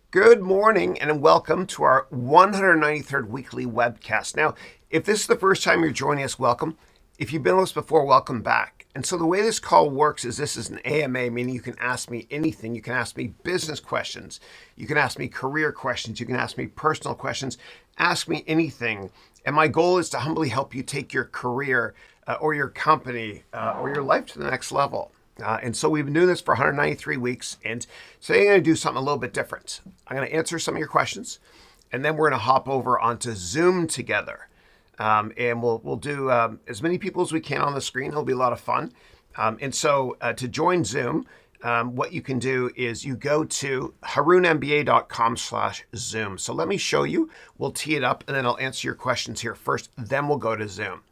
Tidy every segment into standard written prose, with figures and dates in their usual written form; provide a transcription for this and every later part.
Good morning and welcome to our 193rd weekly webcast. Now, if this is the first time you're joining us, welcome. If you've been with us before, welcome back. And so the way this call works is this is an AMA, meaning you can ask me anything. You can ask me business questions. You can ask me career questions. You can ask me personal questions. Ask me anything. And my goal is to humbly help you take your career or your company or your life to the next level. And so we've been doing this for 193 weeks, and today I'm going to do something a little bit different. I'm going to answer some of your questions, and then we're going to hop over onto Zoom together. And we'll do as many people as we can on the screen. It'll be a lot of fun. And so to join Zoom, what you can do is you go to harounmba.com/Zoom. So let me show you. We'll tee it up, and then I'll answer your questions here first. Then we'll go to Zoom.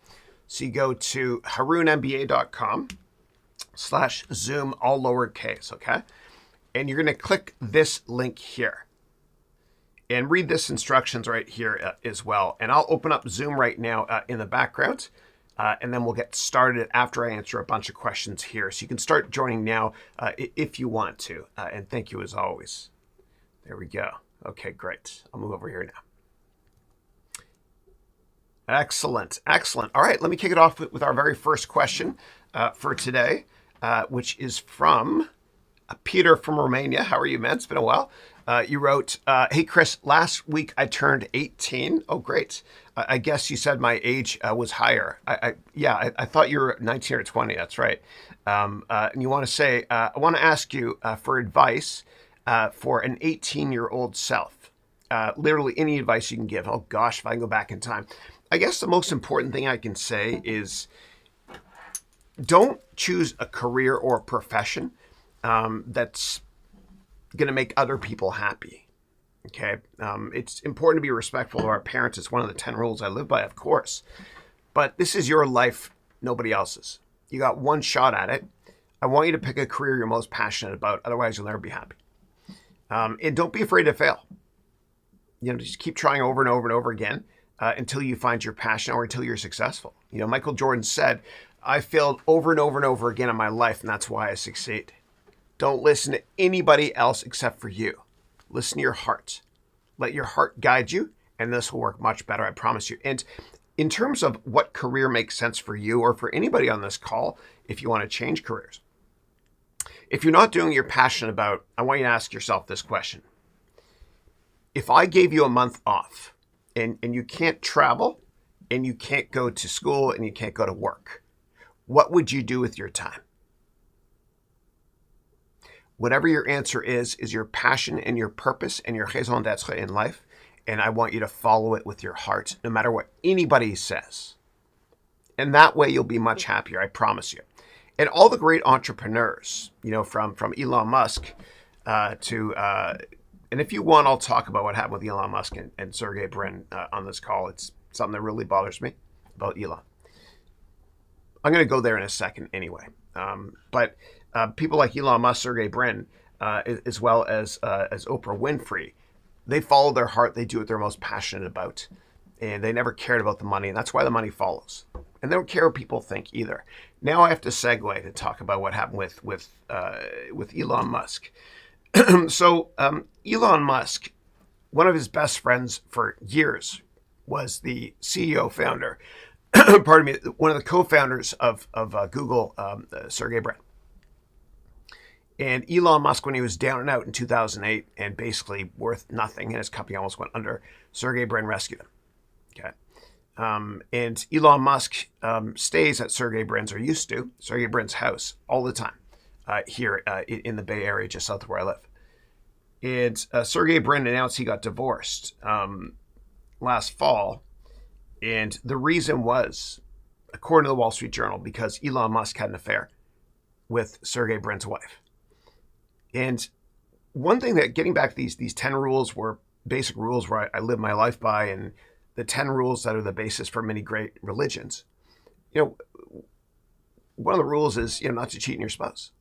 So you go to harounmba.com/Zoom, all lowercase, okay? And you're going to click this link here and read this instructions right here as well. And I'll open up Zoom right now in the background, and then we'll get started after I answer a bunch of questions here. So you can start joining now if you want to. And thank you as always. There we go. Okay, great. I'll move over here now. Excellent, excellent. All right, let me kick it off with our very first question for today. Which is from Peter from Romania. How are you, man? It's been a while. You wrote, hey, Chris, last week I turned 18. Oh, great. I guess you said my age was higher. I thought you were 19 or 20. That's right. And you want to say, I want to ask you for advice for an 18-year-old self. Literally any advice you can give. Oh, gosh, if I can go back in time. I guess the most important thing I can say is don't choose a career or a profession that's going to make other people happy. Okay. It's important to be respectful of our parents. It's one of the 10 rules I live by, of course. But this is your life, nobody else's. You got one shot at it. I want you to pick a career you're most passionate about. Otherwise, you'll never be happy. And don't be afraid to fail. Just keep trying over and over and over again until you find your passion or until you're successful. Michael Jordan said, I failed over and over and over again in my life, and that's why I succeed. Don't listen to anybody else except for you. Listen to your heart. Let your heart guide you, and this will work much better, I promise you. And in terms of what career makes sense for you or for anybody on this call, if you want to change careers, if you're not doing what you're passionate about, I want you to ask yourself this question. If I gave you a month off and you can't travel and you can't go to school and you can't go to work, what would you do with your time? Whatever your answer is your passion and your purpose and your raison d'être in life. And I want you to follow it with your heart, no matter what anybody says. And that way you'll be much happier, I promise you. And all the great entrepreneurs, from Elon Musk and if you want, I'll talk about what happened with Elon Musk and Sergey Brin on this call. It's something that really bothers me about Elon. I'm going to go there in a second anyway. But people like Elon Musk, Sergey Brin, as well as Oprah Winfrey, they follow their heart. They do what they're most passionate about. And they never cared about the money. And that's why the money follows. And they don't care what people think either. Now I have to segue to talk about what happened with Elon Musk. So Elon Musk, one of his best friends for years, was the CEO founder. Pardon me, one of the co-founders of Google, Sergey Brin. And Elon Musk, when he was down and out in 2008 and basically worth nothing, and his company almost went under, Sergey Brin rescued him. Okay. And Elon Musk stays at Sergey Brin's, or used to, Sergey Brin's house all the time here in the Bay Area, just south of where I live. And Sergey Brin announced he got divorced last fall. And the reason was, according to the Wall Street Journal, because Elon Musk had an affair with Sergey Brin's wife. And one thing that, getting back to these 10 rules were basic rules where I live my life by, and the 10 rules that are the basis for many great religions. One of the rules is, not to cheat on your spouse.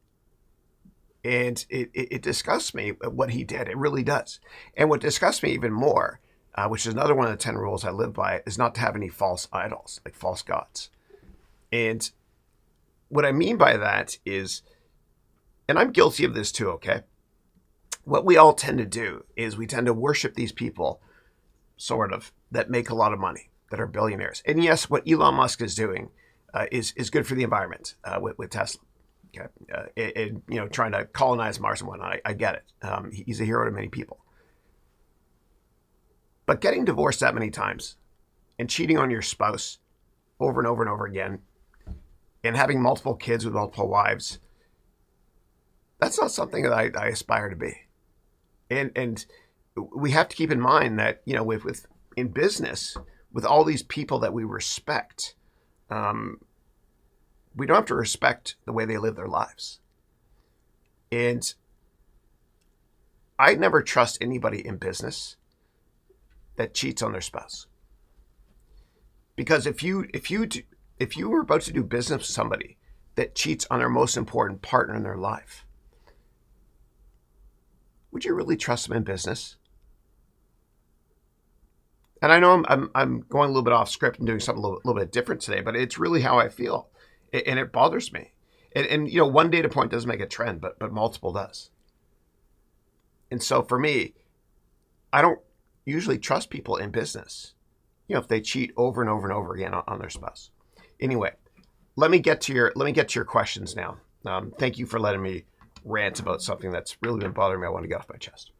And it disgusts me what he did. It really does. And what disgusts me even more, which is another one of the 10 rules I live by, is not to have any false idols, like false gods. And what I mean by that is, and I'm guilty of this too, okay? what we all tend to do is we tend to worship these people, sort of, that make a lot of money, that are billionaires. And yes, what Elon Musk is doing is good for the environment with Tesla. Okay, trying to colonize Mars and whatnot. I get it. He's a hero to many people. But getting divorced that many times and cheating on your spouse over and over and over again and having multiple kids with multiple wives, that's not something that I aspire to be. And we have to keep in mind that, with in business, with all these people that we respect, we don't have to respect the way they live their lives. And I never trust anybody in business that cheats on their spouse. Because if you were about to do business with somebody that cheats on their most important partner in their life, would you really trust them in business? And I know I'm going a little bit off script and doing something a little bit different today, but it's really how I feel. And it bothers me. And one data point doesn't make a trend, but multiple does. And so for me, I don't usually trust people in business, if they cheat over and over and over again on their spouse. Anyway, let me get to your questions now. Thank you for letting me rant about something that's really been bothering me. I want to get off my chest.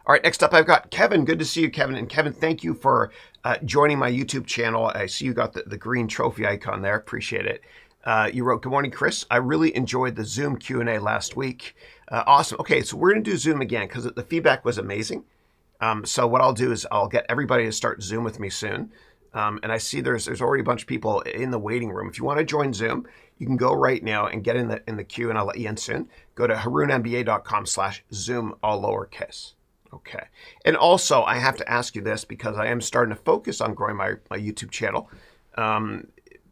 All right, next up, I've got Kevin. Good to see you, Kevin. And Kevin, thank you for joining my YouTube channel. I see you got the green trophy icon there. Appreciate it. You wrote, "Good morning, Chris. I really enjoyed the Zoom Q&A last week." Awesome. Okay, so we're going to do Zoom again because the feedback was amazing. So what I'll do is I'll get everybody to start Zoom with me soon. And I see there's already a bunch of people in the waiting room. If you want to join Zoom, you can go right now and get in the queue, and I'll let you in soon. Go to harounmba.com/Zoom, all lowercase. Okay. And also, I have to ask you this because I am starting to focus on growing my YouTube channel.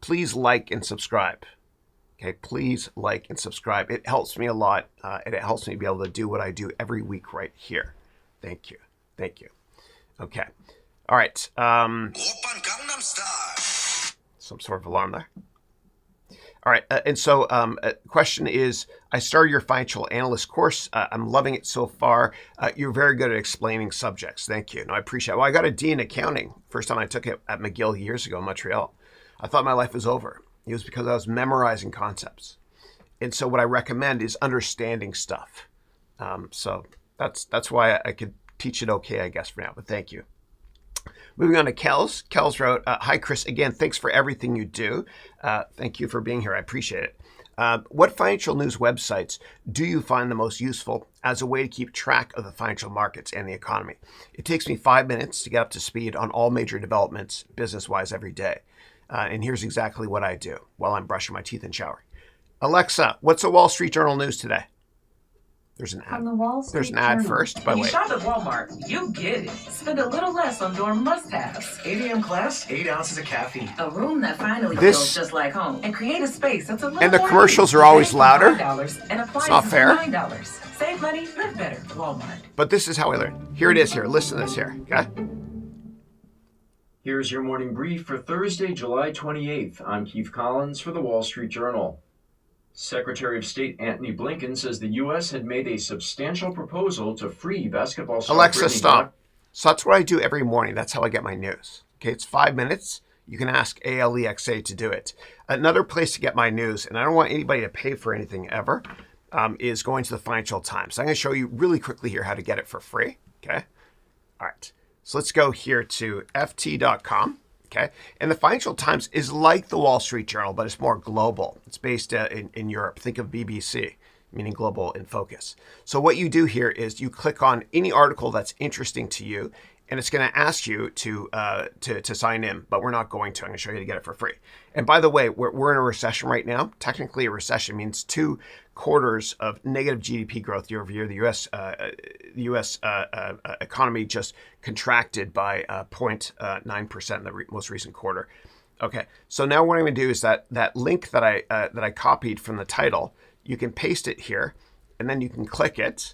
Please like and subscribe. Okay, please like and subscribe. It helps me a lot, and it helps me be able to do what I do every week right here. Thank you. Thank you. Okay. All right. Some sort of alarm there. All right. And so question is, I started your financial analyst course. I'm loving it so far. You're very good at explaining subjects. Thank you. No, I appreciate it. Well, I got a D in accounting. First time I took it at McGill years ago in Montreal. I thought my life was over. It was because I was memorizing concepts. And so what I recommend is understanding stuff. So that's why I could teach it okay, I guess, for now. But thank you. Moving on to Kels. Kels wrote, "Hi, Chris. Again, thanks for everything you do. Thank you for being here. I appreciate it. What financial news websites do you find the most useful as a way to keep track of the financial markets and the economy? It takes me 5 minutes to get up to speed on all major developments business-wise every day. And here's exactly what I do while I'm brushing my teeth and showering. Alexa, what's the Wall Street Journal news today?" There's an ad. There's an ad first, by the way. You shop at Walmart, you get it. Spend a little less on dorm must-haves. 8 a.m. class, 8 ounces of caffeine. A room that finally feels just like home. And create a space that's a little And the more commercials neat. are always louder. And It's not fair. $9. Save money, live better. Walmart. But this is how I learn. Here it is here. Listen to this here. Okay? Here's your morning brief for Thursday, July 28th. I'm Keith Collins for the Wall Street Journal. Secretary of State Antony Blinken says the U.S. had made a substantial proposal to free basketball star Alexa, Brittany stop. So that's what I do every morning. That's how I get my news. Okay, it's 5 minutes. You can ask Alexa to do it. Another place to get my news, and I don't want anybody to pay for anything ever, is going to the Financial Times. So I'm going to show you really quickly here how to get it for free. Okay? All right. So let's go here to ft.com. Okay, and the Financial Times is like the Wall Street Journal, but it's more global. It's based in Europe. Think of BBC, meaning global in focus. So what you do here is you click on any article that's interesting to you, and it's going to ask you to sign in, but we're not going to. I'm going to show you how to get it for free. And by the way, we're in a recession right now. Technically, a recession means 2 quarters of negative GDP growth year over year. The U.S. Economy just contracted by 0.9% in the most recent quarter. Okay, so now what I'm going to do is that link that I copied from the title, you can paste it here, and then you can click it.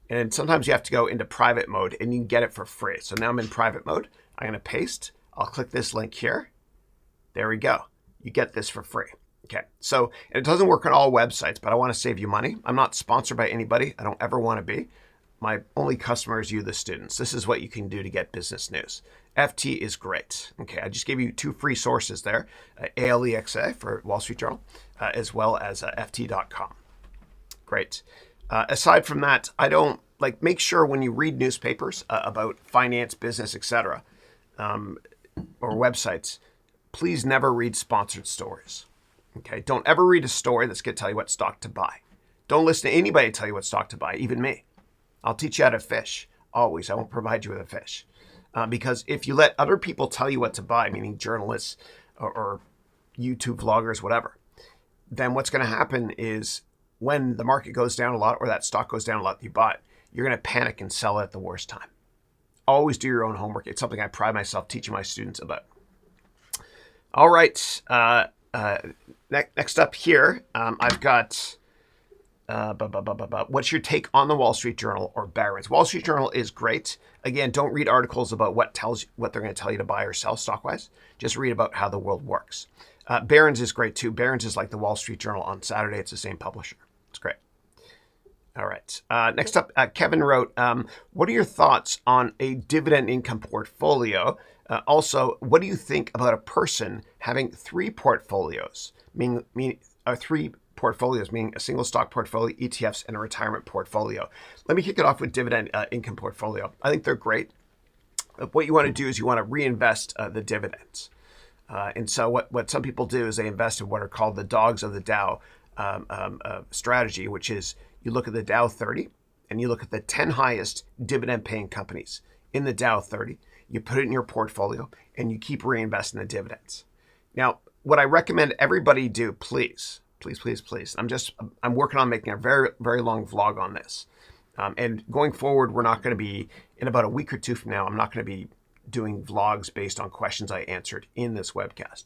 And sometimes you have to go into private mode, and you can get it for free. So now I'm in private mode. I'm going to paste. I'll click this link here. There we go. You get this for free. Okay, so it doesn't work on all websites, but I want to save you money. I'm not sponsored by anybody. I don't ever want to be. My only customer is you, the students. This is what you can do to get business news. FT is great. Okay, I just gave you 2 free sources there, ALEXA for Wall Street Journal, as well as FT.com. Great. Aside from that, I don't make sure when you read newspapers about finance, business, etc., or websites, please never read sponsored stories. Okay, don't ever read a story that's going to tell you what stock to buy. Don't listen to anybody tell you what stock to buy, even me. I'll teach you how to fish. Always. I won't provide you with a fish. Because if you let other people tell you what to buy, meaning journalists or YouTube vloggers, whatever, then what's going to happen is when the market goes down a lot or that stock goes down a lot that you bought, you're going to panic and sell it at the worst time. Always do your own homework. It's something I pride myself teaching my students about. All right. Next up here, I've got what's your take on the Wall Street Journal or Barron's? Wall Street Journal is great. Again, don't read articles about what they're going to tell you to buy or sell stock-wise. Just read about how the world works. Barron's is great too. Barron's is like the Wall Street Journal on Saturday. It's the same publisher. It's great. All right. Next up, Kevin wrote, what are your thoughts on a dividend income portfolio? Also, what do you think about a person having 3 portfolios, meaning 3 portfolios, meaning a single stock portfolio, ETFs, and a retirement portfolio? Let me kick it off with dividend income portfolio. I think they're great. What you want to do is you want to reinvest the dividends. And so what some people do is they invest in what are called the dogs of the Dow strategy, which is you look at the Dow 30 and you look at the 10 highest dividend paying companies in the Dow 30. You put it in your portfolio and you keep reinvesting the dividends. Now, what I recommend everybody do, please, I'm working on making a very, very long vlog on this. And going forward, we're not going to be, in about a week or 2 from now, I'm not going to be doing vlogs based on questions I answered in this webcast.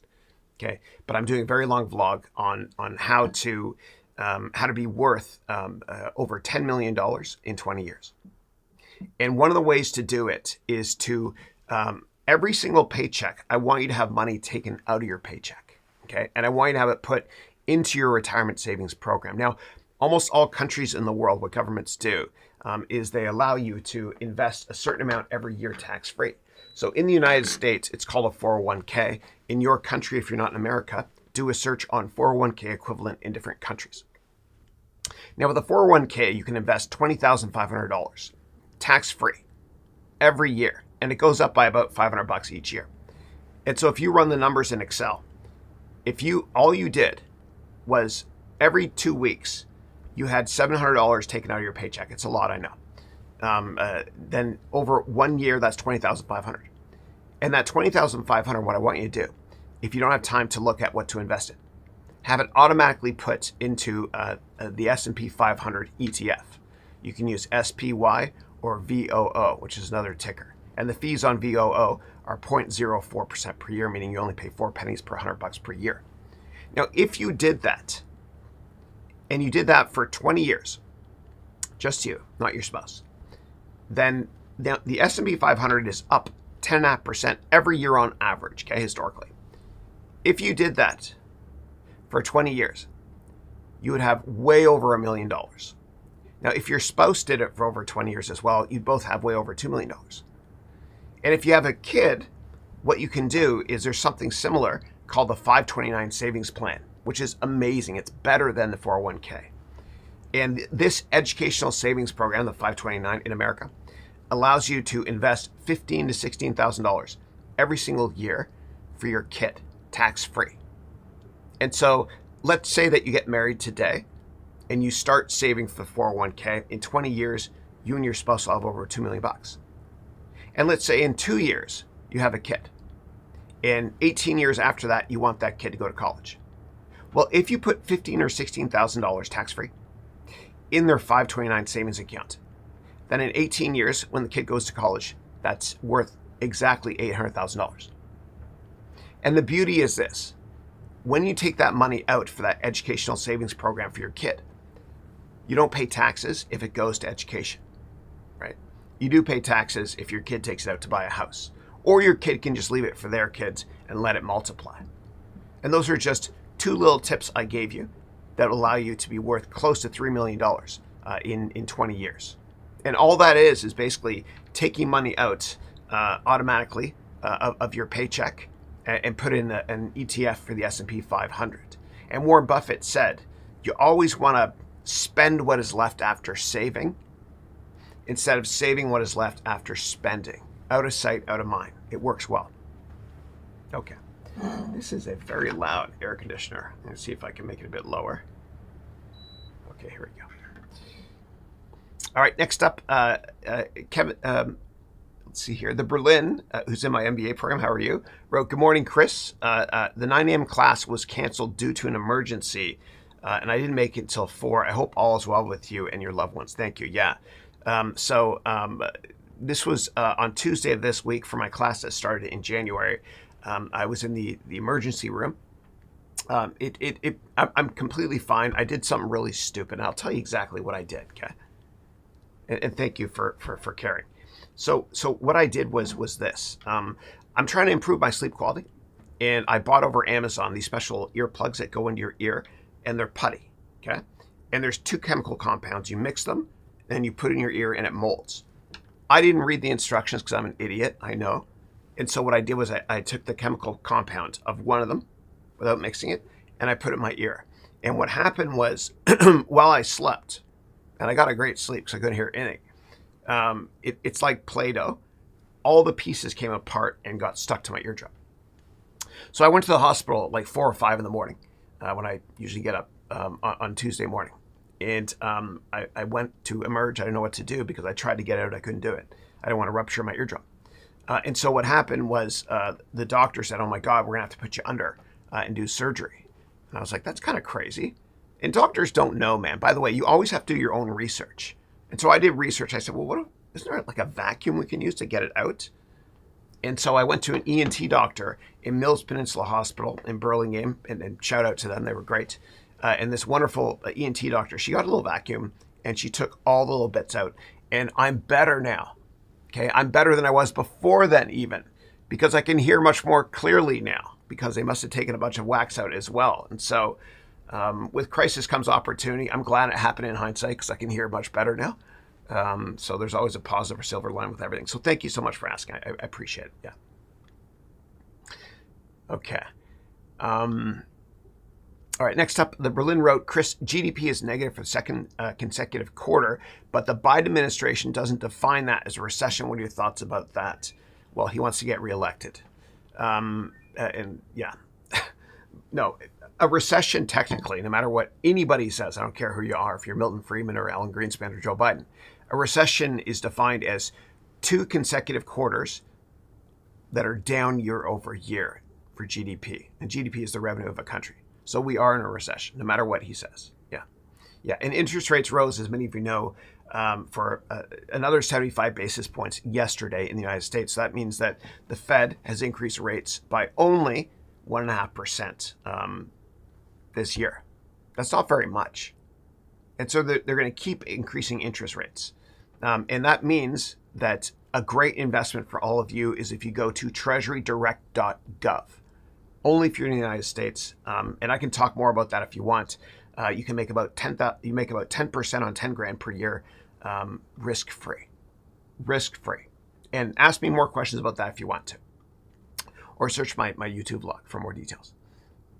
Okay, but I'm doing a very long vlog on how to be worth over $10 million in 20 years. And one of the ways to do it is to every single paycheck, I want you to have money taken out of your paycheck. Okay, and I want you to have it put into your retirement savings program. Now, almost all countries in the world, what governments do is they allow you to invest a certain amount every year tax-free. So in the United States, it's called a 401k. In your country, if you're not in America, do a search on 401k equivalent in different countries. Now with a 401k, you can invest $20,500 tax-free every year, and it goes up by about $500 each year. And so if you run the numbers in Excel, all you did was every 2 weeks, you had $700 taken out of your paycheck. It's a lot, I know. Then over 1 year, that's $20,500. And that $20,500, what I want you to do, if you don't have time to look at what to invest in, have it automatically put into the S&P 500 ETF. You can use SPY or VOO, which is another ticker. And the fees on VOO are 0.04% per year, meaning you only pay 4 pennies per $100 per year. Now, if you did that, and you did that for 20 years, just you, not your spouse, then the S&P 500 is up 10.5% every year on average, okay, historically. If you did that for 20 years, you would have way over $1 million. Now, if your spouse did it for over 20 years as well, you'd both have way over $2 million. And if you have a kid, what you can do is there's something similar called the 529 savings plan, which is amazing. It's better than the 401k. And this educational savings program, the 529 in America, allows you to invest $15,000 to $16,000 every single year for your kid, tax-free. And so let's say that you get married today and you start saving for the 401k. In 20 years, you and your spouse will have over $2 million. And let's say in 2 years, you have a kid. And 18 years after that, you want that kid to go to college. Well, if you put $15,000 or $16,000 tax-free in their 529 savings account, then in 18 years, when the kid goes to college, that's worth exactly $800,000. And the beauty is this: when you take that money out for that educational savings program for your kid, you don't pay taxes if it goes to education, right? You do pay taxes if your kid takes it out to buy a house, or your kid can just leave it for their kids and let it multiply. And those are just 2 little tips I gave you that will allow you to be worth close to $3 million in 20 years. And all that is basically taking money out automatically of your paycheck and put in an ETF for the S&P 500. And Warren Buffett said, you always want to spend what is left after saving instead of saving what is left after spending. Out of sight, out of mind. It works well. Okay. This is a very loud air conditioner. Let's see if I can make it a bit lower. Okay, here we go. All right, next up, Kevin, let's see here. The Berlin, who's in my MBA program, how are you? Wrote, good morning, Chris. The 9 a.m. class was canceled due to an emergency, and I didn't make it until 4. I hope all is well with you and your loved ones. Thank you. Yeah. This was on Tuesday of this week for my class that started in January. I was in the emergency room. I'm completely fine. I did something really stupid, and I'll tell you exactly what I did, okay? And thank you for caring. So what I did was this. I'm trying to improve my sleep quality, and I bought over Amazon these special earplugs that go into your ear, and they're putty, okay? And there's 2 chemical compounds. You mix them, and you put it in your ear, and it molds. I didn't read the instructions because I'm an idiot, I know. And so what I did was I took the chemical compound of one of them without mixing it, and I put it in my ear. And what happened was, while I slept, and I got a great sleep because I couldn't hear anything, it's like Play-Doh. All the pieces came apart and got stuck to my eardrum. So I went to the hospital at like 4 or 5 in the morning when I usually get up on Tuesday morning. And I went to emerge. I didn't know what to do because I tried to get out. I couldn't do it. I didn't want to rupture my eardrum. And so what happened was the doctor said, oh my God, we're going to have to put you under and do surgery. And I was like, that's kind of crazy. And doctors don't know, man. By the way, you always have to do your own research. And so I did research. I said, well, isn't there like a vacuum we can use to get it out? And so I went to an ENT doctor in Mills Peninsula Hospital in Burlingame, and shout out to them. They were great. And this wonderful ENT doctor, she got a little vacuum and she took all the little bits out. And I'm better now. Okay, I'm better than I was before then even, because I can hear much more clearly now because they must have taken a bunch of wax out as well. And so with crisis comes opportunity. I'm glad it happened in hindsight because I can hear much better now. So there's always a positive or silver line with everything. So thank you so much for asking. I appreciate it. Yeah. Okay. All right, next up, the Berlin wrote, Chris, GDP is negative for the second consecutive quarter, but the Biden administration doesn't define that as a recession. What are your thoughts about that? Well, he wants to get reelected. And yeah, no, a recession technically, no matter what anybody says, I don't care who you are, if you're Milton Friedman or Alan Greenspan or Joe Biden, a recession is defined as 2 consecutive quarters that are down year over year for GDP. And GDP is the revenue of a country. So we are in a recession, no matter what he says. Yeah. Yeah. And interest rates rose, as many of you know, for another 75 basis points yesterday in the United States. So that means that the Fed has increased rates by only 1.5% this year. That's not very much. And so they're going to keep increasing interest rates. And that means that a great investment for all of you is if you go to treasurydirect.gov. Only if you're in the United States, and I can talk more about that if you want. You can make about 10% on 10 grand per year, risk-free, And ask me more questions about that if you want to, or search my YouTube vlog for more details.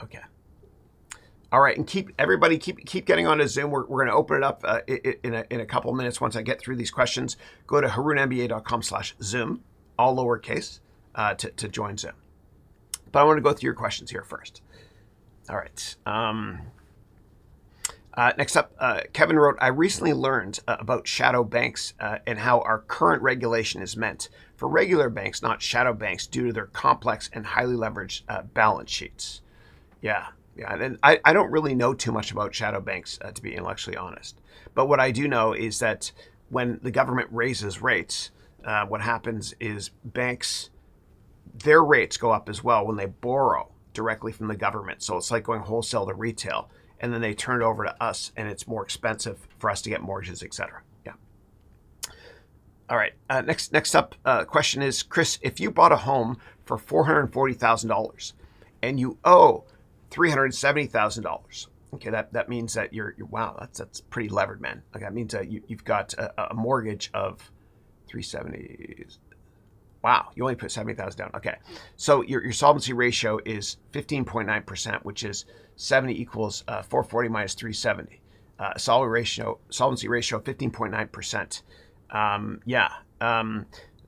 Okay. All right, and keep getting onto Zoom. We're going to open it up in a couple of minutes once I get through these questions. Go to harounmba.com/Zoom, all lowercase, to join Zoom. But I want to go through your questions here first. All right. Next up, Kevin wrote, I recently learned about shadow banks and how our current regulation is meant for regular banks, not shadow banks, due to their complex and highly leveraged balance sheets. Yeah. And I don't really know too much about shadow banks, to be intellectually honest. But what I do know is that when the government raises rates, what happens is banks, their rates go up as well when they borrow directly from the government. So it's like going wholesale to retail, and then they turn it over to us, and it's more expensive for us to get mortgages, etc. Yeah. All right. Next up, question is, Chris, if you bought a home for $440,000 and you owe $370,000. Okay, that means that you're wow, that's pretty levered, man. Okay, that means that you've got a mortgage of 370. Wow, you only put 70,000 down. Okay, so your solvency ratio is 15.9%, which is 70 equals 440 minus 370. Solvency ratio 15.9%.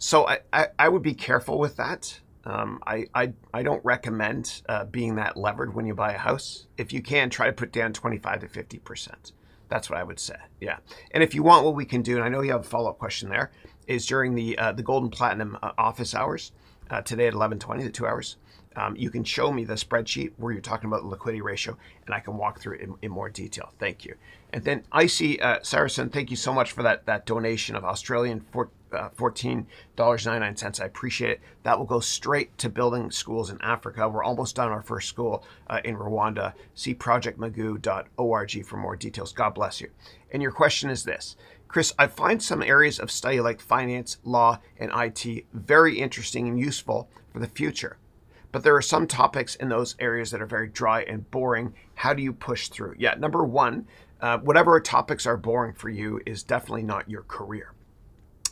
So I would be careful with that. I don't recommend being that levered when you buy a house. If you can, try to put down 25 to 50%. That's what I would say. Yeah. And if you want, what we can do, and I know you have a follow-up question there, is during the Gold and Platinum office hours today at 11:20, the 2 hours. You can show me the spreadsheet where you're talking about the liquidity ratio, and I can walk through it in more detail. Thank you. And then Icy Saracen, thank you so much for that donation of Australian $14.99. I appreciate it. That will go straight to building schools in Africa. We're almost done our first school in Rwanda. See projectmagoo.org for more details. God bless you. And your question is this. Chris, I find some areas of study like finance, law, and IT very interesting and useful for the future. But there are some topics in those areas that are very dry and boring. How do you push through? Yeah, number one, whatever topics are boring for you is definitely not your career.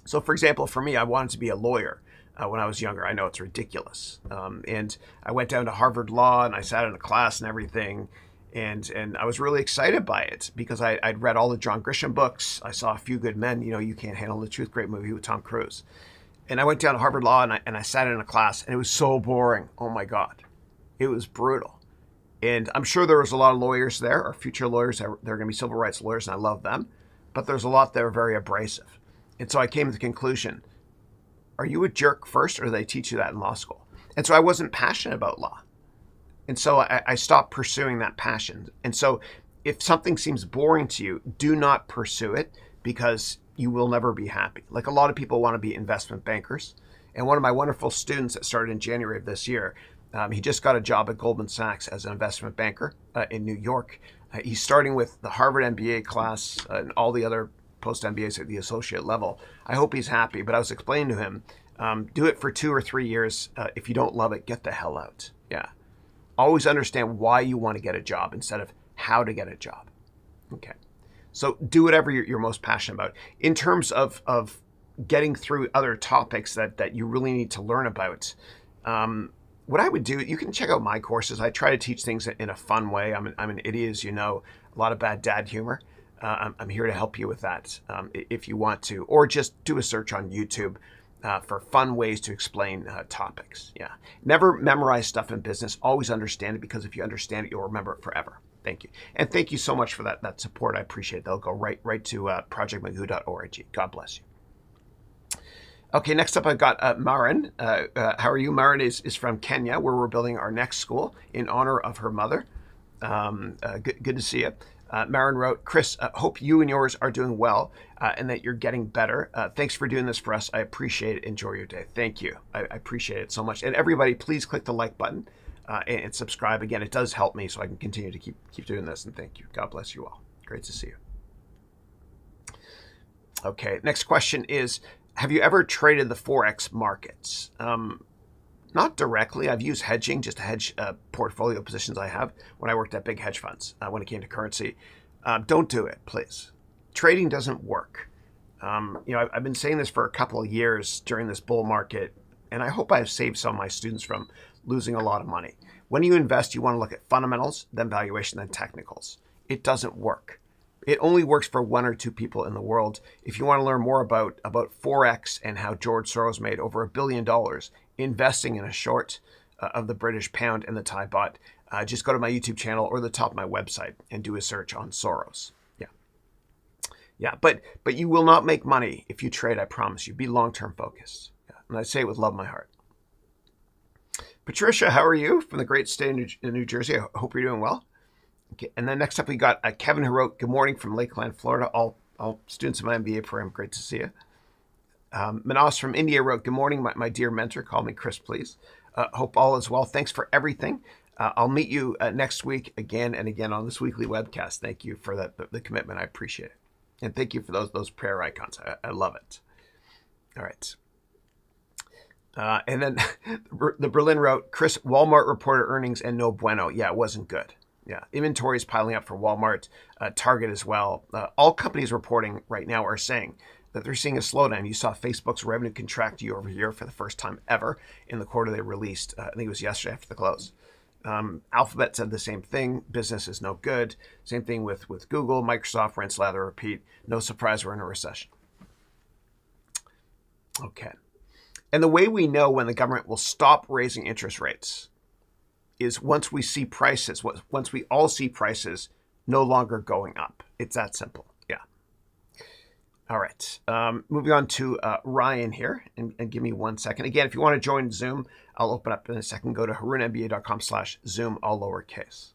So for example, for me, I wanted to be a lawyer when I was younger. I know it's ridiculous. And I went down to Harvard Law and I sat in a class and everything. And I was really excited by it because I'd read all the John Grisham books. I saw A Few Good Men, You Can't Handle the Truth, great movie with Tom Cruise. And I went down to Harvard Law and I sat in a class and it was so boring. Oh my God. It was brutal. And I'm sure there was a lot of lawyers there, or future lawyers. They're going to be civil rights lawyers and I love them. But there's a lot that are very abrasive. And so I came to the conclusion, are you a jerk first, or do they teach you that in law school? And so I wasn't passionate about law. And so I stopped pursuing that passion. And so if something seems boring to you, do not pursue it because you will never be happy. Like a lot of people want to be investment bankers. And one of my wonderful students that started in January of this year, he just got a job at Goldman Sachs as an investment banker in New York. He's starting with the Harvard MBA class and all the other post-MBAs at the associate level. I hope he's happy, but I was explaining to him, do it for 2 or 3 years. If you don't love it, get the hell out. Yeah. Always understand why you want to get a job instead of how to get a job. Okay. So do whatever you're most passionate about. In terms of getting through other topics that you really need to learn about, what I would do, you can check out my courses. I try to teach things in a fun way. I'm an idiot, as you know, a lot of bad dad humor. I'm here to help you with that if you want to, or just do a search on YouTube for fun ways to explain topics. Yeah. Never memorize stuff in business. Always understand it, because if you understand it, you'll remember it forever. Thank you. And thank you so much for that support. I appreciate it. They'll go right to projectmagoo.org. God bless you. Okay, next up I've got Marin. How are you? Marin is from Kenya, where we're building our next school in honor of her mother. Good to see you. Marin wrote, Chris, hope you and yours are doing well and that you're getting better. Thanks for doing this for us. I appreciate it. Enjoy your day. Thank you. I appreciate it so much. And everybody, please click the like button and subscribe. Again, it does help me so I can continue to keep doing this. And thank you. God bless you all. Great to see you. Okay, next question is, have you ever traded the Forex markets? Not directly. I've used hedging just to hedge portfolio positions I have when I worked at big hedge funds when it came to currency. Don't do it, please. Trading doesn't work. I've been saying this for a couple of years during this bull market, and I hope I've saved some of my students from losing a lot of money. When you invest, you want to look at fundamentals, then valuation, then technicals. It doesn't work. It only works for 1 or 2 people in the world. If you want to learn more about Forex and how George Soros made over $1 billion investing in a short of the British pound and the Thai baht, just go to my YouTube channel or the top of my website and do a search on Soros. Yeah, but you will not make money if you trade, I promise you. Be long-term focused. Yeah. And I say it with love in my heart. Patricia, how are you? From the great state of New Jersey. I hope you're doing well. Okay, and then next up we got Kevin, who wrote, good morning from Lakeland, Florida. All students of my MBA program, great to see you. Manas from India wrote, good morning, my dear mentor. Call me Chris, please. Hope all is well. Thanks for everything. I'll meet you next week again and again on this weekly webcast. Thank you for the commitment. I appreciate it. And thank you for those prayer icons. I love it. All right. And then the Berlin wrote, Chris, Walmart reported earnings and no bueno. Yeah, it wasn't good. Yeah, inventory is piling up for Walmart, Target as well. All companies reporting right now are saying that they're seeing a slowdown. You saw Facebook's revenue contract year over year for the first time ever in the quarter they released. I think it was yesterday after the close. Alphabet said the same thing. Business is no good. Same thing with Google, Microsoft, rinse, lather, repeat. No surprise, we're in a recession. Okay. And the way we know when the government will stop raising interest rates is once we see prices, once we all see prices no longer going up. It's that simple. Yeah. All right. Moving on to Ryan here, and give me 1 second. Again, if you want to join Zoom, I'll open up in a second. Go to harounmba.com/Zoom, all lowercase.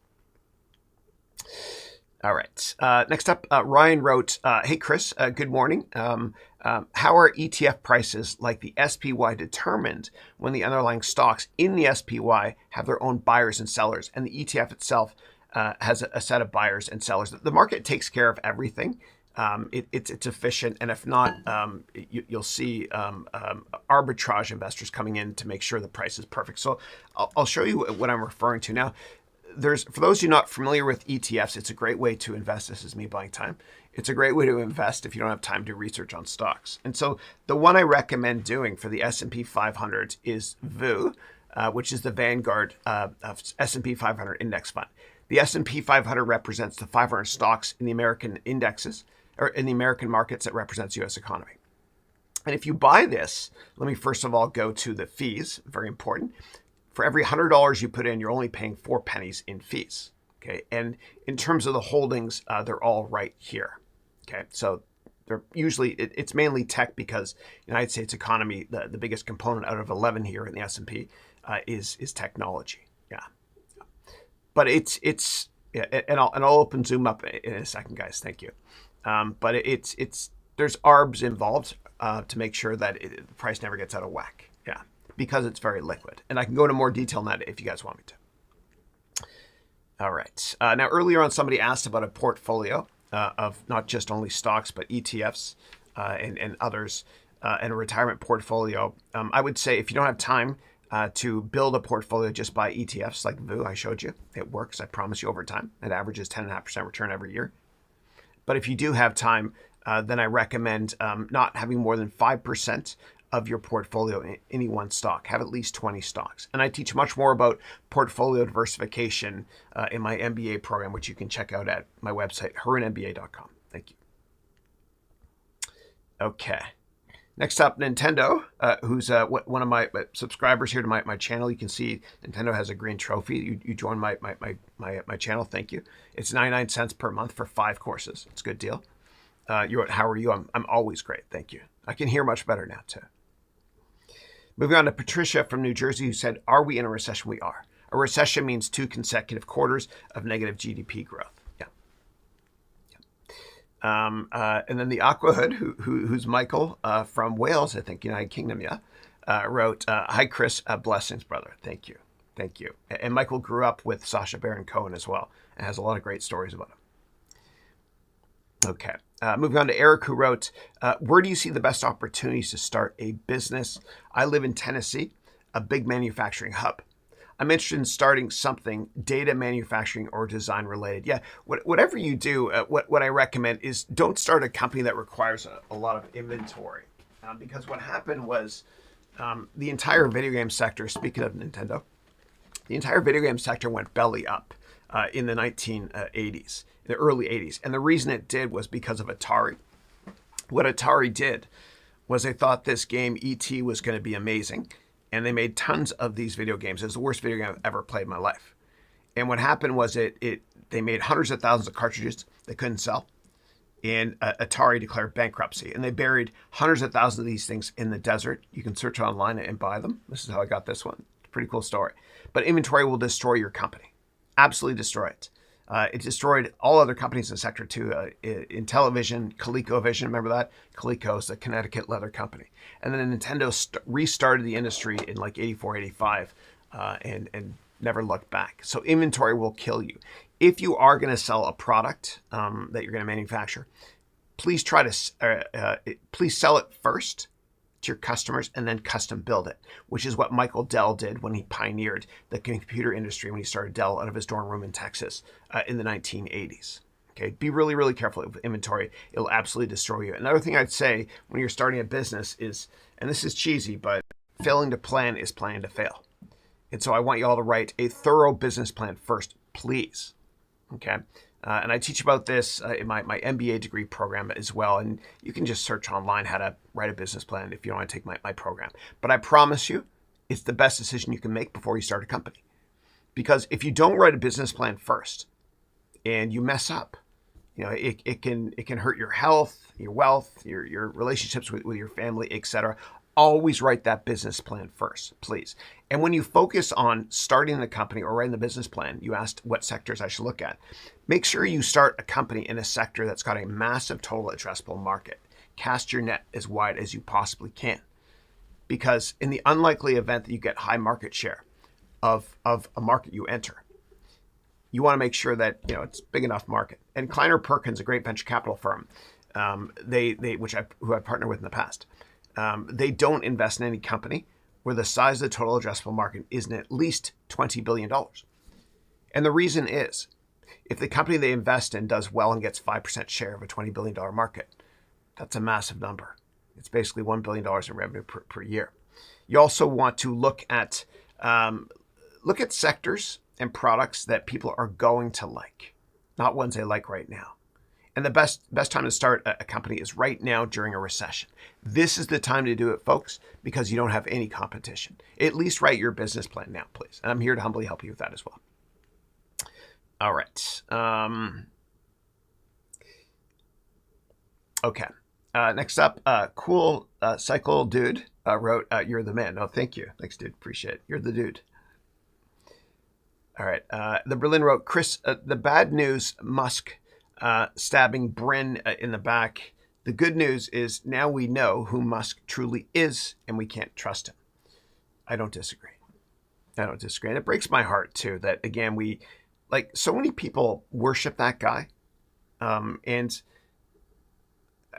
All right. Next up, Ryan wrote, hey, Chris, good morning. How are ETF prices like the SPY determined when the underlying stocks in the SPY have their own buyers and sellers, and the ETF itself has a set of buyers and sellers? The market takes care of everything. It's efficient, and if not, you'll see arbitrage investors coming in to make sure the price is perfect. So I'll show you what I'm referring to now. For those of you not familiar with ETFs, it's a great way to invest. This is me buying time. It's a great way to invest if you don't have time to research on stocks. And so the one I recommend doing for the S&P 500 is VU, which is the Vanguard of S&P 500 index fund. The S&P 500 represents the 500 stocks in the American indexes, or in the American markets that represents the U.S. economy. And if you buy this, let me first of all go to the fees, very important. For every $100 you put in, you're only paying 4 pennies in fees. Okay, and in terms of the holdings, they're all right here. Okay, so they're usually it's mainly tech because United States economy, the biggest component out of 11 here in the S&P is technology. Yeah, but it's and I'll open Zoom up in a second, guys. Thank you. But there's arbs involved to make sure that the price never gets out of whack. Yeah, because it's very liquid, and I can go into more detail on that if you guys want me to. All right. Now, earlier on, somebody asked about a portfolio of not just only stocks, but ETFs and others, and a retirement portfolio. I would say if you don't have time to build a portfolio, just buy ETFs like VU. I showed you. It works. I promise you over time. It averages 10.5% return every year. But if you do have time, then I recommend not having more than 5% of your portfolio in any one stock. Have at least 20 stocks. And I teach much more about portfolio diversification in my MBA program, which you can check out at my website, harounmba.com. Thank you. Okay. Next up, Nintendo, who's one of my subscribers here to my channel. You can see Nintendo has a green trophy. You joined my channel. Thank you. It's 99 cents per month for 5 courses. It's a good deal. You wrote, how are you? I'm always great. Thank you. I can hear much better now, too. Moving on to Patricia from New Jersey, who said, are we in a recession? We are. A recession means 2 consecutive quarters of negative GDP growth. Yeah. And then the Aquahood, who's Michael from Wales, I think, United Kingdom, yeah, wrote, hi, Chris, blessings, brother. Thank you. Thank you. And Michael grew up with Sacha Baron Cohen as well and has a lot of great stories about him. Okay. Moving on to Eric, who wrote, where do you see the best opportunities to start a business? I live in Tennessee, a big manufacturing hub. I'm interested in starting something data manufacturing or design related. Yeah, whatever you do, what I recommend is don't start a company that requires a lot of inventory. Because what happened was the entire video game sector, speaking of Nintendo, the entire video game sector went belly up in the 1980s. The early 80s. And the reason it did was because of Atari. What Atari did was they thought this game E.T. was going to be amazing. And they made tons of these video games. It was the worst video game I've ever played in my life. And what happened was they made hundreds of thousands of cartridges they couldn't sell. And Atari declared bankruptcy. And they buried hundreds of thousands of these things in the desert. You can search online and buy them. This is how I got this one. It's a pretty cool story. But inventory will destroy your company. Absolutely destroy it. It destroyed all other companies in the sector too. In television, ColecoVision, remember that? Coleco is the Connecticut leather company. And then Nintendo restarted the industry in like 84, 85 and never looked back. So inventory will kill you. If you are going to sell a product that you're going to manufacture, please please sell it first to your customers and then custom build it, which is what Michael Dell did when he pioneered the computer industry when he started Dell out of his dorm room in Texas in the 1980s. Okay, be really, really careful with inventory. It'll absolutely destroy you. Another thing I'd say when you're starting a business is, and this is cheesy, but failing to plan is planning to fail. And so I want you all to write a thorough business plan first, please. Okay. And I teach about this in my MBA degree program as well. And you can just search online how to write a business plan if you don't want to take my program. But I promise you, it's the best decision you can make before you start a company. Because if you don't write a business plan first and you mess up, it can hurt your health, your wealth, your relationships with your family, etc. Always write that business plan first, please. And when you focus on starting the company or writing the business plan, you asked what sectors I should look at. Make sure you start a company in a sector that's got a massive total addressable market. Cast your net as wide as you possibly can. Because in the unlikely event that you get high market share of a market you enter, you want to make sure that it's a big enough market. And Kleiner Perkins, a great venture capital firm, who I've partnered with in the past, they don't invest in any company where the size of the total addressable market isn't at least $20 billion. And the reason is, if the company they invest in does well and gets 5% share of a $20 billion market, that's a massive number. It's basically $1 billion in revenue per year. You also want to look at sectors and products that people are going to like, not ones they like right now. And the best time to start a company is right now during a recession. This is the time to do it, folks, because you don't have any competition. At least write your business plan now, please. And I'm here to humbly help you with that as well. All right. Okay. Next up, cool cycle dude wrote, "You're the man." Oh, thank you. Thanks, dude. Appreciate it. You're the dude. All right. The Berlin wrote, "Chris, the bad news, Musk stabbing Brin in the back. The good news is now we know who Musk truly is and we can't trust him." I don't disagree. And it breaks my heart too that, again, so many people worship that guy. And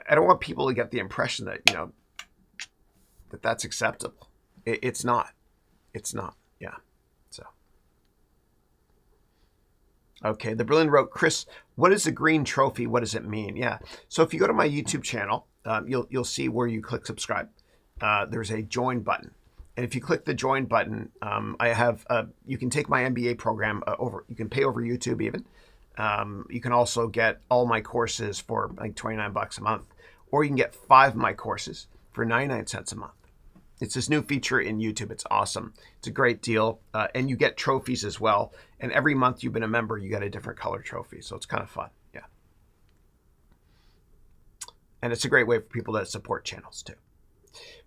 I don't want people to get the impression that, that's acceptable. It's not. Yeah. So. Okay, the Berlin wrote, "Chris, what is a green trophy? What does it mean?" Yeah, so if you go to my YouTube channel, you'll see where you click subscribe. There's a join button. And if you click the join button, you can take my MBA program you can pay over YouTube even. You can also get all my courses for like $29 a month, or you can get 5 of my courses for 99 cents a month. It's this new feature in YouTube. It's awesome. It's a great deal. And you get trophies as well. And every month you've been a member, you get a different color trophy. So it's kind of fun. Yeah. And it's a great way for people to support channels too.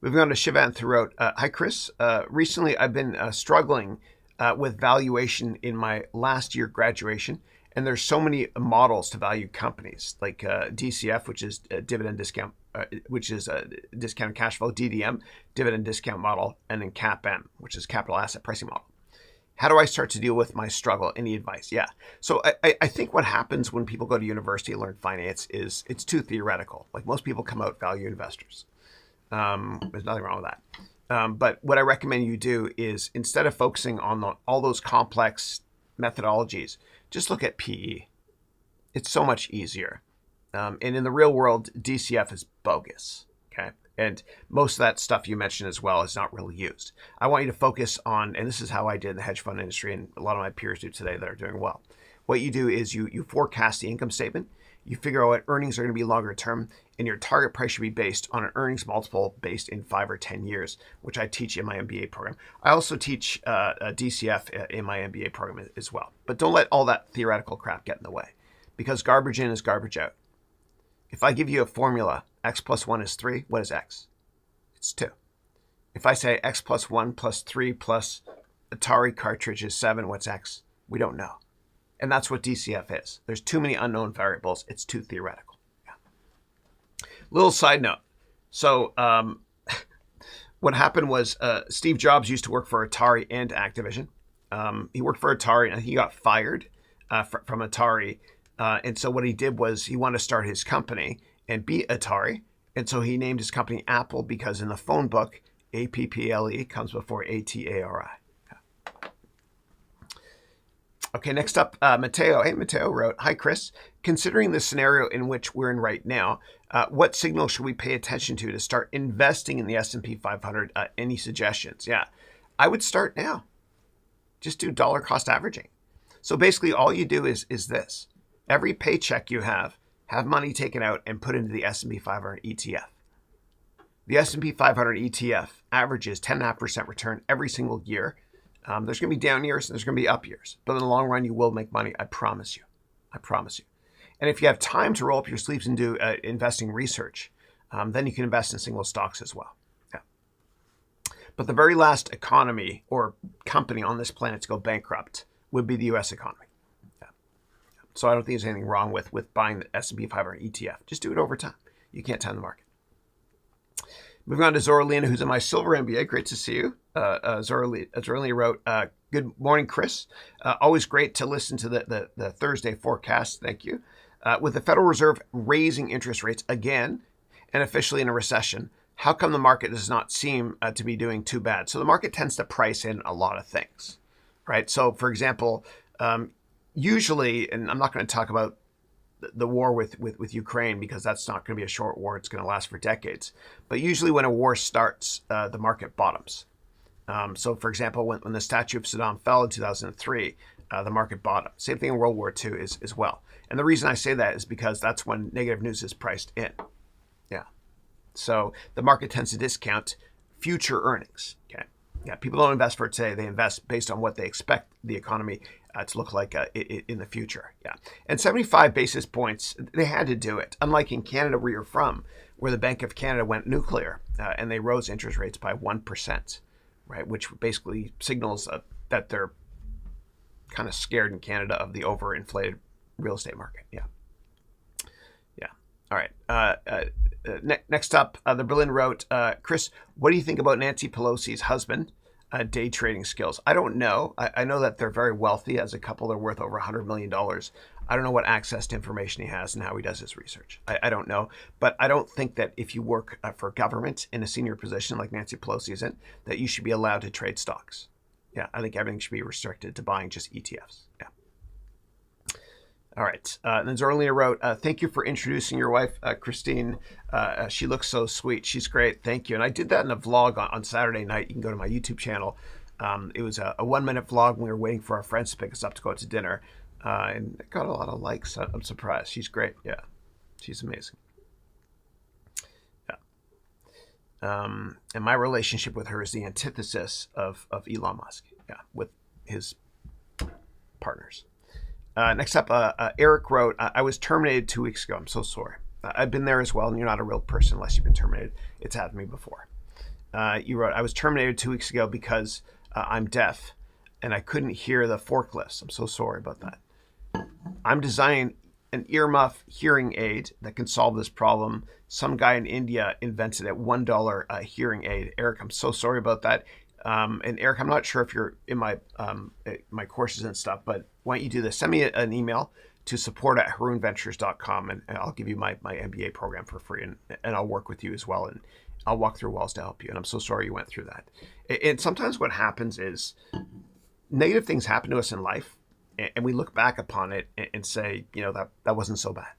Moving on to Shivanth, who wrote, "Hi, Chris. Recently, I've been struggling with valuation in my last year graduation. And there's so many models to value companies, like DCF, which is a dividend discount, which is a discounted cash flow, DDM, dividend discount model, and then CAPM, which is capital asset pricing model. How do I start to deal with my struggle? Any advice?" Yeah. So I think what happens when people go to university and learn finance is it's too theoretical. Like most people come out value investors. There's nothing wrong with that. But what I recommend you do is, instead of focusing on all those complex methodologies, just look at PE. It's so much easier. And in the real world, DCF is bogus. Okay. And most of that stuff you mentioned as well is not really used. I want you to focus on, and this is how I did in the hedge fund industry, and a lot of my peers do today that are doing well. What you do is you forecast the income statement, you figure out what earnings are going to be longer term, and your target price should be based on an earnings multiple based in 5 or 10 years, which I teach in my MBA program. I also teach DCF in my MBA program as well. But don't let all that theoretical crap get in the way, because garbage in is garbage out. If I give you a formula, x plus 1 is 3, what is x? It's 2. If I say x plus 1 plus 3 plus Atari cartridge is 7, what's x? We don't know. And that's what DCF is. There's too many unknown variables. It's too theoretical. Yeah. Little side note. So what happened was Steve Jobs used to work for Atari and Activision. He worked for Atari and he got fired from Atari. And so what he did was he wanted to start his company and beat Atari, And so he named his company Apple because in the phone book, APPLE comes before ATARI. Okay, next up, Mateo. Hey, Mateo wrote, "Hi, Chris. Considering the scenario in which we're in right now, what signal should we pay attention to start investing in the S&P 500? Any suggestions?" Yeah, I would start now. Just do dollar cost averaging. So basically all you do is this. Every paycheck you have money taken out and put into the S&P 500 ETF. The S&P 500 ETF averages 10.5% return every single year. There's going to be down years and there's going to be up years. But in the long run, you will make money. I promise you. I promise you. And if you have time to roll up your sleeves and do investing research, then you can invest in single stocks as well. Yeah. But the very last economy or company on this planet to go bankrupt would be the U.S. economy. Yeah. So I don't think there's anything wrong with buying the S&P 500 ETF. Just do it over time. You can't time the market. Moving on to Zoralina, who's in my silver MBA. Great to see you. Zoralina wrote, "Good morning, Chris. Always great to listen to the Thursday forecast. Thank you. With the Federal Reserve raising interest rates again and officially in a recession, how come the market does not seem to be doing too bad?" So the market tends to price in a lot of things, right? So, for example, usually, and I'm not going to talk about the war with Ukraine because that's not going to be a short war. It's going to last for decades. But usually when a war starts, the market bottoms. So, for example, when the statue of Saddam fell in 2003, the market bottomed. Same thing in World War II as well. And the reason I say that is because that's when negative news is priced in. Yeah. So the market tends to discount future earnings. Okay. Yeah. People don't invest for today. They invest based on what they expect the economy to look like in the future. Yeah. And 75 basis points, they had to do it. Unlike in Canada, where you're from, where the Bank of Canada went nuclear and they rose interest rates by 1%, right? Which basically signals that they're kind of scared in Canada of the overinflated real estate market. Yeah. Yeah. All right. Next up, the Berlin wrote, "Chris, what do you think about Nancy Pelosi's husband? Day trading skills?" I don't know. I know that they're very wealthy as a couple. They're worth over $100 million. I don't know what access to information he has and how he does his research. I don't know. But I don't think that if you work for government in a senior position like Nancy Pelosi is in, that you should be allowed to trade stocks. Yeah, I think everything should be restricted to buying just ETFs. Yeah. All right. And then Zorlina wrote, "Thank you for introducing your wife, Christine. She looks so sweet. She's great. Thank you." And I did that in a vlog on Saturday night. You can go to my YouTube channel. It was a 1-minute vlog when we were waiting for our friends to pick us up to go out to dinner. And it got a lot of likes. I'm surprised. She's great. Yeah. She's amazing. Yeah. And my relationship with her is the antithesis of Elon Musk. Yeah. With his partners. Next up, Eric wrote, "I was terminated 2 weeks ago. I'm so sorry. I've been there as well, and you're not a real person unless you've been terminated. It's happened to me before." You wrote, "I was terminated 2 weeks ago because I'm deaf and I couldn't hear the forklifts. I'm so sorry about that. I'm designing an earmuff hearing aid that can solve this problem. Some guy in India invented a $1 hearing aid. Eric, I'm so sorry about that." And Eric, I'm not sure if you're in my courses and stuff, but why don't you do this? Send me an email to support@harounventures.com, and I'll give you my MBA program for free, and I'll work with you as well, and I'll walk through walls to help you. And I'm so sorry you went through that. And sometimes what happens is negative things happen to us in life, and we look back upon it and say, that wasn't so bad.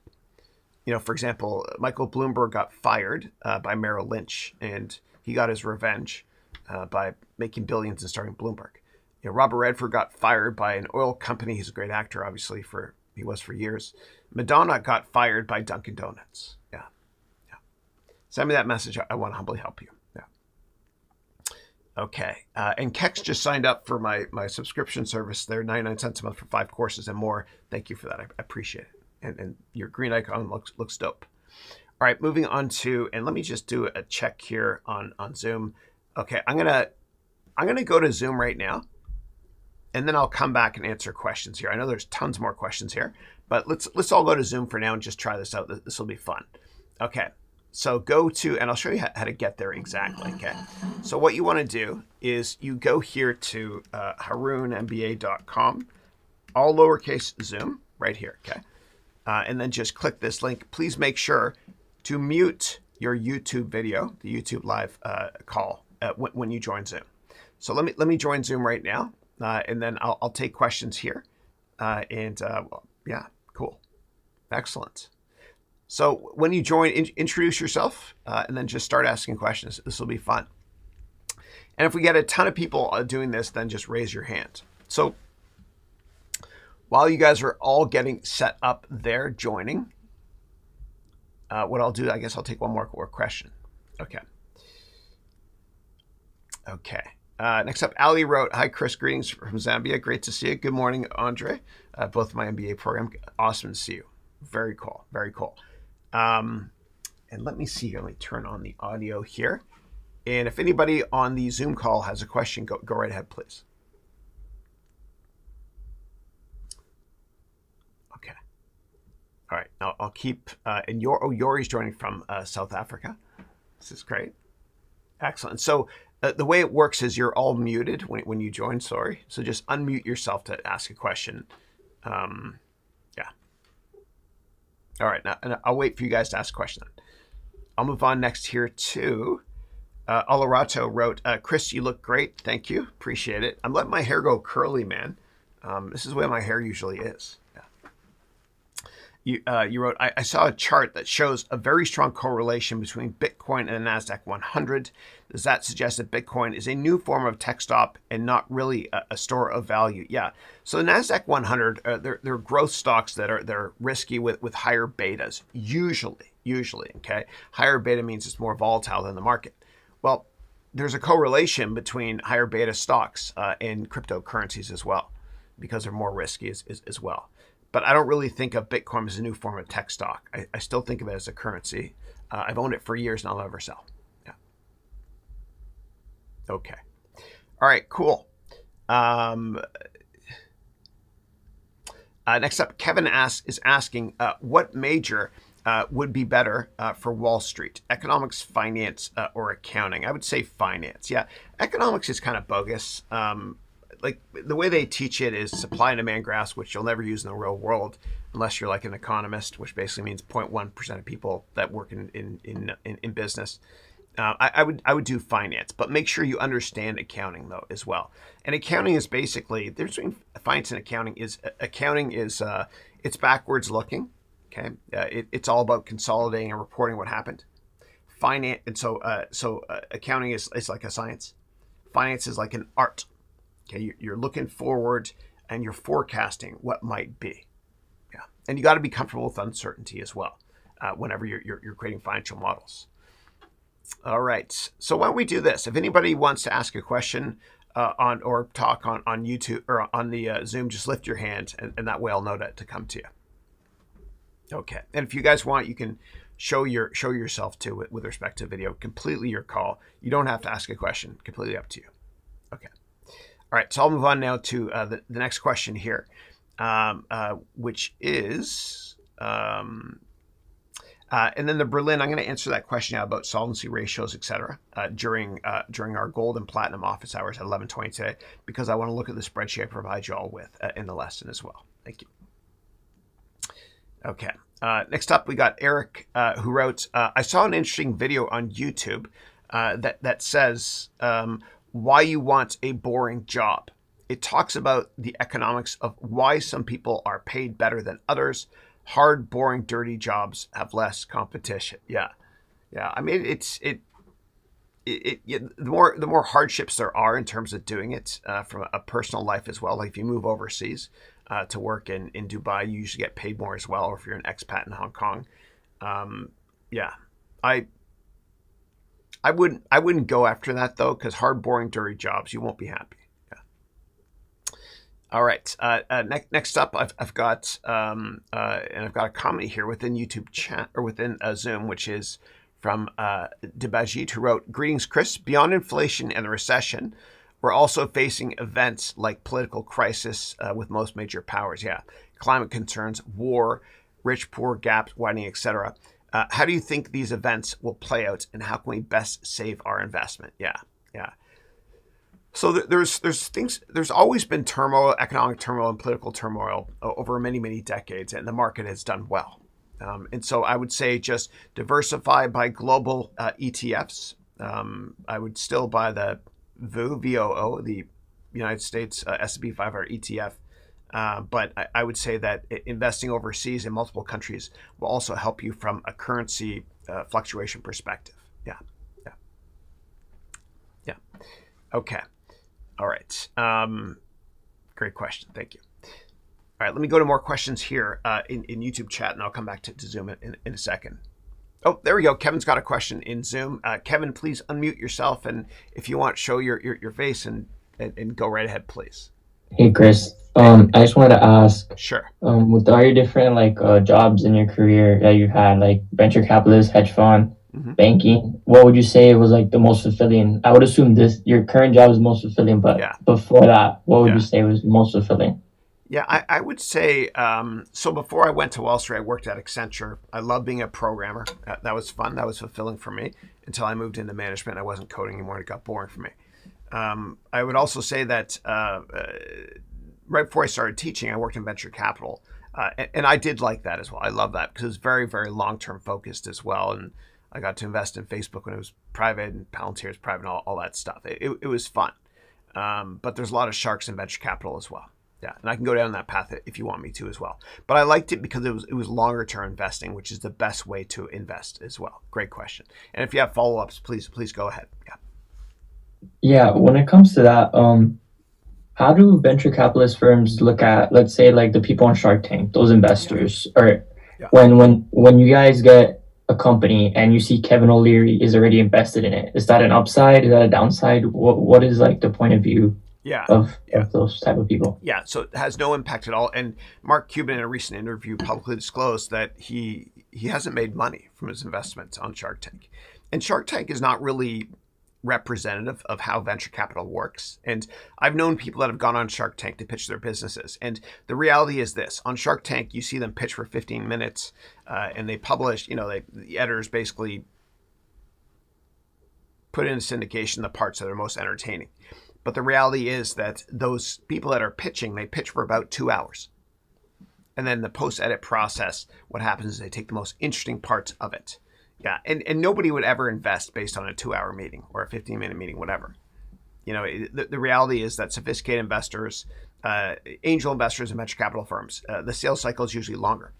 For example, Michael Bloomberg got fired by Merrill Lynch, and he got his revenge by making billions and starting Bloomberg. Robert Redford got fired by an oil company. He's a great actor, obviously, he was for years. Madonna got fired by Dunkin' Donuts. Yeah. Send me that message. I want to humbly help you. Yeah. Okay. And Kex just signed up for my subscription service. They're 99 cents a month for 5 courses and more. Thank you for that. I appreciate it. And your green icon looks dope. All right, moving on to, and let me just do a check here on Zoom. Okay, I'm gonna go to Zoom right now, and then I'll come back and answer questions here. I know there's tons more questions here, but let's all go to Zoom for now and just try this out. This will be fun. Okay, so go to, and I'll show you how to get there exactly. Okay, so what you want to do is you go here to harounmba.com, all lowercase Zoom right here. Okay, and then just click this link. Please make sure to mute your YouTube video, the YouTube live call when you join Zoom. So let me join Zoom right now, and then I'll take questions here. Yeah, cool, excellent. So when you join, introduce yourself, and then just start asking questions. This will be fun. And if we get a ton of people doing this, then just raise your hand. So while you guys are all getting set up there, joining, what I'll do, I guess I'll take one more question. Okay. Next up, Ali wrote, "Hi, Chris. Greetings from Zambia. Great to see you. Good morning, Andre. Both my MBA program. Awesome to see you. Very cool. Very cool." And let me see here. Let me turn on the audio here. And if anybody on the Zoom call has a question, go right ahead, please. Okay. All right. Now I'll keep, and Yori's joining from South Africa. This is great. Excellent. So the way it works is you're all muted when you join, sorry. So just unmute yourself to ask a question. Yeah. All right. Now, and I'll wait for you guys to ask a question. I'll move on next here to Olarato wrote, "Chris, you look great. Thank you. Appreciate it. I'm letting my hair go curly, man. This is the way my hair usually is." Yeah. You wrote, I saw a chart that shows a very strong correlation between Bitcoin and the Nasdaq 100. Does that suggest that Bitcoin is a new form of tech stock and not really a store of value? Yeah. So the Nasdaq 100, they're growth stocks they're risky with higher betas, usually, okay? Higher beta means it's more volatile than the market. Well, there's a correlation between higher beta stocks and cryptocurrencies as well, because they're more risky as well. But I don't really think of Bitcoin as a new form of tech stock. I still think of it as a currency. I've owned it for years and I'll never sell. Yeah. Okay. All right, cool. Next up, Kevin is asking, what major would be better for Wall Street? Economics, finance, or accounting? I would say finance. Yeah, economics is kind of bogus. Like the way they teach it is supply and demand graphs, which you'll never use in the real world unless you're like an economist, which basically means 0.1% of people that work in business. I would do finance, but make sure you understand accounting though as well. And accounting is basically, there's between finance and accounting is it's backwards looking. Okay, it's all about consolidating and reporting what happened. Finance, and so accounting is like a science. Finance is like an art. Okay, you're looking forward and you're forecasting what might be. Yeah, and you got to be comfortable with uncertainty as well whenever you're creating financial models. All right, so why don't we do this? If anybody wants to ask a question on or talk on YouTube or on the Zoom, just lift your hand, and that way I'll know to come to you. Okay, and if you guys want, you can show yourself too with respect to video. Completely your call. You don't have to ask a question. Completely up to you. Okay. All right, so I'll move on now to the next question here, which is, and then the Berlin. I'm going to answer that question now about solvency ratios, etc. During our gold and platinum office hours at 11:20 today, because I want to look at the spreadsheet I provide you all with in the lesson as well. Thank you. Okay. Next up, we got Eric, who wrote, "I saw an interesting video on YouTube that says." Why you want a boring job. It talks about the economics of why some people are paid better than others. Hard, boring, dirty jobs have less competition. Yeah. I mean, the more hardships there are in terms of doing it from a personal life as well. Like if you move overseas to work in Dubai, you usually get paid more as well. Or if you're an expat in Hong Kong, yeah, I wouldn't go after that though, because hard, boring, dirty jobs, you won't be happy. Yeah. All right. Next up, I've got and I've got a comment here within YouTube chat or within Zoom, which is from Debajit, who wrote, "Greetings, Chris. Beyond inflation and the recession, we're also facing events like political crisis with most major powers. Yeah, climate concerns, war, rich-poor gaps widening, etc. How do you think these events will play out, and how can we best save our investment?" Yeah. So there's things. There's always been turmoil, economic turmoil, and political turmoil over many decades, and the market has done well. And so I would say just diversify by global ETFs. I would still buy the VOO, the United States S&P 500 ETF. But I would say that investing overseas in multiple countries will also help you from a currency fluctuation perspective. Yeah. Yeah. Yeah. Okay. All right. Great question. Thank you. All right. Let me go to more questions here in YouTube chat, and I'll come back to Zoom in a second. Oh, there we go. Kevin's got a question in Zoom. Kevin, please unmute yourself, and if you want, show your face and go right ahead, please. Hey, Chris. I just wanted to ask. Sure. With all your different jobs in your career that you had, like venture capitalist, hedge fund, banking, what would you say was like the most fulfilling? I would assume your current job is most fulfilling, but before that, what would you say was most fulfilling? Yeah, I would say, so before I went to Wall Street, I worked at Accenture. I love being a programmer. That was fun. That was fulfilling for me until I moved into management. I wasn't coding anymore. It got boring for me. I would also say that right before I started teaching, I worked in venture capital. And I did like that as well. I love that because it was very, very long-term focused as well. And I got to invest in Facebook when it was private and Palantir was private and all that stuff. It was fun. But there's a lot of sharks in venture capital as well. Yeah, and I can go down that path if you want me to as well. But I liked it because it was longer term investing, which is the best way to invest as well. Great question. And if you have follow-ups, please go ahead. Yeah. Yeah, when it comes to that, how do venture capitalist firms look at, let's say, like the people on Shark Tank, those investors, or when you guys get a company and you see Kevin O'Leary is already invested in it, is that an upside? Is that a downside? What is like the point of view? Of those type of people. Yeah, so it has no impact at all. And Mark Cuban in a recent interview publicly disclosed that he hasn't made money from his investments on Shark Tank. And Shark Tank is not really representative of how venture capital works. And I've known people that have gone on Shark Tank to pitch their businesses. And the reality is this: on Shark Tank, you see them pitch for 15 minutes and they publish, the editors basically put in a syndication the parts that are most entertaining. But the reality is that those people that are pitching, they pitch for about 2 hours. And then the post-edit process, what happens is they take the most interesting parts of it. Yeah, and nobody would ever invest based on a 2-hour meeting or a 15-minute meeting, whatever. The reality is that sophisticated investors, angel investors and venture capital firms, the sales cycle is usually longer.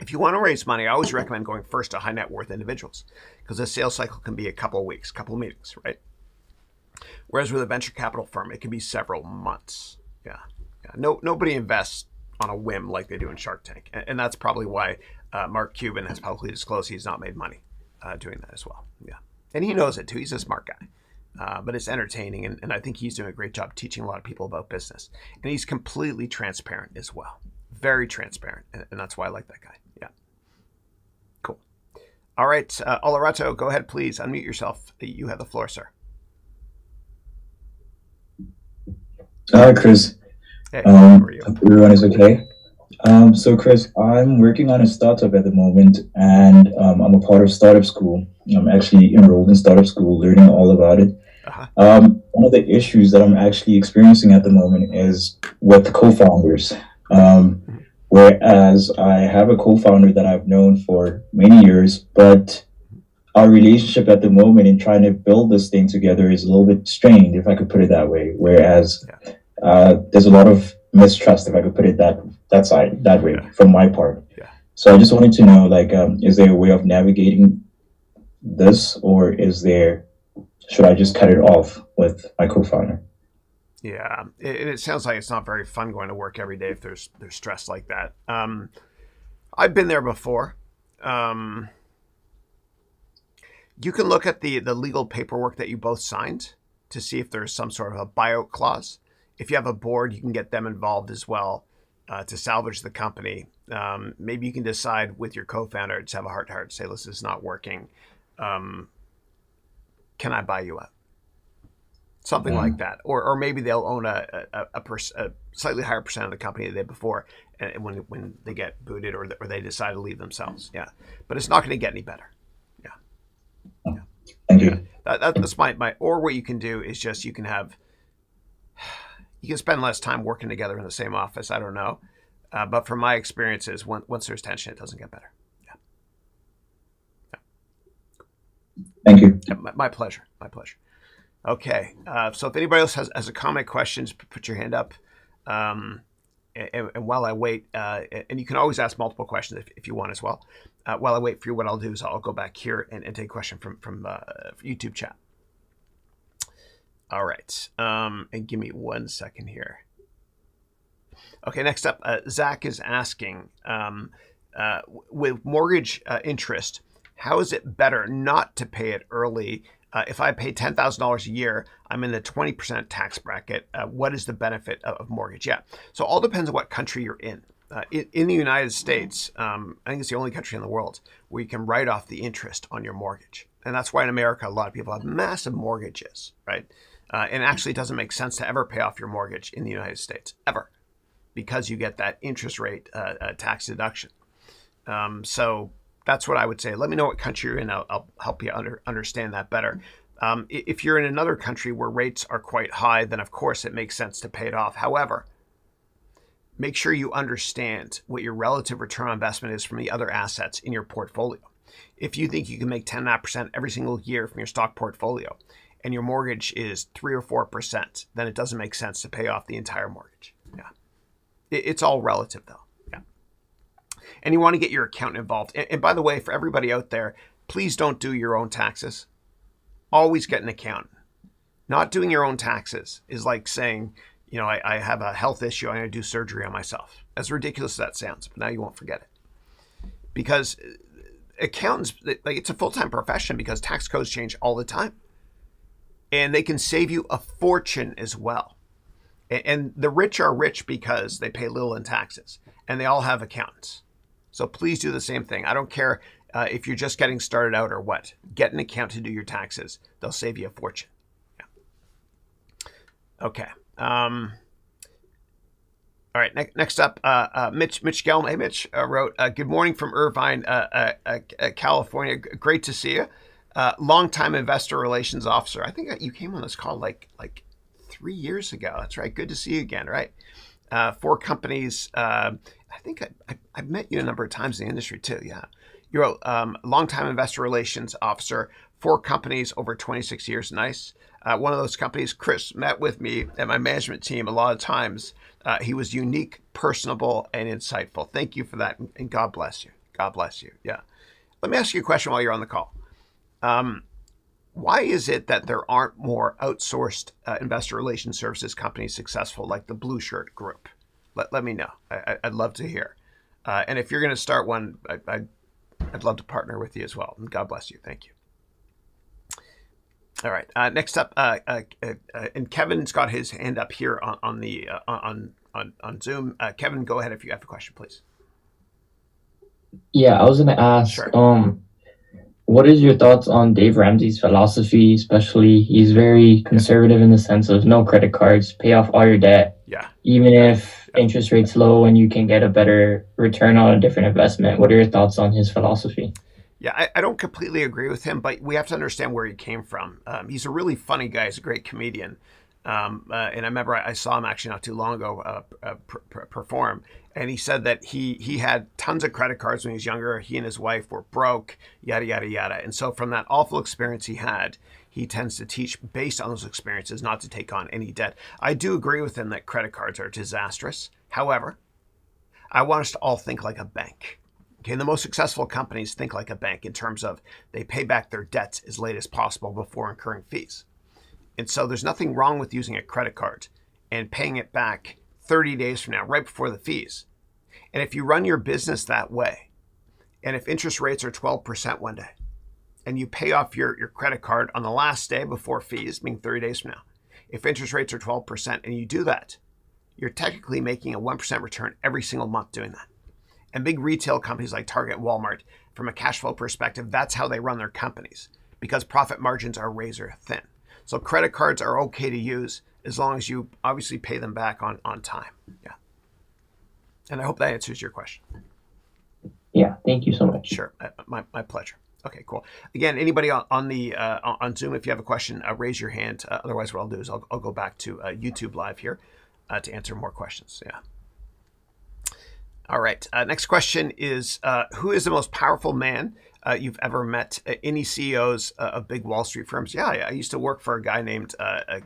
If you want to raise money, I always recommend going first to high net worth individuals because the sales cycle can be a couple of weeks, couple of meetings, right? Whereas with a venture capital firm, it can be several months. Yeah. Nobody invests on a whim like they do in Shark Tank. And that's probably why Mark Cuban has publicly disclosed he's not made money doing that as well. Yeah. And he knows it too. He's a smart guy. But it's entertaining. And I think he's doing a great job teaching a lot of people about business. And he's completely transparent as well. Very transparent. And that's why I like that guy. Yeah. Cool. All right. Olerato, go ahead, please. Unmute yourself. You have the floor, sir. Hi, Chris. Hey, how are you? Hope everyone is okay. So, Chris, I'm working on a startup at the moment, and I'm a part of startup school. I'm actually enrolled in startup school, learning all about it. One of the issues that I'm actually experiencing at the moment is with co-founders. Whereas I have a co-founder that I've known for many years, but our relationship at the moment in trying to build this thing together is a little bit strained, if I could put it that way. Whereas there's a lot of mistrust, if I could put it that way, from my part. Yeah. So I just wanted to know, is there a way of navigating this, or should I just cut it off with my co-founder? Yeah, it sounds like it's not very fun going to work every day if there's stress like that. I've been there before. You can look at the legal paperwork that you both signed to see if there's some sort of a buyout clause. If you have a board, you can get them involved as well to salvage the company. Maybe you can decide with your co-founder, just have a heart-to-heart, say, listen, this is not working. Can I buy you out? Something like that. Or maybe they'll own a slightly higher percent of the company than they did before when they get booted or they decide to leave themselves. Yeah. But it's not going to get any better. Yeah. Thank you. That's my, or what you can do is just you can spend less time working together in the same office. I don't know. But from my experiences, once there's tension, it doesn't get better. Yeah. Thank you. My pleasure. My pleasure. Okay. So if anybody else has a comment, questions, put your hand up. And while I wait, and you can always ask multiple questions if you want as well. While I wait for you, what I'll do is I'll go back here and take a question from YouTube chat. All right. And give me 1 second here. Okay, next up, Zach is asking, with mortgage interest, how is it better not to pay it early? If I pay $10,000 a year, I'm in the 20% tax bracket. What is the benefit of mortgage? Yeah, so all depends on what country you're in. In the United States, I think it's the only country in the world where you can write off the interest on your mortgage. And that's why in America, a lot of people have massive mortgages, right? And actually, it doesn't make sense to ever pay off your mortgage in the United States, ever, because you get that interest rate tax deduction. So that's what I would say. Let me know what country you're in. I'll help you understand that better. If you're in another country where rates are quite high, then of course it makes sense to pay it off. However, make sure you understand what your relative return on investment is from the other assets in your portfolio. If you think you can make 10.5% every single year from your stock portfolio and your mortgage is 3 or 4%, then it doesn't make sense to pay off the entire mortgage. Yeah, it's all relative though. And you want to get your accountant involved. And by the way, for everybody out there, please don't do your own taxes. Always get an accountant. Not doing your own taxes is like saying, you know, I have a health issue, I'm going to do surgery on myself. As ridiculous as that sounds, but now you won't forget it. Because accountants, like, it's a full-time profession because tax codes change all the time. And they can save you a fortune as well. And the rich are rich because they pay little in taxes. And they all have accountants. So please do the same thing. I don't care if you're just getting started out or what. Get an accountant to do your taxes. They'll save you a fortune. Yeah. Okay. All right. Next up, Mitch Gelman. Hey, Mitch wrote, good morning from Irvine, California. Great to see you. Longtime investor relations officer. I think you came on this call like 3 years ago. That's right. Good to see you again. Right. 4 companies. I think I've met you a number of times in the industry too. Yeah. You're a longtime investor relations officer, 4 companies over 26 years. Nice. One of those companies, Chris, met with me and my management team a lot of times. He was unique, personable, and insightful. Thank you for that. And God bless you. God bless you. Yeah. Let me ask you a question while you're on the call. Why is it that there aren't more outsourced investor relations services companies successful like the Blue Shirt Group? Let me know. I'd love to hear. And if you're going to start one, I'd love to partner with you as well. And God bless you. Thank you. All right. Next up, and Kevin's got his hand up here on Zoom. Kevin, go ahead if you have a question, please. Yeah, I was going to ask. Sure. What is your thoughts on Dave Ramsay's philosophy? Especially, he's very conservative in the sense of no credit cards, pay off all your debt. Yeah. Even if interest rates low and you can get a better return on a different investment. What are your thoughts on his philosophy? Yeah, I don't completely agree with him, but we have to understand where he came from. He's a really funny guy. He's a great comedian. And I remember I saw him actually not too long ago perform. And he said that he had tons of credit cards when he was younger. He and his wife were broke, yada, yada, yada. And so from that awful experience he had, he tends to teach based on those experiences not to take on any debt. I do agree with him that credit cards are disastrous. However, I want us to all think like a bank. Okay, the most successful companies think like a bank in terms of they pay back their debts as late as possible before incurring fees. And so there's nothing wrong with using a credit card and paying it back 30 days from now, right before the fees. And if you run your business that way, and if interest rates are 12% one day, and you pay off your credit card on the last day before fees, meaning 30 days from now, if interest rates are 12% and you do that, you're technically making a 1% return every single month doing that. And big retail companies like Target and Walmart, from a cash flow perspective, that's how they run their companies because profit margins are razor thin. So credit cards are okay to use as long as you obviously pay them back on time. Yeah. And I hope that answers your question. Yeah, thank you so much. Sure, my pleasure. Okay, cool. Again, anybody on Zoom, if you have a question, raise your hand. Otherwise, what I'll do is I'll go back to YouTube Live here to answer more questions. Yeah. All right. Next question is, who is the most powerful man you've ever met any CEOs of big Wall Street firms. Yeah, I used to work for a guy named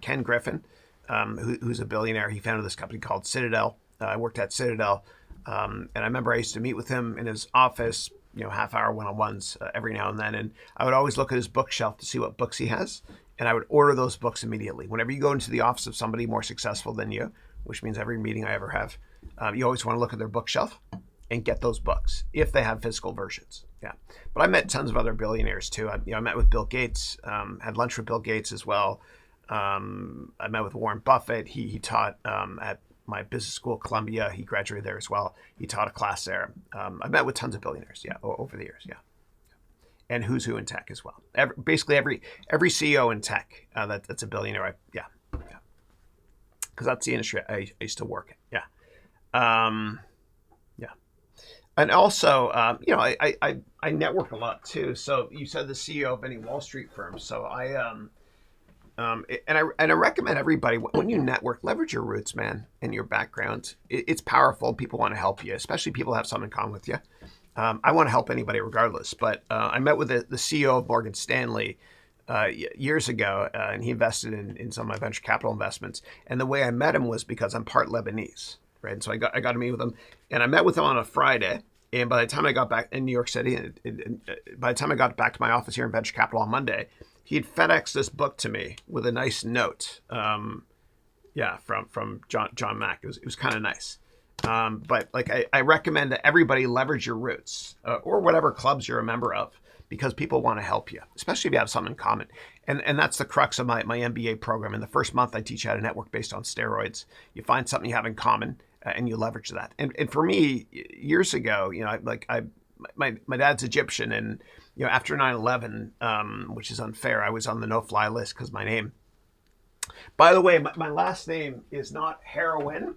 Ken Griffin, who's a billionaire. He founded this company called Citadel. I worked at Citadel, and I remember I used to meet with him in his office, half-hour one-on-ones every now and then. And I would always look at his bookshelf to see what books he has, and I would order those books immediately. Whenever you go into the office of somebody more successful than you, which means every meeting I ever have, you always want to look at their bookshelf and get those books if they have physical versions. Yeah, but I met tons of other billionaires too. I met with Bill Gates, had lunch with Bill Gates as well. I met with Warren Buffett. He taught at my business school, Columbia. He graduated there as well. He taught a class there. I met with tons of billionaires. Yeah, over the years. Yeah, and who's who in tech as well. Basically every CEO in tech that's a billionaire. Yeah, because that's the industry I used to work in. Yeah. And also, I network a lot too. So you said the CEO of any Wall Street firm. So I recommend everybody, when you network, leverage your roots, man, and your background. It's powerful. People want to help you, especially people have something in common with you. I want to help anybody regardless. But I met with the CEO of Morgan Stanley years ago, and he invested in some of my venture capital investments. And the way I met him was because I'm part Lebanese. Right. And so I got to meet with him, and I met with him on a Friday. And by the time I got back in New York City, and by the time I got back to my office here in venture capital on Monday, he had FedExed this book to me with a nice note. From John Mack. It was kind of nice. But like I recommend that everybody leverage your roots or whatever clubs you're a member of, because people want to help you, especially if you have something in common. And that's the crux of my MBA program. In the first month, I teach you how to network based on steroids. You find something you have in common, and you leverage that. And for me, years ago, my dad's Egyptian, and after 9/11, which is unfair, I was on the no-fly list because my name. By the way, my last name is not Haroun.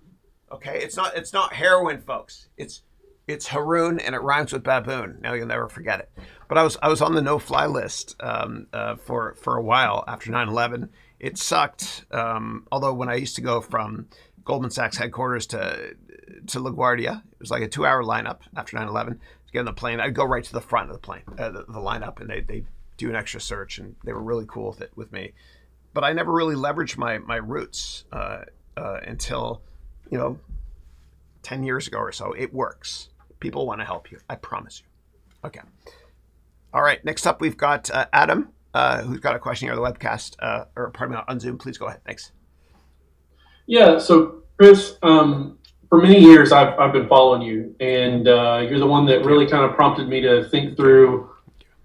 Okay, it's not Haroun, folks. It's Haroun, and it rhymes with baboon. Now you'll never forget it. But I was on the no-fly list for a while after 9/11. It sucked. Although when I used to go from Goldman Sachs headquarters to LaGuardia, it was like a 2-hour lineup after 9/11 to get on the plane. I'd go right to the front of the plane, the lineup, and they do an extra search, and they were really cool with me. But I never really leveraged my roots until 10 years ago or so. It works. People want to help you. I promise you. Okay. All right. Next up, we've got Adam, who's got a question here on the webcast, or pardon me, on Zoom. Please go ahead. Thanks. Yeah. So, Chris, for many years, I've been following you, and you're the one that really kind of prompted me to think through,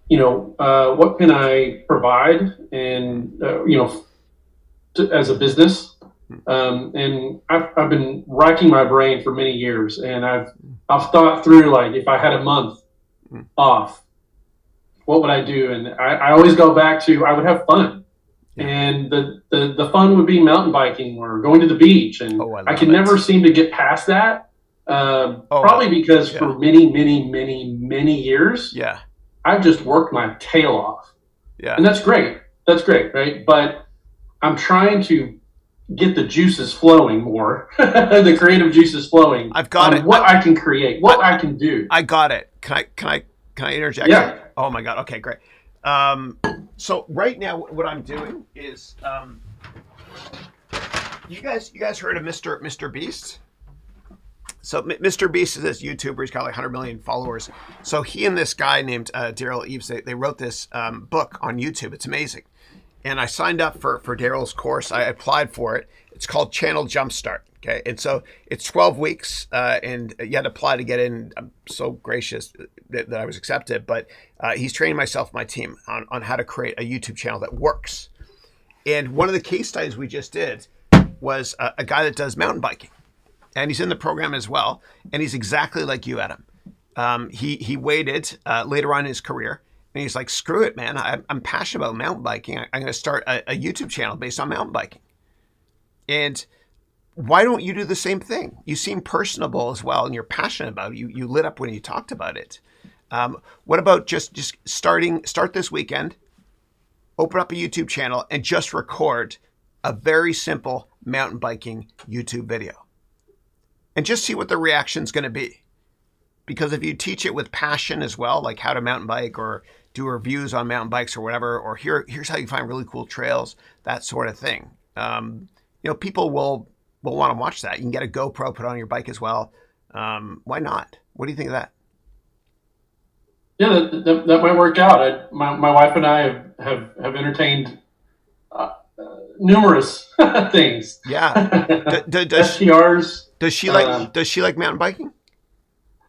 what can I provide, and as a business. And I've been racking my brain for many years, and I've thought through, like, if I had a month off, what would I do? And I always go back to, I would have fun. And the fun would be mountain biking or going to the beach. And I can never seem to get past that. Probably because for many, many, many, many years, I've just worked my tail off. Yeah. And that's great. That's great, right? But I'm trying to get the juices flowing more, the creative juices flowing. I've got it. What I can create, what I can do. I got it. Can I interject? Yeah. Oh my God. Okay, great. So right now, what I'm doing is, you guys heard of Mr. Beast? So Mr. Beast is this YouTuber. He's got like 100 million followers. So he and this guy named Daryl Eves, they wrote this book on YouTube. It's amazing. And I signed up for Daryl's course. I applied for it. It's called Channel Jumpstart. Okay. And so it's 12 weeks and you had to apply to get in. I'm so gracious that I was accepted, but he's training myself, my team on how to create a YouTube channel that works. And one of the case studies we just did was a guy that does mountain biking, and he's in the program as well. And he's exactly like you, Adam. He waited later on in his career. And he's like, screw it, man. I'm passionate about mountain biking. I'm going to start a YouTube channel based on mountain biking. And why don't you do the same thing? You seem personable as well, and you're passionate about it. You lit up when you talked about it. What about just start this weekend, open up a YouTube channel, and just record a very simple mountain biking YouTube video. And just see what the reaction's going to be. Because if you teach it with passion as well, like how to mountain bike or do reviews on mountain bikes or whatever, or here's how you find really cool trails, that sort of thing. People will want to watch that. You can get a GoPro put on your bike as well. Why not? What do you think of that? Yeah, that might work out. My wife and I have entertained numerous things. Yeah. STRs. Does she like mountain biking?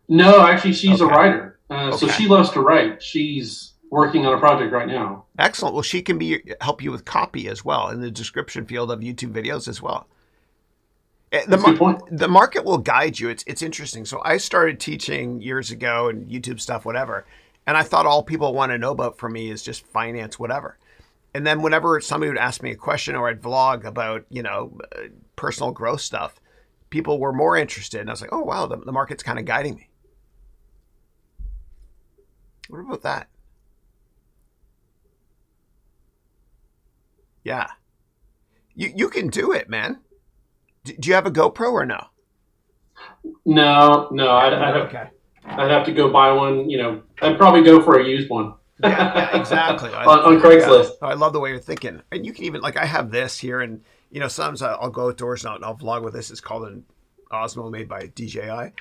No, actually, she's a Okay. writer. So she loves to write. She's working on a project right now. Excellent. Well, she can help you with copy as well in the description field of YouTube videos as well. That's a good point. The market will guide you. It's interesting. So I started teaching years ago and YouTube stuff, whatever. And I thought all people want to know about from me is just finance, whatever. And then whenever somebody would ask me a question or I'd vlog about, personal growth stuff, people were more interested. And I was like, oh, wow, the market's kind of guiding me. What about that? Yeah. You can do it, man. Do you have a GoPro or no? No, I'd have to go buy one. I'd probably go for a used one. Yeah, exactly. on Craigslist. Yeah. I love the way you're thinking. And you can even, I have this here, and, sometimes I'll go outdoors and I'll vlog with this. It's called an Osmo made by DJI.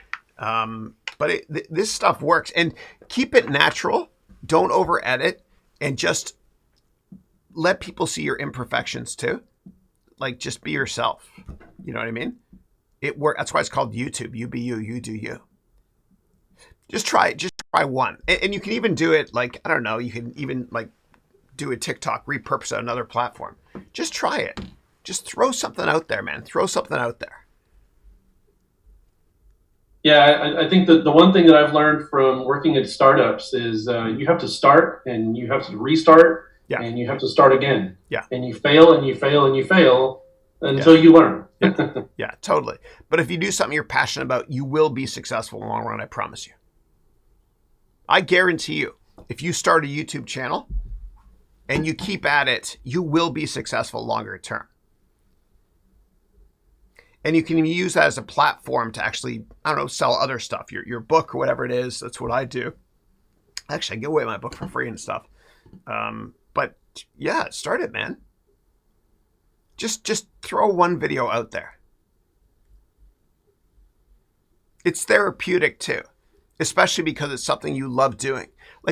But this stuff works. And keep it natural. Don't over edit. And just let people see your imperfections too. Just be yourself. You know what I mean? It works. That's why it's called YouTube. You be you, you do you. Just try it. Just try one. And you can even do it I don't know, you can even do a TikTok, repurpose it on another platform. Just try it. Just throw something out there, man. Throw something out there. Yeah, I think that the one thing that I've learned from working at startups is you have to start and you have to restart and you have to start again. Yeah. And you fail and you fail and you fail until you learn. Yeah, totally. But if you do something you're passionate about, you will be successful in the long run, I promise you. I guarantee you, if you start a YouTube channel and you keep at it, you will be successful longer term. And you can use that as a platform to actually, sell other stuff, your book or whatever it is. That's what I do. Actually, I give away my book for free and stuff. But yeah, start it, man. Just throw one video out there. It's therapeutic too, especially because it's something you love doing.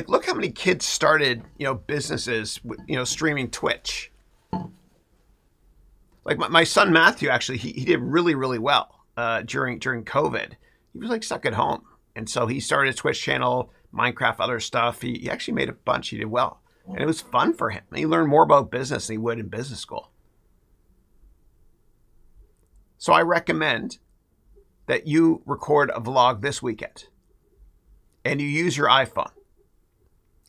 Look how many kids started, businesses, streaming Twitch. My son Matthew, actually, he did really, really well during COVID. He was stuck at home. And so he started a Twitch channel, Minecraft, other stuff. He actually made a bunch. He did well. And it was fun for him. He learned more about business than he would in business school. So I recommend that you record a vlog this weekend and you use your iPhone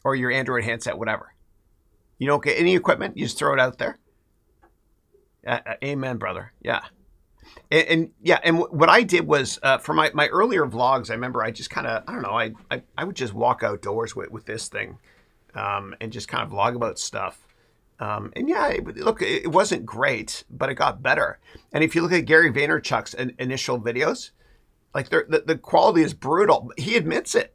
or your Android handset, whatever. You don't get any equipment. You just throw it out there. Amen, brother. Yeah. And what I did was for my earlier vlogs, I remember I just kind of, I would just walk outdoors with this thing and just kind of vlog about stuff. It wasn't great, but it got better. And if you look at Gary Vaynerchuk's initial videos, the quality is brutal. He admits it.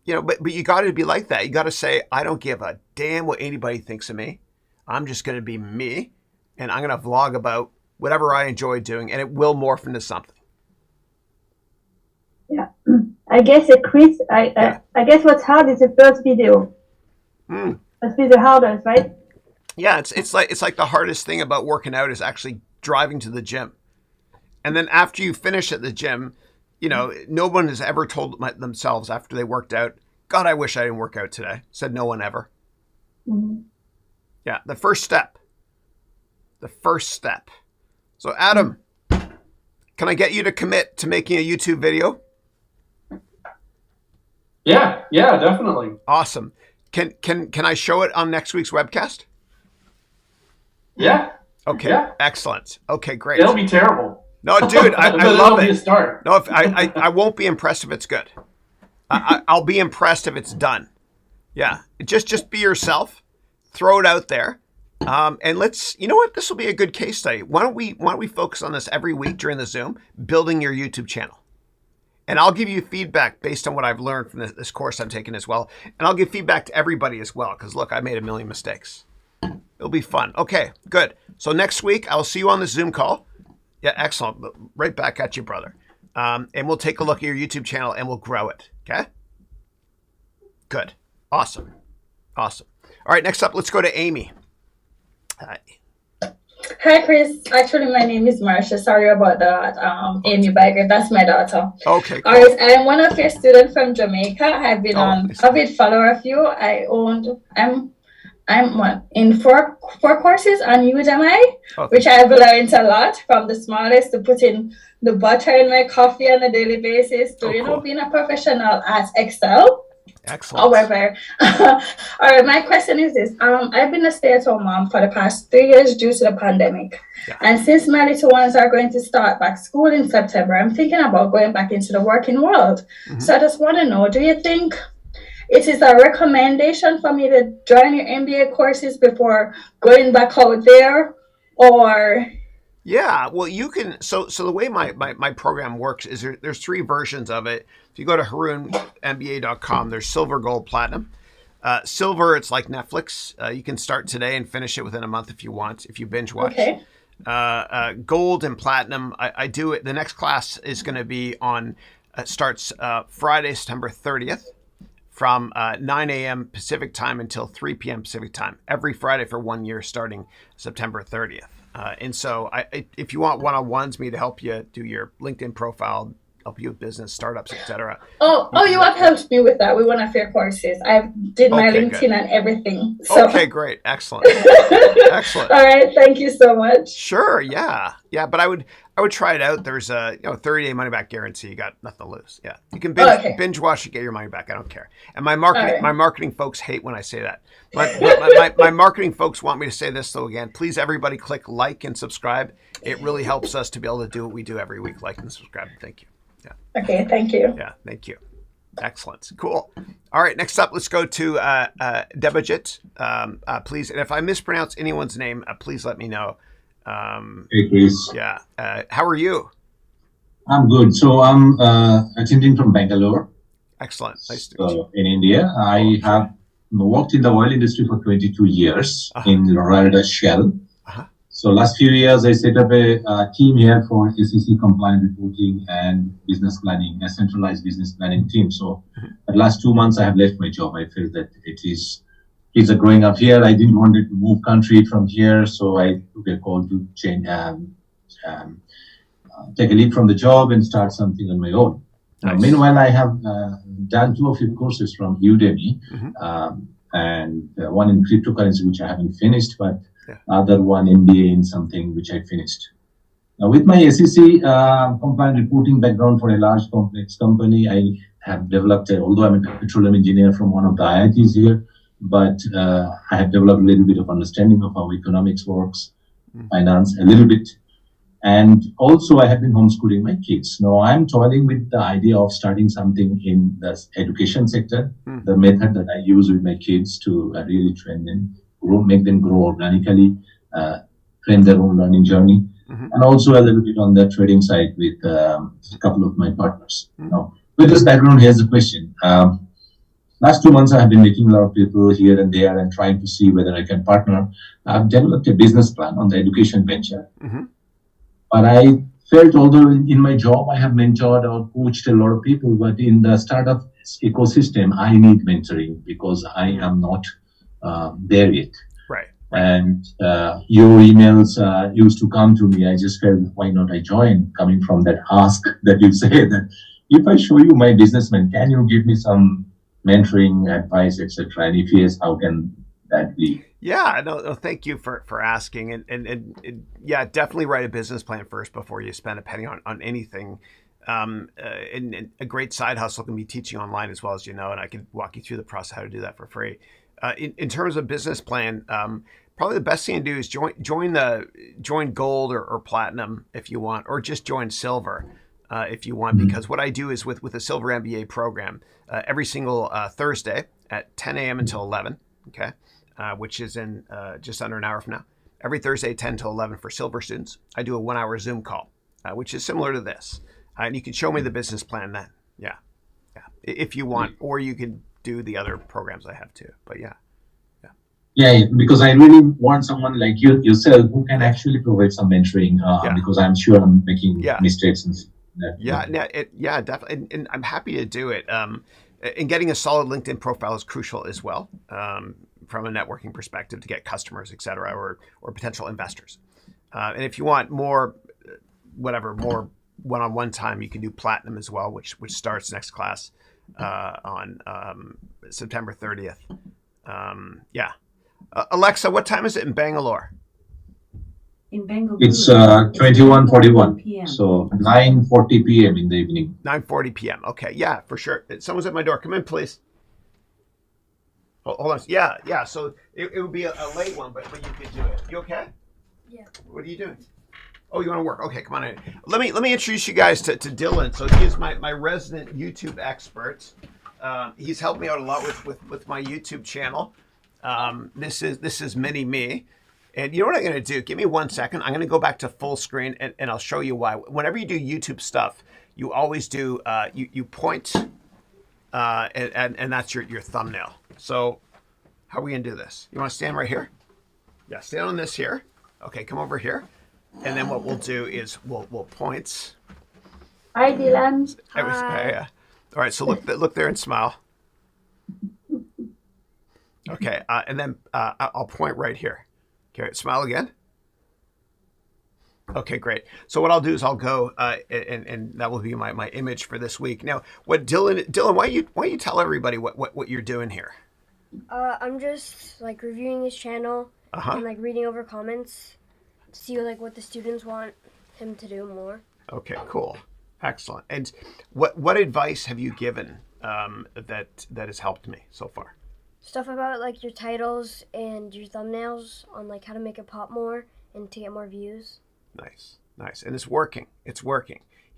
But you got to be like that. You got to say, I don't give a damn what anybody thinks of me. I'm just going to be me. And I'm going to vlog about whatever I enjoy doing, and it will morph into something. Yeah. I guess, Chris, I guess what's hard is the first video. That's the hardest, right? Yeah, it's like the hardest thing about working out is actually driving to the gym. And then after you finish at the gym, no one has ever told themselves after they worked out, God, I wish I didn't work out today. Said no one ever. Mm-hmm. Yeah, the first step. So Adam, can I get you to commit to making a YouTube video? Yeah, definitely. Awesome. Can I show it on next week's webcast? Yeah. Okay. Yeah. Excellent. Okay, great. It'll be terrible. No, dude, I love it. Be a start. No, I won't be impressed if it's good. I'll be impressed if it's done. Yeah. Just be yourself. Throw it out there. And let's, this will be a good case study. Why don't we focus on this every week during the Zoom, building your YouTube channel. And I'll give you feedback based on what I've learned from this course I'm taking as well. And I'll give feedback to everybody as well, because look, I made a million mistakes. It'll be fun. Okay, good. So next week, I'll see you on the Zoom call. Yeah, excellent. Right back at you, brother. And we'll take a look at your YouTube channel and we'll grow it. Okay? Good. Awesome. Awesome. All right, next up, let's go to Amy. Hi, Chris. Actually, my name is Marsha. Sorry about that. Amy Biker, that's my daughter. Okay. Cool. All right, I'm one of your students from Jamaica. I've been nice. avid follower of you. I'm in four courses on Udemy, which I've learned a lot, from the smallest to putting the butter in my coffee on a daily basis to cool. being a professional at Excel. Excellent. However, all right, my question is this. I've been a stay-at-home mom for the past 3 years due to the pandemic. Yeah. And since my little ones are going to start back school in September, I'm thinking about going back into the working world. Mm-hmm. So I just want to know, do you think it is a recommendation for me to join your MBA courses before going back out there, or? Yeah, well, you can. So the way my program works is there's 3 versions of it. If you go to HarounMBA.com, there's silver, gold, platinum. Silver, it's like Netflix. You can start today and finish it within a month if you want, if you binge watch. Okay. Gold and platinum, I do it. The next class is going to be on, starts Friday, September 30th. From 9 a.m. Pacific time until 3 p.m. Pacific time, every Friday for 1 year, starting September 30th. And so if you want one-on-ones, me to help you do your LinkedIn profile, help you with business, startups, etc. You have helped me with that with one of your courses. I did my LinkedIn good. And everything. So. Okay, great. Excellent. Excellent. All right. Thank you so much. Sure. Yeah. Yeah. But I would try it out. There's a 30-day money back guarantee. You got nothing to lose. Yeah. You can binge watch and get your money back. I don't care. And my marketing folks hate when I say that. My marketing folks want me to say this though again. Please, everybody, click like and subscribe. It really helps us to be able to do what we do every week. Like and subscribe. Thank you. Yeah. Okay. Thank you. Yeah. Thank you. Excellent. Cool. All right. Next up, let's go to Debajit. Please. And if I mispronounce anyone's name, please let me know. Hey, Chris. Yeah. How are you? I'm good. So I'm attending from Bangalore. Excellent. Nice to meet you. In India. I have worked in the oil industry for 22 years in Rada Shell. So last few years, I set up a team here for SEC compliant reporting and business planning, a centralized business planning team. So the last 2 months, I have left my job. I feel that kids are growing up here. I didn't want to move country from here. So I took a call to change, take a leave from the job and start something on my own. Nice. Meanwhile, I have done 2 of your courses from Udemy, and one in cryptocurrency, which I haven't finished, but other one MBA in something which I finished. Now, with my SEC compliant reporting background for a large complex company, I have developed, although I'm a petroleum engineer from one of the IITs here, but I have developed a little bit of understanding of how economics works, finance a little bit. And also I have been homeschooling my kids. Now I'm toiling with the idea of starting something in the education sector, the method that I use with my kids to really train them, make them grow organically, train their own learning journey. And also a little bit on the trading side with a couple of my partners. Now, with this background, here's the question. Last 2 months, I have been meeting a lot of people here and there and trying to see whether I can partner. I've developed a business plan on the education venture. But I felt, although in my job, I have mentored or coached a lot of people, but in the startup ecosystem, I need mentoring because I am not there yet. Right. And your emails used to come to me. I just felt, why not I join? Coming from that ask that you say that if I show you my business plan, can you give me some mentoring advice, etc.? And if yes, how can that be? Yeah, no, thank you for asking. And yeah, definitely write a business plan first before you spend a penny on anything. And a great side hustle can be teaching online as well, as you know, and I can walk you through the process how to do that for free. In terms of business plan, probably the best thing to do is join gold or platinum if you want, or just join silver if you want, because what I do is with a silver MBA program every single Thursday at 10 a.m. until 11. Okay. Which is in just under an hour from now. Every Thursday, 10 to 11 for silver students. I do a 1 hour Zoom call, which is similar to this. And you can show me the business plan then. Yeah. If you want, or you can do the other programs I have too. But yeah. Yeah, because I really want someone like you yourself who can actually provide some mentoring. Because I'm sure I'm making mistakes and that. Yeah, definitely, and I'm happy to do it. And getting a solid LinkedIn profile is crucial as well, from a networking perspective to get customers, et cetera, or potential investors. And if you want more one-on-one time, you can do Platinum as well, which starts next class on September 30th. Alexa, what time is it in Bangalore? In Bangalore, it's 21:41 p.m. So 9:40 p.m. in the evening. 9:40 p.m. Okay, yeah, for sure. Someone's at my door. Come in, please. Hold on. Yeah. So it would be a late one, but you could do it. You okay? Yeah. What are you doing? Oh, you want to work? Okay, come on in. Let me introduce you guys to Dylan. So he is my resident YouTube expert. He's helped me out a lot with my YouTube channel. This is mini me. And you know what I'm going to do? Give me 1 second. I'm going to go back to full screen and I'll show you why. Whenever you do YouTube stuff, you always do, you point, and that's your thumbnail. So how are we going to do this? You want to stand right here? Yeah, stand on this here. Okay, come over here. And then what we'll do is we'll point. Hi, Dylan. Hi. All right, so look there and smile. Okay, and then I'll point right here. Okay, smile again. Okay, great. So what I'll do is I'll go and that will be my image for this week. Now, Dylan, why you tell everybody what you're doing here? I'm just like reviewing his channel and like reading over comments to see like what the students want him to do more. Okay, cool, excellent. And what advice have you given that has helped me so far? Stuff about like your titles and your thumbnails on like how to make it pop more and to get more views. Nice. And it's working.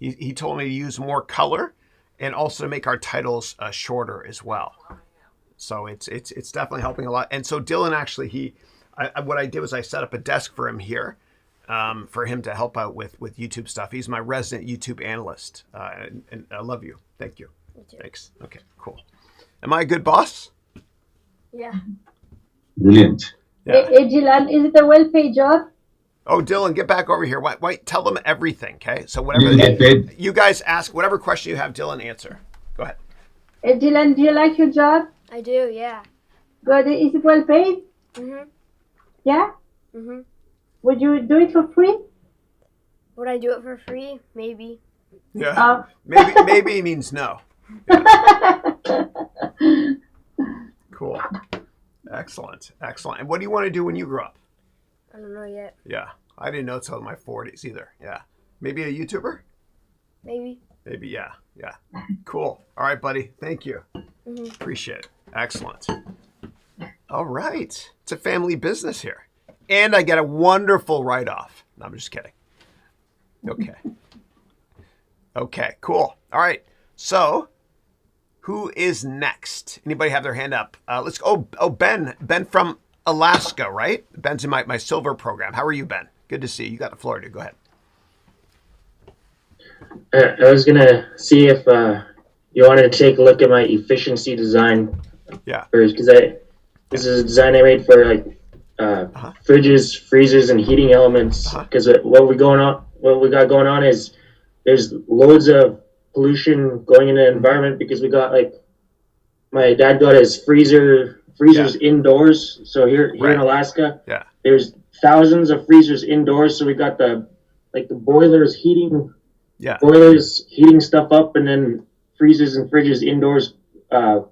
He told me to use more color and also to make our titles shorter as well. So it's definitely helping a lot. And so Dylan actually, what I did was I set up a desk for him here for him to help out with YouTube stuff. He's my resident YouTube analyst. And I love you. Thank you. Thanks. Okay, cool. Am I a good boss? Yeah. Brilliant. Yeah. Hey, Dylan, is it a well-paid job? Oh, Dylan, get back over here. Wait, tell them everything, okay? So whatever you guys ask, whatever question you have, Dylan, answer. Go ahead. Hey, Dylan, do you like your job? I do, yeah. Good. Is it well-paid? Mhm. Yeah? Mhm. Would you do it for free? Would I do it for free? Maybe. Yeah. Maybe means no. Cool. Excellent. And what do you want to do when you grow up? I don't know yet. Yeah. I didn't know until my 40s either. Yeah. Maybe a YouTuber? Maybe, yeah. Cool. All right, buddy. Thank you. Mhm. Appreciate it. Excellent. All right. It's a family business here. And I get a wonderful write-off. No, I'm just kidding. Okay, cool. All right. So, who is next? Anybody have their hand up? Let's go. Oh, Ben. Ben from Alaska, right? Ben's in my silver program. How are you, Ben? Good to see you. You got the floor, dude. Go ahead. I was going to see if you wanted to take a look at my efficiency design first, because this is a design I made for like fridges, freezers, and heating elements. Because what we got going on is there's loads of pollution going into the environment because we got like my dad got his freezers indoors. So here in Alaska, there's thousands of freezers indoors. So we got the boilers heating stuff up, and then freezers and fridges indoors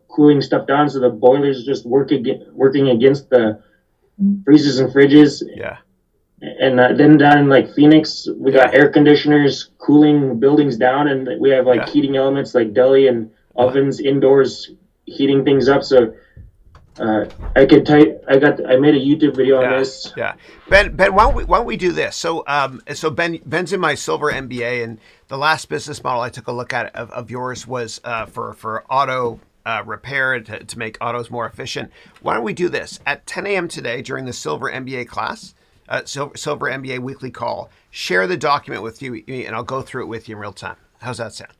cooling stuff down. So the boilers just working against the freezers and fridges. Yeah. And then down in like Phoenix, we got air conditioners cooling buildings down, and we have like heating elements like deli and ovens indoors heating things up. So I made a YouTube video on this. Yeah, Ben, why don't we do this? So Ben's in my silver MBA, and the last business model I took a look at of yours was for auto repair to make autos more efficient. Why don't we do this at 10 a.m. today during the silver MBA class? Silver MBA weekly call. Share the document with you, and I'll go through it with you in real time. How's that sound?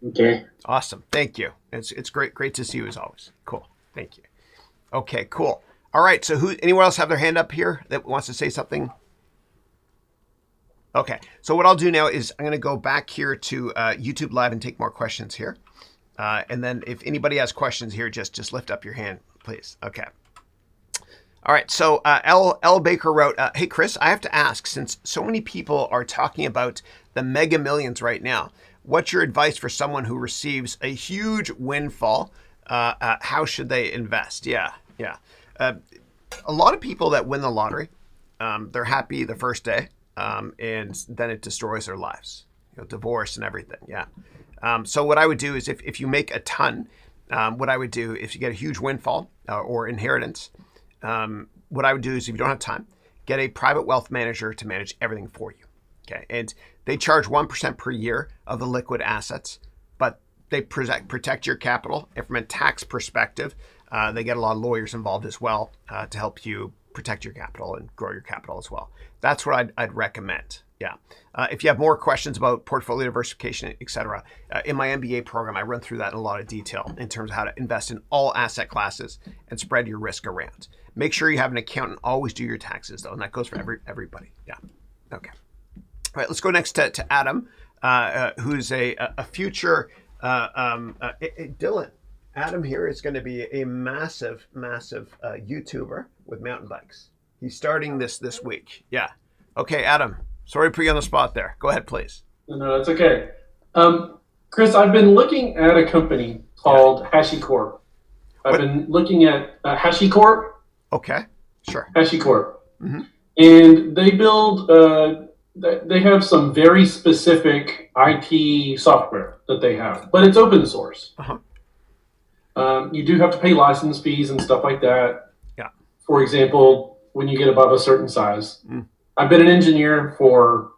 Okay. Awesome. Thank you. It's great to see you as always. Cool. Thank you. Okay, cool. All right. So anyone else have their hand up here that wants to say something? Okay. So what I'll do now is I'm going to go back here to YouTube Live and take more questions here. And then if anybody has questions here, just lift up your hand, please. Okay. All right. So L Baker wrote, hey, Chris, I have to ask, since so many people are talking about the mega millions right now, what's your advice for someone who receives a huge windfall? How should they invest? Yeah. A lot of people that win the lottery, they're happy the first day, and then it destroys their lives. Divorce and everything. Yeah. So what I would do is if you make a ton, what I would do if you get a huge windfall or inheritance, what I would do is if you don't have time, get a private wealth manager to manage everything for you. Okay. And they charge 1% per year of the liquid assets, but they protect your capital. And from a tax perspective, they get a lot of lawyers involved as well to help you protect your capital and grow your capital as well. That's what I'd recommend. Yeah. If you have more questions about portfolio diversification, etc., in my MBA program, I run through that in a lot of detail in terms of how to invest in all asset classes and spread your risk around. Make sure you have an accountant. Always do your taxes, though, and that goes for everybody. Yeah. Okay. All right. Let's go next to Adam, who's a future Dylan. Adam here is going to be a massive YouTuber with mountain bikes. He's starting this week. Yeah. Okay, Adam. Sorry to put you on the spot there. Go ahead, please. No, that's okay. Chris, I've been looking at a company called HashiCorp. I've been looking at HashiCorp. Okay, sure. HashiCorp. Mm-hmm. And they build, they have some very specific IT software that they have, but it's open source. Uh-huh. You do have to pay license fees and stuff like that. Yeah. For example, when you get above a certain size. I've been an engineer for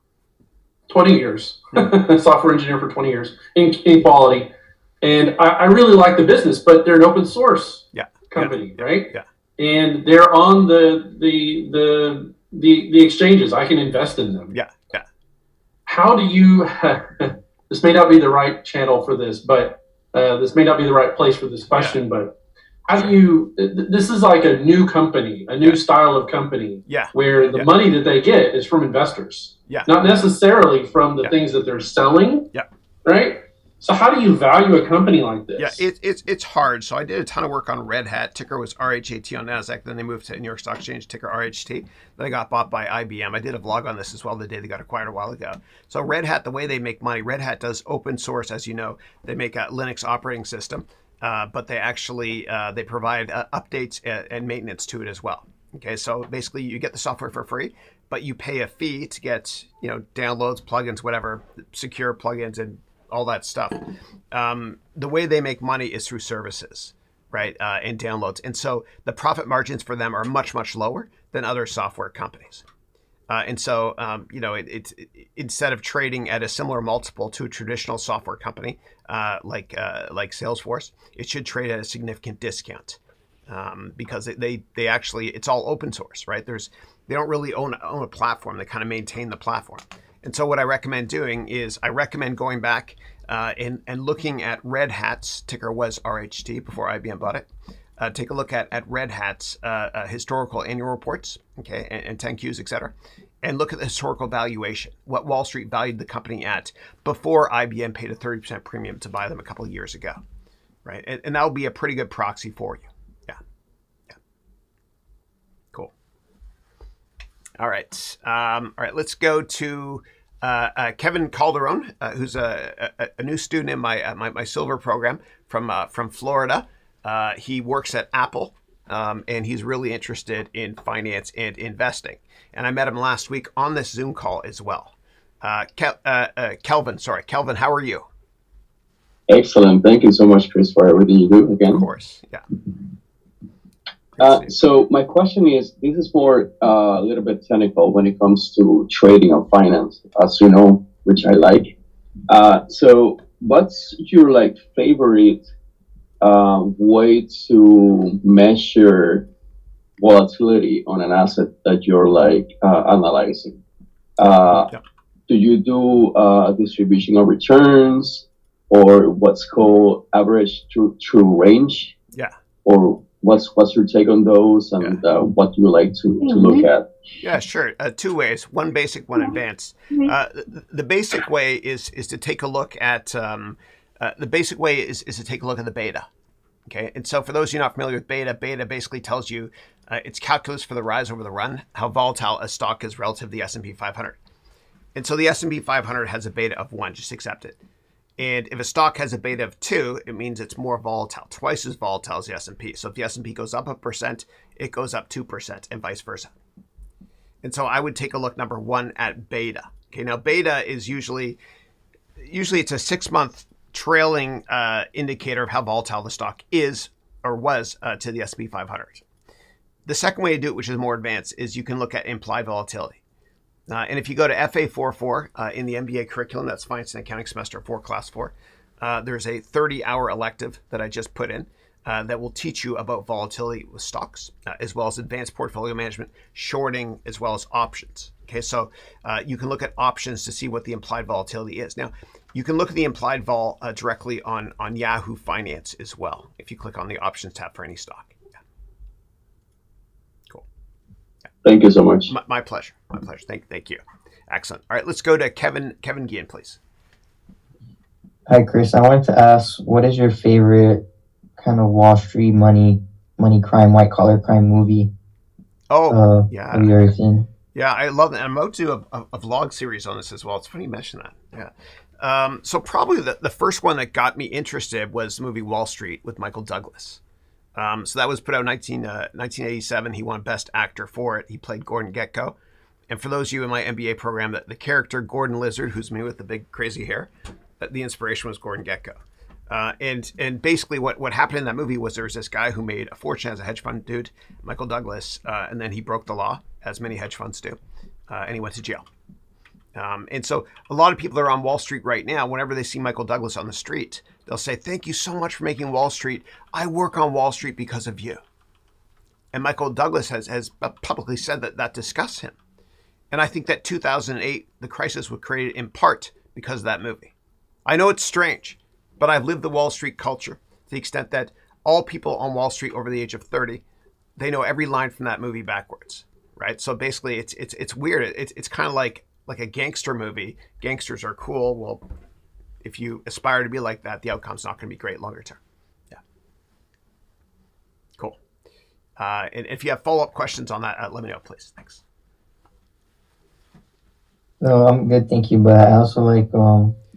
20 years, software engineer for 20 years in quality. And I really like the business, but they're an open source company, right? Yeah. And they're on the exchanges. I can invest in them. Yeah. How do you, this may not be the right channel for this, but this may not be the right place for this question, but how do you, this is like a new company, a new style of company, where the money that they get is from investors, not necessarily from the things that they're selling, right? So how do you value a company like this? Yeah, it's hard. So I did a ton of work on Red Hat. Ticker was RHAT on Nasdaq. Then they moved to New York Stock Exchange, ticker RHT. Then I got bought by IBM. I did a vlog on this as well the day they got acquired a while ago. So Red Hat, the way they make money, Red Hat does open source, as you know. They make a Linux operating system. But they actually they provide updates and maintenance to it as well. Okay, so basically you get the software for free, but you pay a fee to get downloads, plugins, whatever, secure plugins and all that stuff. The way they make money is through services, right, and downloads, and so the profit margins for them are much lower than other software companies. And so, it's instead of trading at a similar multiple to a traditional software company like Salesforce, it should trade at a significant discount because they actually, it's all open source, right? They don't really own a platform. They kind of maintain the platform. And so what I recommend doing is I recommend going back and looking at Red Hat's ticker was RHT before IBM bought it. Take a look at Red Hat's historical annual reports, okay, and 10Qs, et cetera, and look at the historical valuation, what Wall Street valued the company at before IBM paid a 30% premium to buy them a couple of years ago, right? And that'll be a pretty good proxy for you. Yeah. Cool. All right. Let's go to Kevin Calderon, who's a new student in my silver program from Florida. He works at Apple, and he's really interested in finance and investing. And I met him last week on this Zoom call as well. Kelvin, how are you? Excellent. Thank you so much, Chris, for everything you do again. Of course, yeah. So my question is, this is more a little bit technical when it comes to trading or finance, as you know, which I like. So what's your favorite way to measure volatility on an asset that you're analyzing? Do you do distribution of returns? or what's called average true range? Yeah. Or what's your take on those, and what you like to look at? Yeah, sure. Two ways: one basic, one advanced. The basic way is to take a look at the beta. Okay, and so for those of you not familiar with beta basically tells you it's calculus for the rise over the run, how volatile a stock is relative to the S&P 500. And so the S&P 500 has a beta of 1, just accept it. And if a stock has a beta of 2, it means it's more volatile, twice as volatile as the S&P. So if the S&P goes up 1%, it goes up 2%, and vice versa. And so I would take a look, number one, at beta. Okay, now beta is usually it's a 6-month trailing indicator of how volatile the stock is or was to the S&P 500. The second way to do it, which is more advanced, is you can look at implied volatility. And if you go to FA44 in the MBA curriculum, that's Finance and Accounting Semester 4, Class 4, there's a 30-hour elective that I just put in that will teach you about volatility with stocks, as well as advanced portfolio management, shorting, as well as options. Okay, so you can look at options to see what the implied volatility is. Now, you can look at the implied vol directly on Yahoo Finance as well, if you click on the options tab for any stock. Yeah. Cool. Yeah. Thank you so much. My pleasure. My pleasure. Thank you. Excellent. All right, let's go to Kevin Guillen, please. Hi, Chris. I wanted to ask, what is your favorite kind of Wall Street money crime, white collar crime movie? Yeah. Have you ever seen? Yeah, I love that. I'm about to do a vlog series on this as well. It's funny you mention that. Yeah. So probably the first one that got me interested was the movie Wall Street with Michael Douglas. So that was put out in 1987. He won Best Actor for it. He played Gordon Gekko. And for those of you in my MBA program, the character Gordon Lizard, who's me with the big crazy hair, the inspiration was Gordon Gekko. And basically what happened in that movie was there was this guy who made a fortune as a hedge fund dude, Michael Douglas, and then he broke the law, as many hedge funds do, and he went to jail. And so a lot of people that are on Wall Street right now, whenever they see Michael Douglas on the street, they'll say, "Thank you so much for making Wall Street. I work on Wall Street because of you." And Michael Douglas has publicly said that disgusts him. And I think that 2008, the crisis was created in part because of that movie. I know it's strange, but I've lived the Wall Street culture to the extent that all people on Wall Street over the age of 30, they know every line from that movie backwards, right? So basically, it's weird. It's kind of like a gangster movie. Gangsters are cool. Well, if you aspire to be like that, the outcome's not going to be great longer term. Yeah. Cool. And if you have follow-up questions on that, let me know, please. Thanks. No, I'm good, thank you. But I also like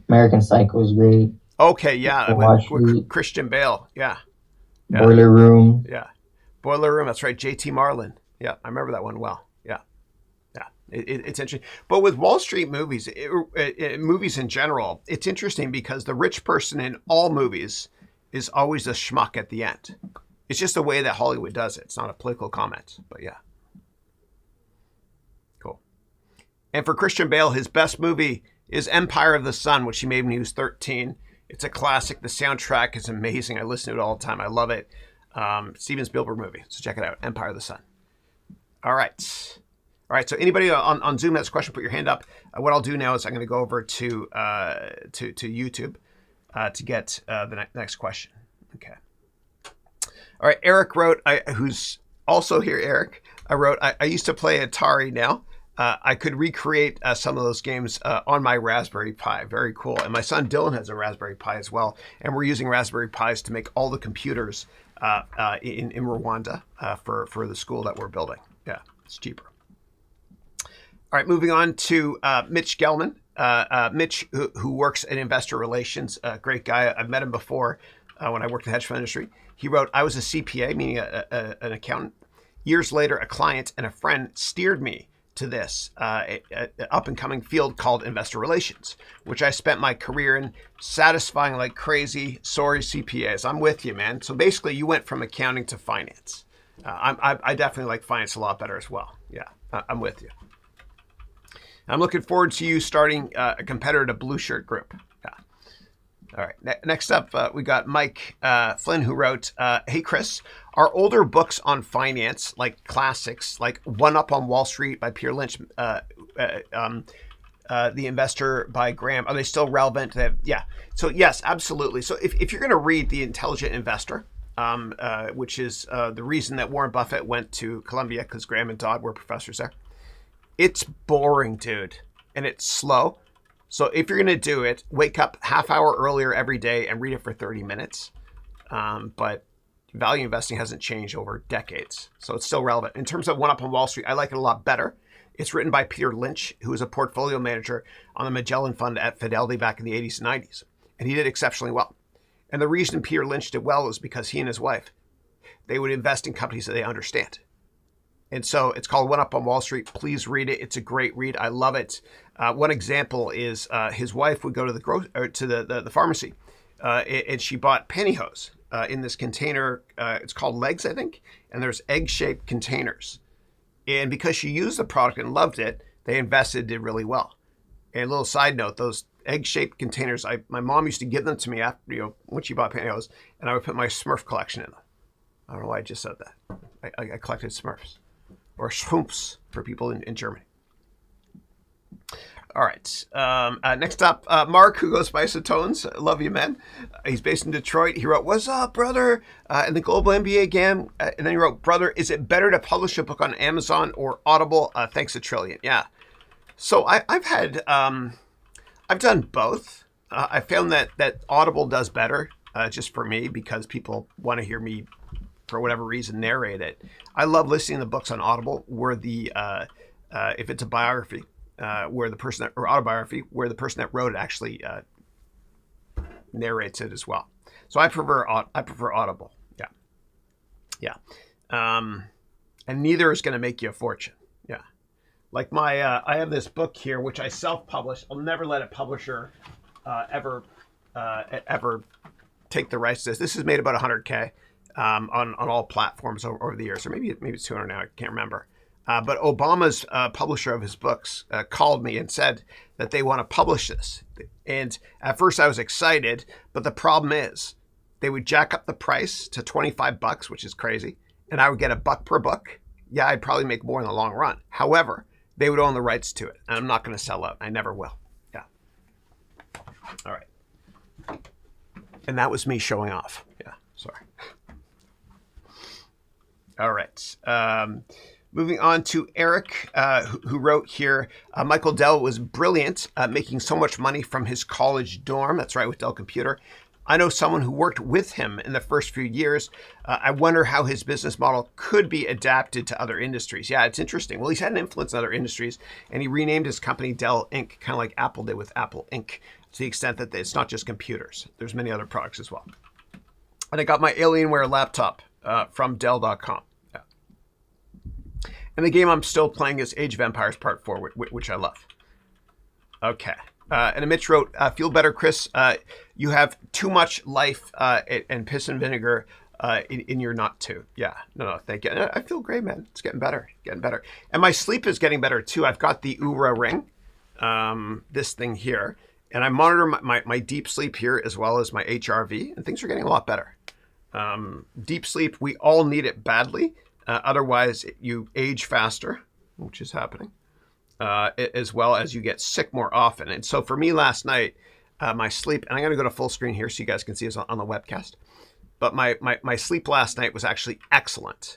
American Psycho is great. Okay, yeah, with Christian Bale, yeah. Boiler Room. Yeah, Boiler Room, that's right, J.T. Marlin. Yeah, I remember that one well. Yeah. It's interesting. But with Wall Street movies, movies in general, it's interesting because the rich person in all movies is always a schmuck at the end. It's just the way that Hollywood does it. It's not a political comment, but yeah. And for Christian Bale, his best movie is Empire of the Sun, which he made when he was 13. It's a classic. The soundtrack is amazing. I listen to it all the time. I love it. Steven Spielberg movie. So check it out. Empire of the Sun. All right. So anybody on Zoom has a question, put your hand up. What I'll do now is I'm going to go over to YouTube to get the next question. Okay. All right. Eric wrote, who's also here, Eric, I used to play Atari now. I could recreate some of those games on my Raspberry Pi. Very cool. And my son Dylan has a Raspberry Pi as well. And we're using Raspberry Pis to make all the computers in Rwanda for the school that we're building. Yeah, it's cheaper. All right, moving on to Mitch Gelman. Mitch, who works in investor relations, great guy. I've met him before when I worked in the hedge fund industry. He wrote, "I was a CPA, meaning an accountant. Years later, a client and a friend steered me to this up-and-coming field called investor relations, which I spent my career in, satisfying like crazy. Sorry, CPAs. I'm with you, man. So basically, you went from accounting to finance. I definitely like finance a lot better as well. Yeah, I'm with you. I'm looking forward to you starting a competitor to Blue Shirt Group. Yeah. All right. Next up, we got Mike Flynn, who wrote, "Hey, Chris, are older books on finance, like classics, like One Up on Wall Street by Peter Lynch, The Investor by Graham. Are they still relevant? Yeah. So yes, absolutely. So if you're going to read The Intelligent Investor, which is the reason that Warren Buffett went to Columbia, because Graham and Dodd were professors there. It's boring, dude, and it's slow. So if you're going to do it, wake up half hour earlier every day and read it for 30 minutes. But value investing hasn't changed over decades, so it's still relevant. In terms of One Up on Wall Street, I like it a lot better. It's written by Peter Lynch, who was a portfolio manager on the Magellan Fund at Fidelity back in the 80s and 90s, and he did exceptionally well. And the reason Peter Lynch did well is because he and his wife, they would invest in companies that they understand. And so it's called One Up on Wall Street. Please read it. It's a great read. I love it. One example is his wife would go to the pharmacy, and she bought pantyhose in this container. It's called Legs, I think. And there's egg-shaped containers. And because she used the product and loved it, they invested, did really well. And a little side note, those egg-shaped containers, my mom used to give them to me after, when she bought pantyhose, and I would put my Smurf collection in them. I don't know why I just said that. I collected Smurfs. Or Schwumps for people in Germany. All right. Next up, Mark, who goes by Satones. Love you, man. He's based in Detroit. He wrote, "What's up, brother?" In the global MBA game. And then he wrote, "Brother, is it better to publish a book on Amazon or Audible? Thanks a trillion." Yeah. So I've done both. I found that Audible does better, just for me, because people want to hear me, for whatever reason, narrate it. I love listening to books on Audible where if it's a biography, where the person or autobiography, where the person that wrote it actually narrates it as well. So I prefer Audible. Yeah. And neither is going to make you a fortune. Yeah. Like I have this book here, which I self-published. I'll never let a publisher ever take the rights to this. This is made about 100K. On all platforms over the years, or maybe it's 200 now, I can't remember. But Obama's publisher of his books called me and said that they want to publish this. And at first I was excited, but the problem is they would jack up the price to $25, which is crazy, and I would get $1 per book. Yeah, I'd probably make more in the long run. However, they would own the rights to it, and I'm not going to sell out. I never will. Yeah. All right. And that was me showing off. Yeah, sorry. All right. Moving on to Eric, who wrote here, Michael Dell was brilliant, making so much money from his college dorm. That's right, with Dell Computer. I know someone who worked with him in the first few years. I wonder how his business model could be adapted to other industries. Yeah, it's interesting. Well, he's had an influence in other industries, and he renamed his company Dell Inc., kind of like Apple did with Apple Inc., to the extent that it's not just computers. There's many other products as well. And I got my Alienware laptop from Dell.com. Yeah. And the game I'm still playing is Age of Empires Part 4, which I love. Okay. And Mitch wrote, feel better, Chris. You have too much life and piss and vinegar in your not to. Yeah. No, thank you. I feel great, man. It's getting better. And my sleep is getting better, too. I've got the Oura Ring, this thing here. And I monitor my deep sleep here as well as my HRV. And things are getting a lot better. Deep sleep, we all need it badly. Otherwise, you age faster, which is happening. As well as you get sick more often. And so for me last night, my sleep, and I'm going to go to full screen here so you guys can see us on the webcast, but my sleep last night was actually excellent.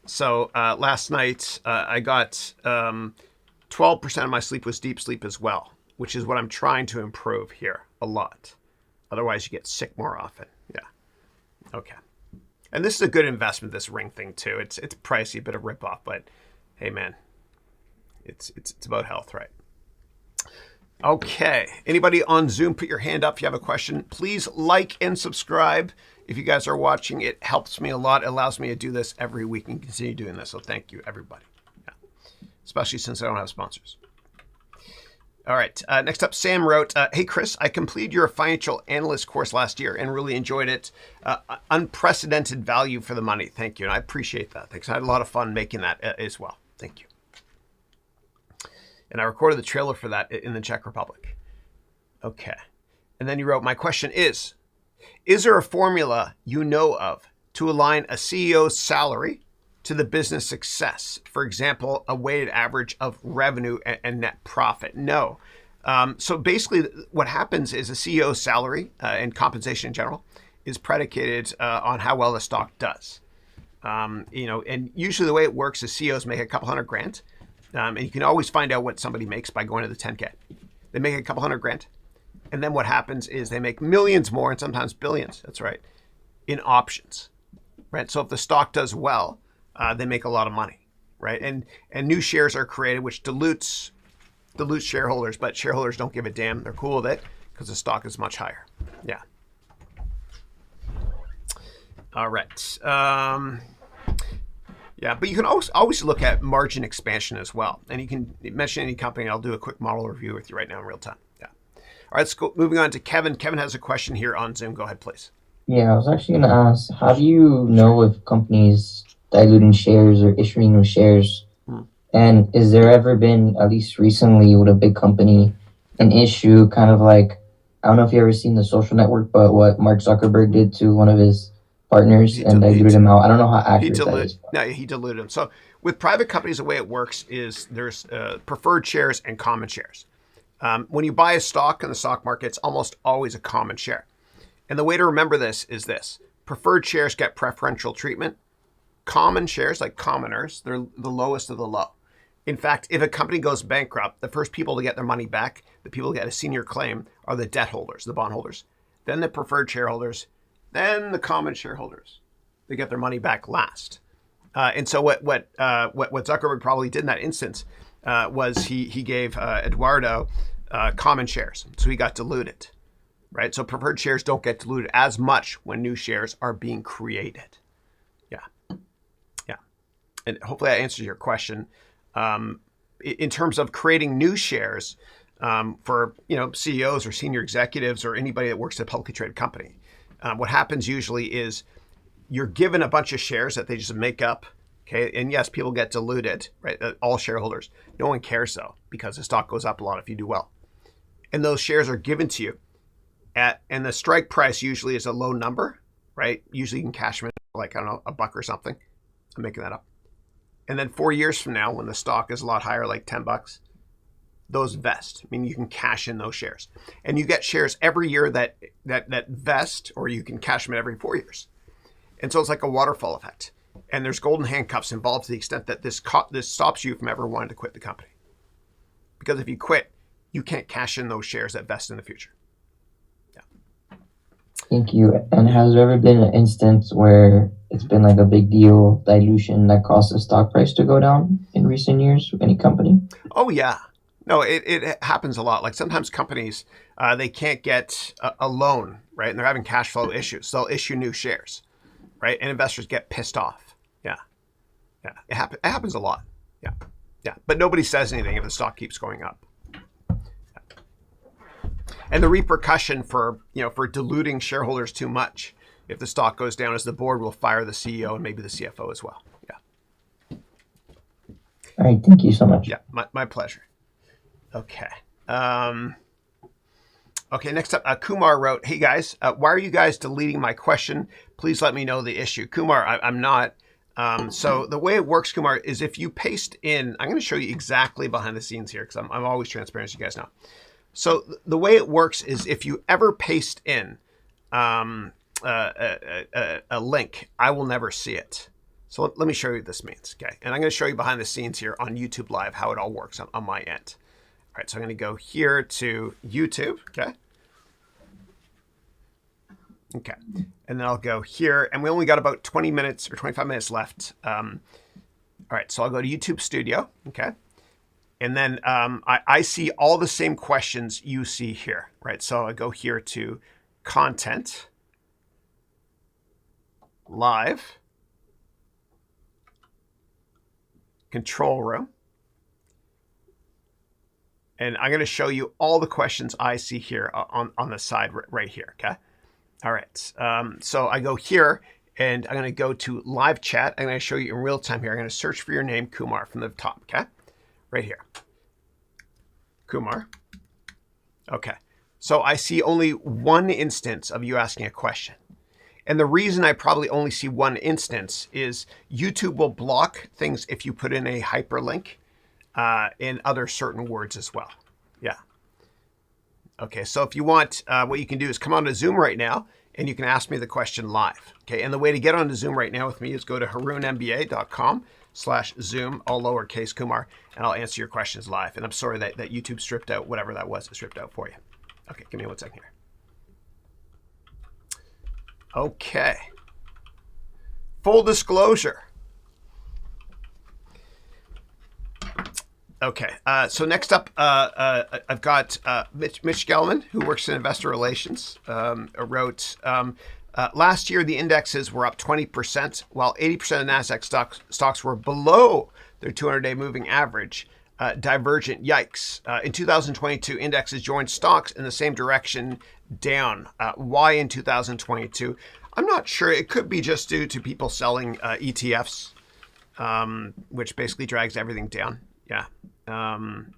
So last night I got 12% of my sleep was deep sleep as well, which is what I'm trying to improve here a lot. Otherwise you get sick more often. Yeah. Okay. And this is a good investment, this Ring thing too. It's pricey, a bit of ripoff, but hey man, it's about health, right? Okay. Anybody on Zoom, put your hand up if you have a question. Please like and subscribe. If you guys are watching, it helps me a lot. It allows me to do this every week and continue doing this. So thank you, everybody. Yeah. Especially since I don't have sponsors. All right. Next up, Sam wrote, hey, Chris, I completed your financial analyst course last year and really enjoyed it. Unprecedented value for the money. Thank you. And I appreciate that. Thanks. I had a lot of fun making that as well. Thank you. And I recorded the trailer for that in the Czech Republic. Okay. And then you wrote, my question is there a formula you know of to align a CEO's salary to the business success. For example, a weighted average of revenue and net profit. No. So basically what happens is a CEO's salary and compensation in general is predicated on how well the stock does. And usually the way it works is CEOs make a couple $100,000. And you can always find out what somebody makes by going to the 10K. They make a couple $100,000. And then what happens is they make millions more and sometimes billions. That's right. In options. Right. So if the stock does well, they make a lot of money. Right. And new shares are created, which dilutes shareholders, but shareholders don't give a damn. They're cool with it because the stock is much higher. Yeah. All right. Yeah, but you can always look at margin expansion as well. And you can mention any company. I'll do a quick model review with you right now in real time. Yeah. All right, let's go. Moving on to Kevin. Kevin has a question here on Zoom. Go ahead, please. Yeah, I was actually going to ask, how do you know if companies diluting shares or issuing new shares? And is there ever been, at least recently with a big company, an issue kind of like, I don't know if you ever seen The Social Network, but what Mark Zuckerberg did to one of his partners and diluted him out. I don't know how accurate that is. No, he diluted him. So with private companies, the way it works is there's preferred shares and common shares. When you buy a stock in the stock market, it's almost always a common share. And the way to remember this is this. Preferred shares get preferential treatment. Common shares, like commoners, they're the lowest of the low. In fact, if a company goes bankrupt, the first people to get their money back, the people who get a senior claim, are the debt holders, the bond holders. Then the preferred shareholders, then the common shareholders. They get their money back last. And so what Zuckerberg probably did in that instance was he gave Eduardo common shares. So he got diluted, right? So preferred shares don't get diluted as much when new shares are being created. Yeah. Yeah. And hopefully that answers your question. In terms of creating new shares for CEOs or senior executives or anybody that works at a publicly traded company, what happens usually is you're given a bunch of shares that they just make up. Okay. And yes, people get diluted, right? All shareholders. No one cares though, because the stock goes up a lot if you do well. And those shares are given to you and the strike price usually is a low number, right? Usually you can cash them in like, I don't know, $1 or something. I'm making that up. And then 4 years from now, when the stock is a lot higher, like $10, those vest. I mean, you can cash in those shares. And you get shares every year that vest, or you can cash them in every 4 years. And so it's like a waterfall effect. And there's golden handcuffs involved to the extent that this stops you from ever wanting to quit the company. Because if you quit, you can't cash in those shares that vest in the future. Yeah. Thank you. And has there ever been an instance where it's been like a big deal dilution that caused the stock price to go down in recent years with any company? Oh, yeah. No, it happens a lot. Like sometimes companies, they can't get a loan, right? And they're having cash flow issues. So they'll issue new shares, right? And investors get pissed off. Yeah. Yeah. It happens a lot. Yeah. Yeah. But nobody says anything if the stock keeps going up. Yeah. And the repercussion for diluting shareholders too much, if the stock goes down, is the board will fire the CEO and maybe the CFO as well. Yeah. All right. Thank you so much. Yeah. My pleasure. Okay. Okay, next up, Kumar wrote, "Hey guys, why are you guys deleting my question? Please let me know the issue." Kumar, I'm not. So the way it works, Kumar, is if you paste in, I'm going to show you exactly behind the scenes here because I'm always transparent, as you guys know. So the way it works is if you ever paste in a link, I will never see it. So let me show you what this means, okay? And I'm going to show you behind the scenes here on YouTube Live how it all works on my end. All right, so I'm going to go here to YouTube, okay? Okay, and then I'll go here, and we only got about 20 minutes or 25 minutes left. All right, so I'll go to YouTube Studio, okay? And then I see all the same questions you see here, right? So I go here to Content, Live, Control Room. And I'm going to show you all the questions I see here on the side right here, okay? All right, so I go here, and I'm going to go to live chat. I'm going to show you in real time here. I'm going to search for your name, Kumar, from the top, okay? Right here. Kumar. Okay, so I see only one instance of you asking a question. And the reason I probably only see one instance is YouTube will block things if you put in a hyperlink in other certain words as well. Yeah. Okay, so if you want, what you can do is come on to Zoom right now, and you can ask me the question live. Okay, and the way to get onto Zoom right now with me is go to harounmba.com/Zoom, all lowercase Kumar, and I'll answer your questions live. And I'm sorry that YouTube stripped out whatever that was, it stripped out for you. Okay, give me 1 second here. Okay. Full disclosure. Okay, so next up, I've got Mitch Gelman, who works in investor relations, wrote, last year the indexes were up 20%, while 80% of Nasdaq stocks were below their 200-day moving average. Divergent, yikes. In 2022, indexes joined stocks in the same direction, down. Why in 2022? I'm not sure. It could be just due to people selling ETFs, which basically drags everything down. Yeah. And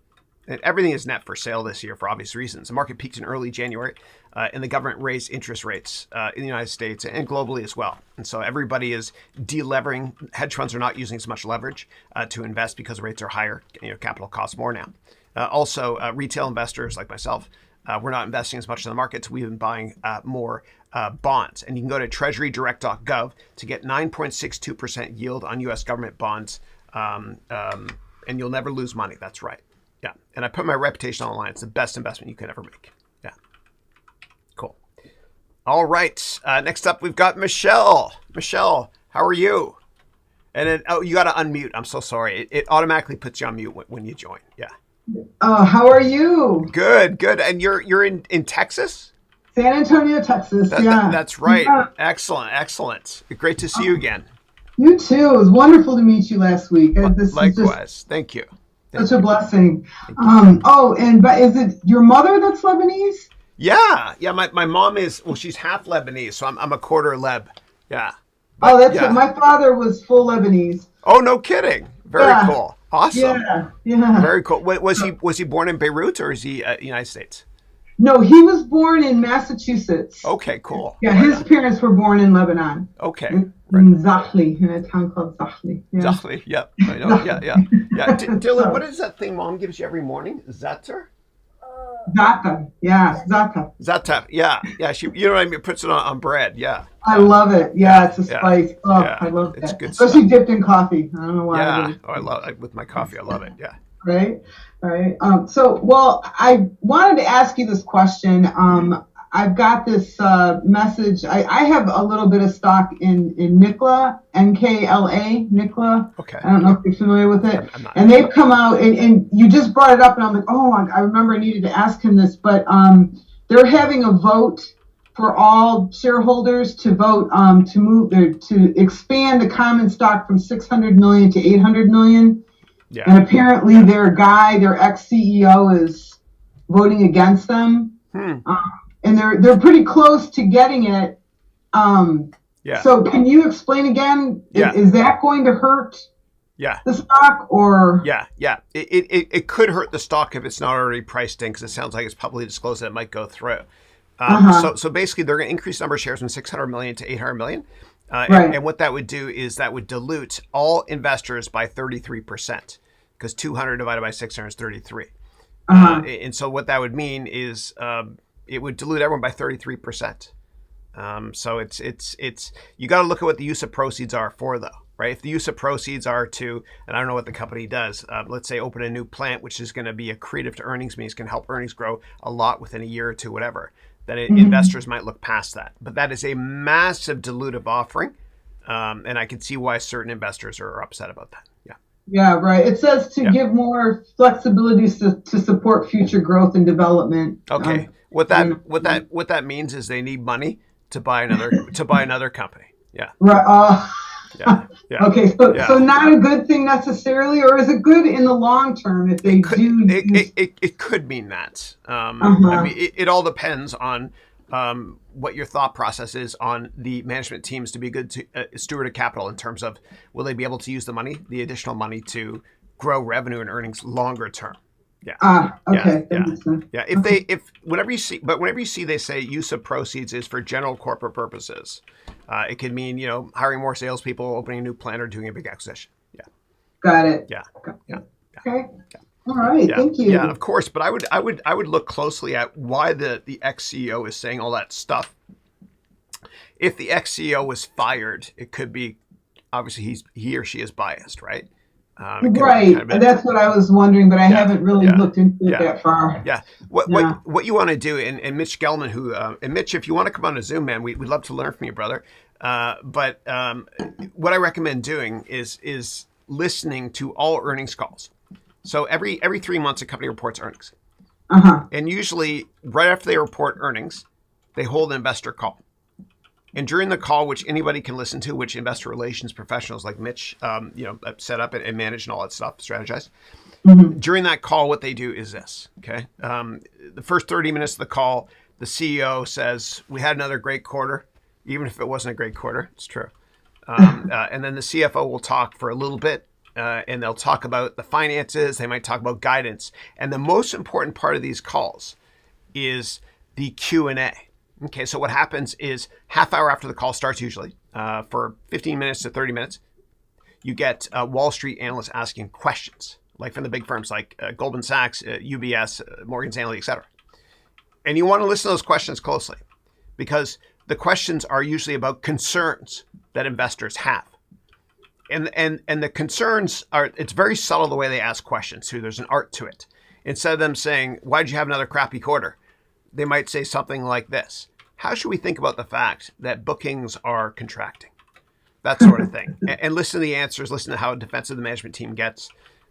everything is net for sale this year for obvious reasons. The market peaked in early January, and the government raised interest rates in the United States and globally as well. And so everybody is delevering. Hedge funds are not using as much leverage to invest because rates are higher. Capital costs more now. Also, retail investors like myself, we're not investing as much in the markets. We've been buying more bonds. And you can go to treasurydirect.gov to get 9.62% yield on U.S. government bonds. And you'll never lose money. That's right. Yeah. And I put my reputation on the line. It's the best investment you can ever make. Yeah. Cool. All right. Next up, we've got Michelle. Michelle, how are you? And then, you got to unmute. I'm so sorry. It automatically puts you on mute when you join. Yeah. How are you? Good, good. And you're in Texas? San Antonio, Texas. Yeah. That's right. Yeah. Excellent, excellent. Great to see you again. You too. It was wonderful to meet you last week. Likewise. Thank you. Such a blessing. But is it your mother that's Lebanese? Yeah. My mom is. Well, she's half Lebanese, so I'm a quarter Leb. Yeah. But, it. My father was full Lebanese. Oh, no kidding. Very cool. Awesome. Yeah. Very cool. Wait, was he born in Beirut or is he United States? No, he was born in Massachusetts. Okay, cool. Yeah, his parents were born in Lebanon. Okay. In Zahli, in a town called Zahli. Yeah. Zahli, yep. I know. Yeah. Dylan, what is that thing Mom gives you every morning? Zatar? Zata. Yeah, Zata. Zata. Yeah. She, you know what I mean? Puts it on bread. Yeah. I love it. Yeah, it's a spice. Oh, I love that. It's good Especially stuff. dipped in coffee. I don't know why. Yeah. I love it. With my coffee, I love it. Yeah. Right. All right. I wanted to ask you this question. I've got this message. I have a little bit of stock in Nikla, Nkla, Nikla. Okay. I don't know if you're familiar with it. And they've come out, and you just brought it up, and I'm like, oh, I remember I needed to ask him this, but they're having a vote for all shareholders to vote to expand the common stock from 600 million to 800 million. Yeah. And apparently their ex-CEO is voting against them. And they're pretty close to getting it. So can you explain again? Yeah. Is that going to hurt the stock or? Yeah. It could hurt the stock if it's not already priced in, because it sounds like it's publicly disclosed that it might go through. So basically they're going to increase the number of shares from 600 million to 800 million. And what that would do is that would dilute all investors by 33%, because 200 divided by 600 is 33. And so what that would mean is it would dilute everyone by 33%. So it's you got to look at what the use of proceeds are for, though, right? If the use of proceeds are to, and I don't know what the company does, let's say open a new plant, which is going to be accretive to earnings, means can help earnings grow a lot within a year or two, whatever. Then investors might look past that. But that is a massive dilutive offering. And I can see why certain investors are upset about that. Yeah. Yeah, right. It says to give more flexibility to support future growth and development. Okay. What that means is they need money to buy another company. Yeah. Right. Okay. So not a good thing necessarily, or is it good in the long term if they do? It could mean that. I mean, it all depends on what your thought process is on the management teams to be good to steward of capital, in terms of will they be able to use the additional money to grow revenue and earnings longer term. Yeah. Okay. Yeah. Whenever you see they say use of proceeds is for general corporate purposes, it could mean, hiring more salespeople, opening a new plant, or doing a big acquisition. Yeah. Got it. Yeah. Okay. All right. Thank you. Yeah, of course. But I would look closely at why the ex-CEO is saying all that stuff. If the ex-CEO was fired, it could be obviously he or she is biased, right? Right. That's what I was wondering, but I haven't really looked into it that far. Yeah. What you want to do, and Mitch Gelman, and Mitch, if you want to come on a Zoom, man, we'd love to learn from you, brother. But what I recommend doing is listening to all earnings calls. So every 3 months, a company reports earnings. And usually right after they report earnings, they hold an investor call. And during the call, which anybody can listen to, which investor relations professionals like Mitch, set up and manage and all that stuff, strategize. During that call, what they do is this, okay? The first 30 minutes of the call, the CEO says, we had another great quarter, even if it wasn't a great quarter. It's true. And then the CFO will talk for a little bit, and they'll talk about the finances. They might talk about guidance. And the most important part of these calls is the Q&A. Okay, so what happens is half hour after the call starts usually, for 15 minutes to 30 minutes, you get Wall Street analysts asking questions, like from the big firms like Goldman Sachs, UBS, Morgan Stanley, et cetera. And you want to listen to those questions closely because the questions are usually about concerns that investors have. And the concerns are, it's very subtle the way they ask questions too. There's an art to it. Instead of them saying, why'd you have another crappy quarter? They might say something like this. How should we think about the fact that bookings are contracting? That sort of thing. And listen to the answers, listen to how defensive the management team gets.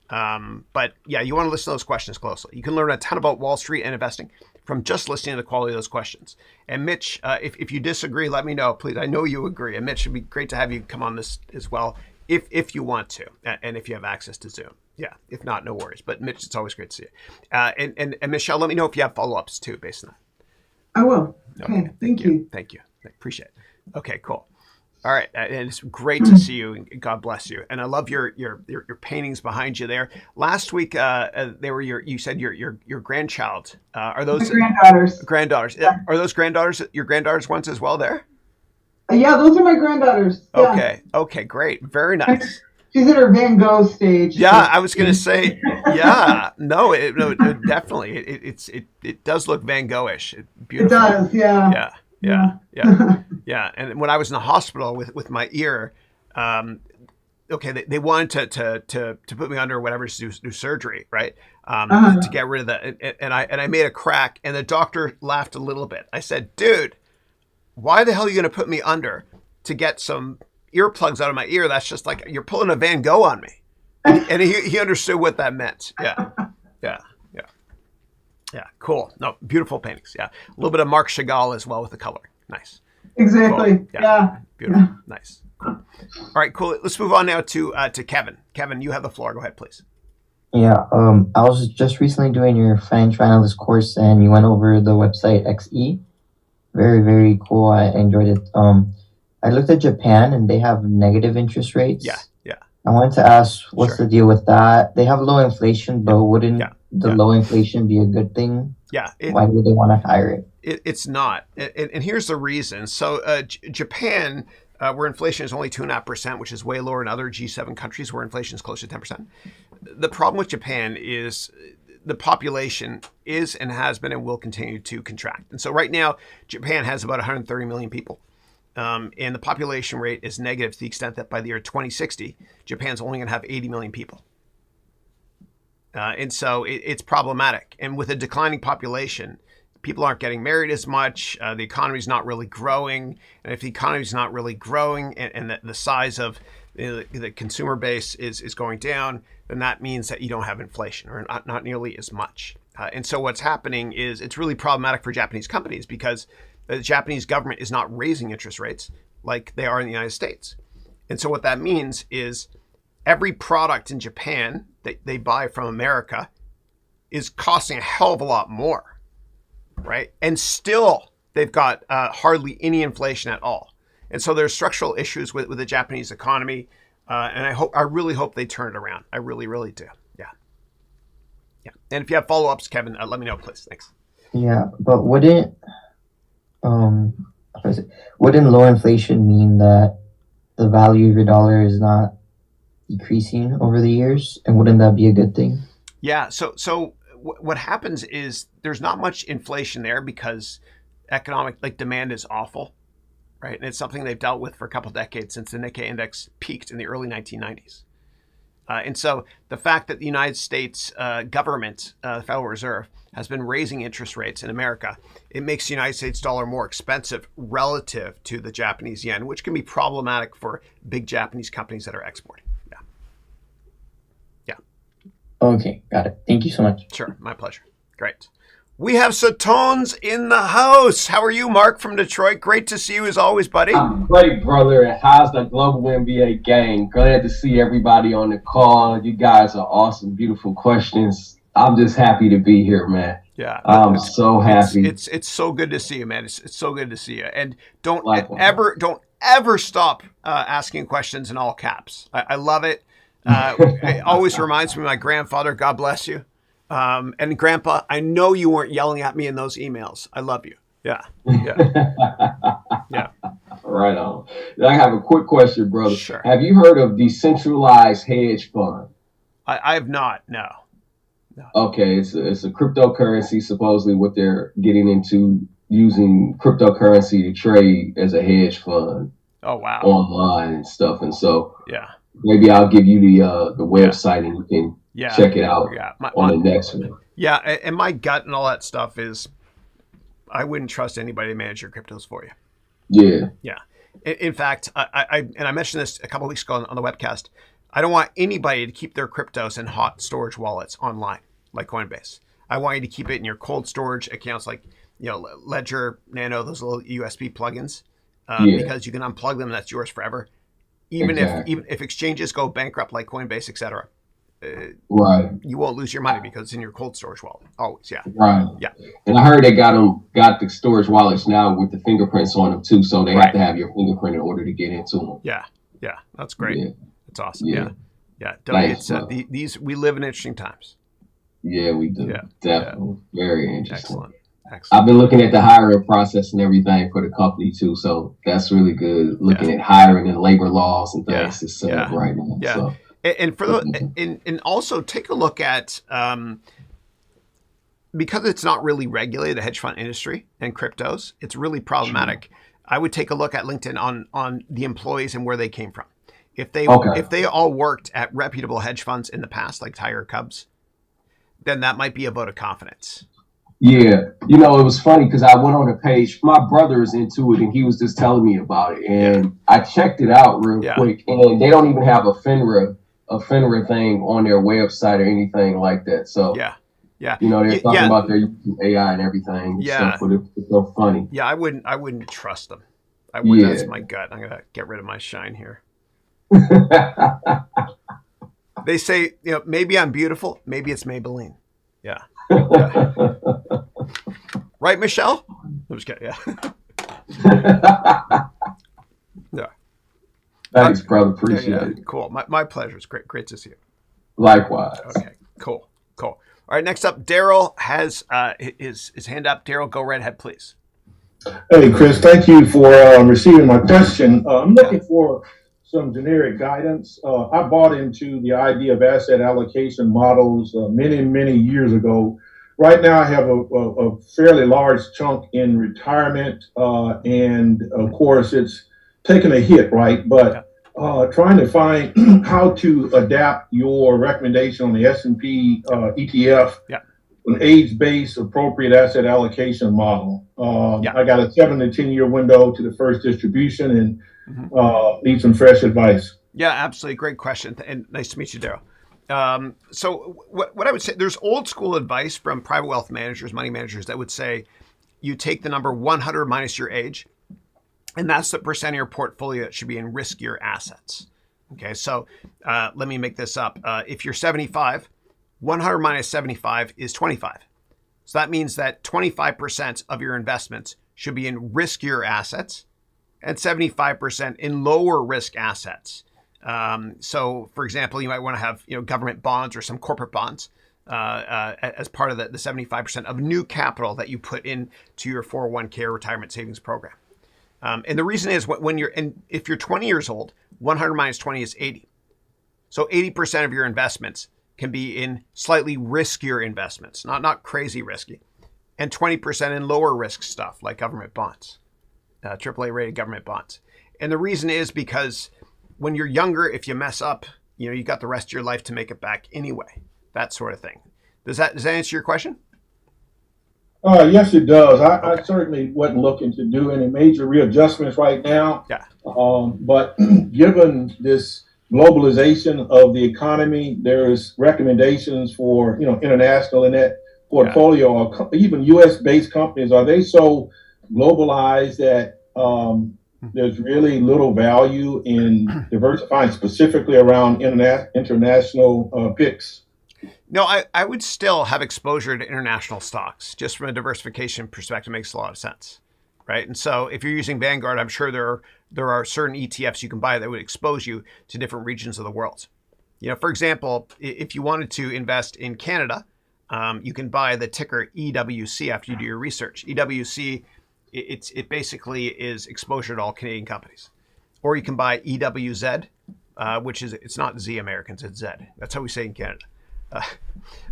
But yeah, you want to listen to those questions closely. You can learn a ton about Wall Street and investing from just listening to the quality of those questions. And Mitch, if you disagree, let me know, please. I know you agree. And Mitch, it'd be great to have you come on this as well, if you want to, and if you have access to Zoom. Yeah, if not, no worries. But Mitch, it's always great to see you. And Michelle, let me know if you have follow-ups too, based on that. I will. Okay, thank you. Thank you. I appreciate it. Okay, cool. All right, and it's great to see you. And God bless you. And I love your paintings behind you there. Last week, they were you said your grandchild. Are those my granddaughters? Granddaughters. Yeah. Are those granddaughters your granddaughters ones as well there? Yeah, those are my granddaughters. Yeah. Okay, great. Very nice. She's in her Van Gogh stage. Yeah, I was going to say, yeah, no, definitely. It does look Van Gogh-ish. Beautiful. It does, yeah. Yeah. And when I was in the hospital with my ear, they wanted to put me under or whatever to do surgery, right? To get rid of that. And I made a crack, and the doctor laughed a little bit. I said, dude, why the hell are you going to put me under to get some earplugs out of my ear? That's just like you're pulling a Van Gogh on me. And he understood what that meant. Yeah, cool. No, beautiful paintings. Yeah, a little bit of Marc Chagall as well with the color. Nice. Exactly. Cool. Yeah. Beautiful. Yeah. Nice. Cool. All right, cool. Let's move on now to Kevin. Kevin, you have the floor. Go ahead, please. Yeah, I was just recently doing your financial analyst course, and you went over the website XE. Very, very cool. I enjoyed it. I looked at Japan, and they have negative interest rates. Yeah. I wanted to ask, what's the deal with that? They have low inflation, but wouldn't the low inflation be a good thing? Yeah. Why would they want to hire it? It's not. And here's the reason. So Japan, where inflation is only 2.5%, which is way lower in other G7 countries where inflation is close to 10%. The problem with Japan is the population is and has been and will continue to contract. And so right now, Japan has about 130 million people. And the population rate is negative to the extent that by the year 2060, Japan's only going to have 80 million people. And so it's problematic. And with a declining population, people aren't getting married as much. The economy is not really growing. And if the economy is not really growing and the size of the consumer base is going down, then that means that you don't have inflation or not nearly as much. And so what's happening is it's really problematic for Japanese companies because the Japanese government is not raising interest rates like they are in the United States. And so what that means is every product in Japan that they buy from America is costing a hell of a lot more, right? And still they've got hardly any inflation at all. And so there's structural issues with the Japanese economy. And I really hope they turn it around. I really, really do. Yeah. And if you have follow-ups, Kevin, let me know, please. Thanks. Yeah, but wouldn't low inflation mean that the value of your dollar is not decreasing over the years, and wouldn't that be a good thing? Yeah. So what happens is there's not much inflation there because economic demand is awful, right? And it's something they've dealt with for a couple decades since the Nikkei index peaked in the early 1990s. And so the fact that the United States government, the Federal Reserve, has been raising interest rates in America, it makes the United States dollar more expensive relative to the Japanese yen, which can be problematic for big Japanese companies that are exporting. Yeah. Yeah. Okay, got it. Thank you so much. Sure, my pleasure. Great. We have Satones in the house. How are you, Mark from Detroit? Great to see you as always, buddy. I'm great, brother. And how's the global NBA gang? Glad to see everybody on the call. You guys are awesome, beautiful questions. I'm just happy to be here, man. Yeah, I'm so happy. It's so good to see you, man. It's so good to see you. And don't ever stop asking questions in all caps. I love it. It always reminds me of my grandfather. God bless you. And Grandpa, I know you weren't yelling at me in those emails. I love you. Yeah. Yeah. Yeah. Right on. I have a quick question, brother. Sure. Have you heard of decentralized hedge fund? I have not. No. Okay. It's a cryptocurrency, supposedly what they're getting into, using cryptocurrency to trade as a hedge fund. Oh, wow. Online and stuff. And so yeah, maybe I'll give you the website and you can check it out on the next one. Yeah, and my gut and all that stuff is I wouldn't trust anybody to manage your cryptos for you. Yeah. Yeah. In fact, I mentioned this a couple of weeks ago on the webcast. I don't want anybody to keep their cryptos in hot storage wallets online like Coinbase. I want you to keep it in your cold storage accounts like Ledger, Nano, those little USB plugins, because you can unplug them and that's yours forever. Even if exchanges go bankrupt like Coinbase, etc. Right. You won't lose your money because it's in your cold storage wallet. Always, yeah. Right. Yeah. And I heard they got the storage wallets now with the fingerprints on them too, so they have to have your fingerprint in order to get into them. Yeah. Yeah. That's great. Yeah. That's awesome. Yeah. Yeah. Thanks, These we live in interesting times. Yeah, we do. Yeah. Definitely. Yeah. Very interesting. Excellent. I've been looking at the hiring process and everything for the company too, so that's really good. Looking at hiring and labor laws and things to set up right now. Yeah. So. And for and also take a look at because it's not really regulated, the hedge fund industry and cryptos, it's really problematic. Sure. I would take a look at LinkedIn on the employees and where they came from. If they all worked at reputable hedge funds in the past, like Tiger Cubs, then that might be a vote of confidence. Yeah. It was funny because I went on the page. My brother is into it and he was just telling me about it. And I checked it out real quick. And they don't even have a FINRA thing on their website or anything like that. So, yeah. They're talking about their AI and everything. Yeah. Stuff, but it's so funny. Yeah, I wouldn't trust them. I would. That's my gut. I'm going to get rid of my shine here. They say, maybe I'm beautiful. Maybe it's Maybelline. Yeah. Right, Michelle? I'm just kidding. Yeah. Yeah. Thanks, brother. Appreciate it. Cool. My pleasure. It's great to see you. Likewise. Okay. Cool. All right. Next up, Daryl has his hand up. Daryl, go right ahead, please. Hey, Chris. Thank you for receiving my question. I'm looking for some generic guidance. I bought into the idea of asset allocation models many years ago. Right now, I have a fairly large chunk in retirement, and of course, it's taken a hit, right? But trying to find how to adapt your recommendation on the S&P ETF, an age-based appropriate asset allocation model. I got a 7 to 10 year window to the first distribution, and need some fresh advice. Yeah, absolutely. Great question. And nice to meet you, Daryl. So what I would say, there's old school advice from private wealth managers, money managers that would say you take the number 100 minus your age, and that's the percent of your portfolio that should be in riskier assets. Okay, so let me make this up. If you're 75, 100 minus 75 is 25. So that means that 25% of your investments should be in riskier assets and 75% in lower risk assets. So, for example, you might want to have government bonds or some corporate bonds as part of the 75% of new capital that you put into your 401k or retirement savings program. And the reason is if you're 20 years old, 100 minus 20 is 80. So 80% of your investments can be in slightly riskier investments, not crazy risky, and 20% in lower risk stuff like government bonds, AAA rated government bonds. And the reason is because when you're younger, if you mess up, you got the rest of your life to make it back anyway, that sort of thing. Does that answer your question? Yes, it does. I certainly wasn't looking to do any major readjustments right now. Yeah. But given this globalization of the economy, there's recommendations for international in that portfolio, or even U.S.-based companies. Are they so globalized that there's really little value in diversifying specifically around international picks? No, I would still have exposure to international stocks. Just from a diversification perspective, makes a lot of sense, right? And so if you're using Vanguard, I'm sure there are certain ETFs you can buy that would expose you to different regions of the world. For example, if you wanted to invest in Canada, you can buy the ticker EWC after you do your research. EWC, it basically is exposure to all Canadian companies. Or you can buy EWZ, which is, it's not Z Americans, it's Z. That's how we say in Canada.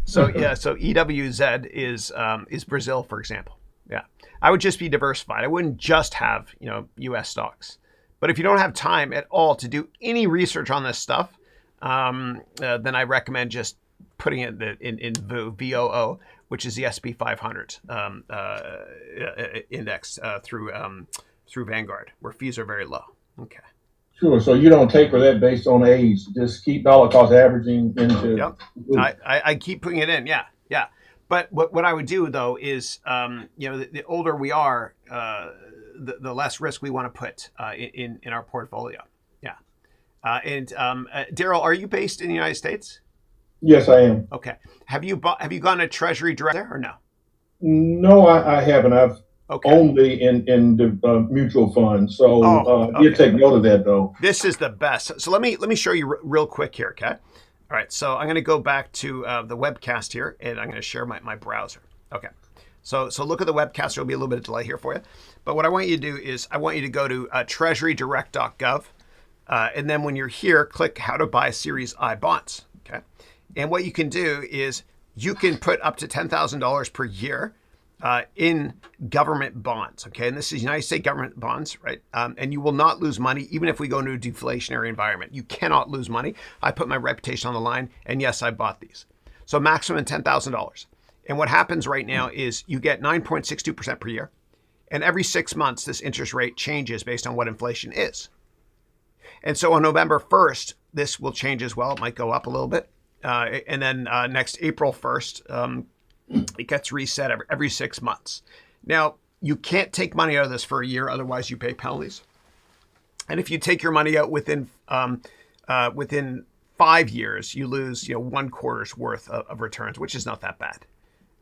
So EWZ is Brazil, for example. Yeah, I would just be diversified. I wouldn't just have U.S. stocks. But if you don't have time at all to do any research on this stuff, then I recommend just putting it in VOO, which is the SP 500 index through Vanguard, where fees are very low. Okay. Sure. So you don't taper that based on age. Just keep dollar cost averaging into. Yep. I keep putting it in. Yeah. But what I would do though is, the older we are, the less risk we want to put in our portfolio. Yeah. And Daryl, are you based in the United States? Yes, I am. Okay. Have you gone to Treasury Direct there or no? No, I haven't. I've only in the mutual fund. So you take note of that though. This is the best. So let me show you real quick here. Okay. All right. So I'm going to go back to the webcast here, and I'm going to share my browser. Okay. So look at the webcast. There'll be a little bit of delay here for you. But what I want you to do is I want you to go to treasurydirect.gov. And then when you're here, click how to buy Series I bonds. Okay. And what you can do is you can put up to $10,000 per year in government bonds. Okay. And this is United States government bonds, right? And you will not lose money, even if we go into a deflationary environment. You cannot lose money. I put my reputation on the line, and yes, I bought these. So maximum $10,000. And what happens right now is you get 9.62% per year. And every 6 months, this interest rate changes based on what inflation is. And so on November 1st, this will change as well. It might go up a little bit. And then next April 1st, it gets reset every 6 months. Now, you can't take money out of this for a year, otherwise you pay penalties. And if you take your money out within 5 years, you lose 1 quarter's worth of returns, which is not that bad.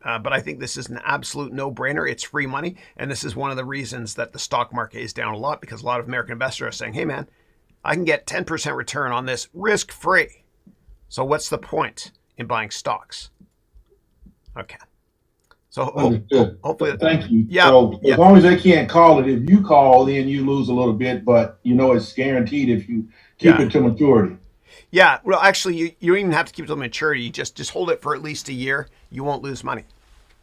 But I think this is an absolute no-brainer. It's free money. And this is one of the reasons that the stock market is down a lot, because a lot of American investors are saying, hey, man, I can get 10% return on this risk-free. So what's the point in buying stocks? Okay. So hopefully, thank you. Yeah. So as long as they can't call it, if you call, then you lose a little bit, but it's guaranteed if you keep it to maturity. Yeah. Well, actually, you don't even have to keep it to maturity. You just hold it for at least a year. You won't lose money.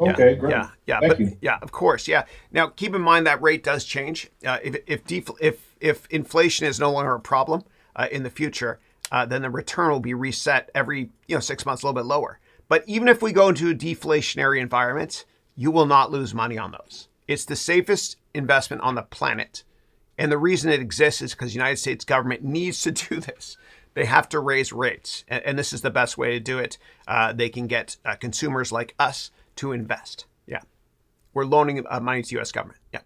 Okay, great. Yeah. Thank you. Yeah, of course. Yeah. Now, keep in mind that rate does change. If inflation is no longer a problem in the future, then the return will be reset every 6 months, a little bit lower. But even if we go into a deflationary environment, you will not lose money on those. It's the safest investment on the planet. And the reason it exists is because the United States government needs to do this. They have to raise rates. And this is the best way to do it. They can get consumers like us to invest. Yeah. We're loaning money to the U.S. government. Yeah.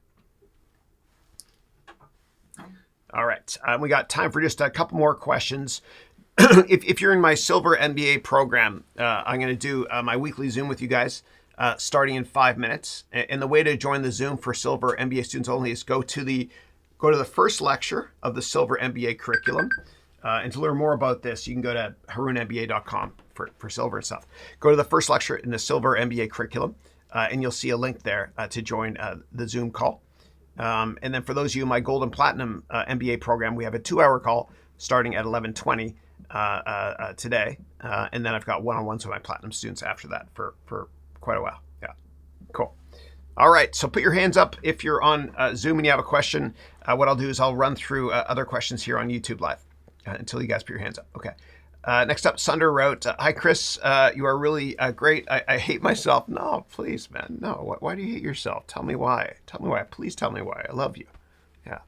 All right. We got time for just a couple more questions. If you're in my Silver MBA program, I'm going to do my weekly Zoom with you guys starting in 5 minutes. And the way to join the Zoom for Silver MBA students only is go to the first lecture of the Silver MBA curriculum. And to learn more about this, you can go to harounmba.com for silver and stuff. Go to the first lecture in the silver MBA curriculum, and you'll see a link there to join the Zoom call. And then for those of you in my gold and platinum MBA program, we have a 2-hour call starting at 11:20 today. And then I've got one-on-ones with my platinum students after that for quite a while. Yeah, cool. All right, so put your hands up if you're on Zoom and you have a question. What I'll do is I'll run through other questions here on YouTube Live until you guys put your hands up. Okay. Next up, Sunder wrote, "Hi, Chris. You are really great. I hate myself." No, please, man. No. Why do you hate yourself? Tell me why. Tell me why. Please tell me why. I love you. Yeah.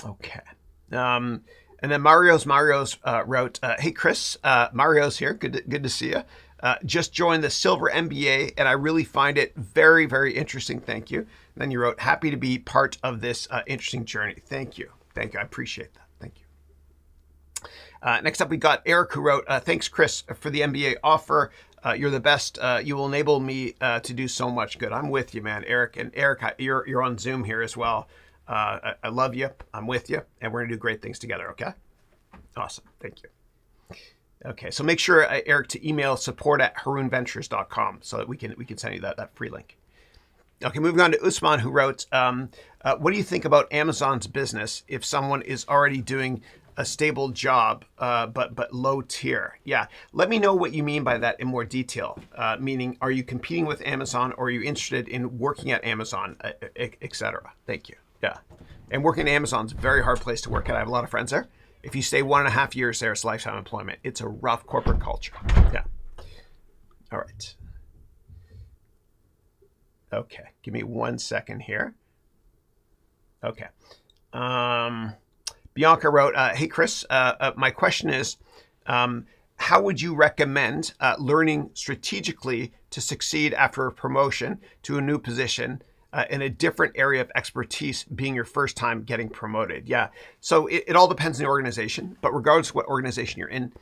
Okay. And then Mario's wrote, "Hey, Chris. Mario's here. Good to see you. Just joined the Silver MBA, and I really find it very, very interesting. Thank you." And then you wrote, "Happy to be part of this interesting journey." Thank you. Thank you. I appreciate that. Thank you. Next up, we got Eric, who wrote, "Thanks, Chris, for the MBA offer. You're the best. You will enable me to do so much good." I'm with you, man, Eric. And Eric, you're on Zoom here as well. I love you. I'm with you. And we're going to do great things together, okay? Awesome. Thank you. Okay, so make sure, Eric, to email support@harounventures.com so that we can send you that free link. Okay, moving on to Usman, who wrote, "What do you think about Amazon's business if someone is already doing a stable job, but low tier?" Yeah, let me know what you mean by that in more detail. Meaning, are you competing with Amazon, or are you interested in working at Amazon, etc.? Thank you. Yeah, and working at Amazon's a very hard place to work at. I have a lot of friends there. If you stay 1.5 years there, it's lifetime employment. It's a rough corporate culture. Yeah. All right. Okay, give me 1 second here. Okay. Bianca wrote, "Hey, Chris, my question is, how would you recommend learning strategically to succeed after a promotion to a new position in a different area of expertise, being your first time getting promoted?" Yeah, so it all depends on the organization, but regardless of what organization you're in,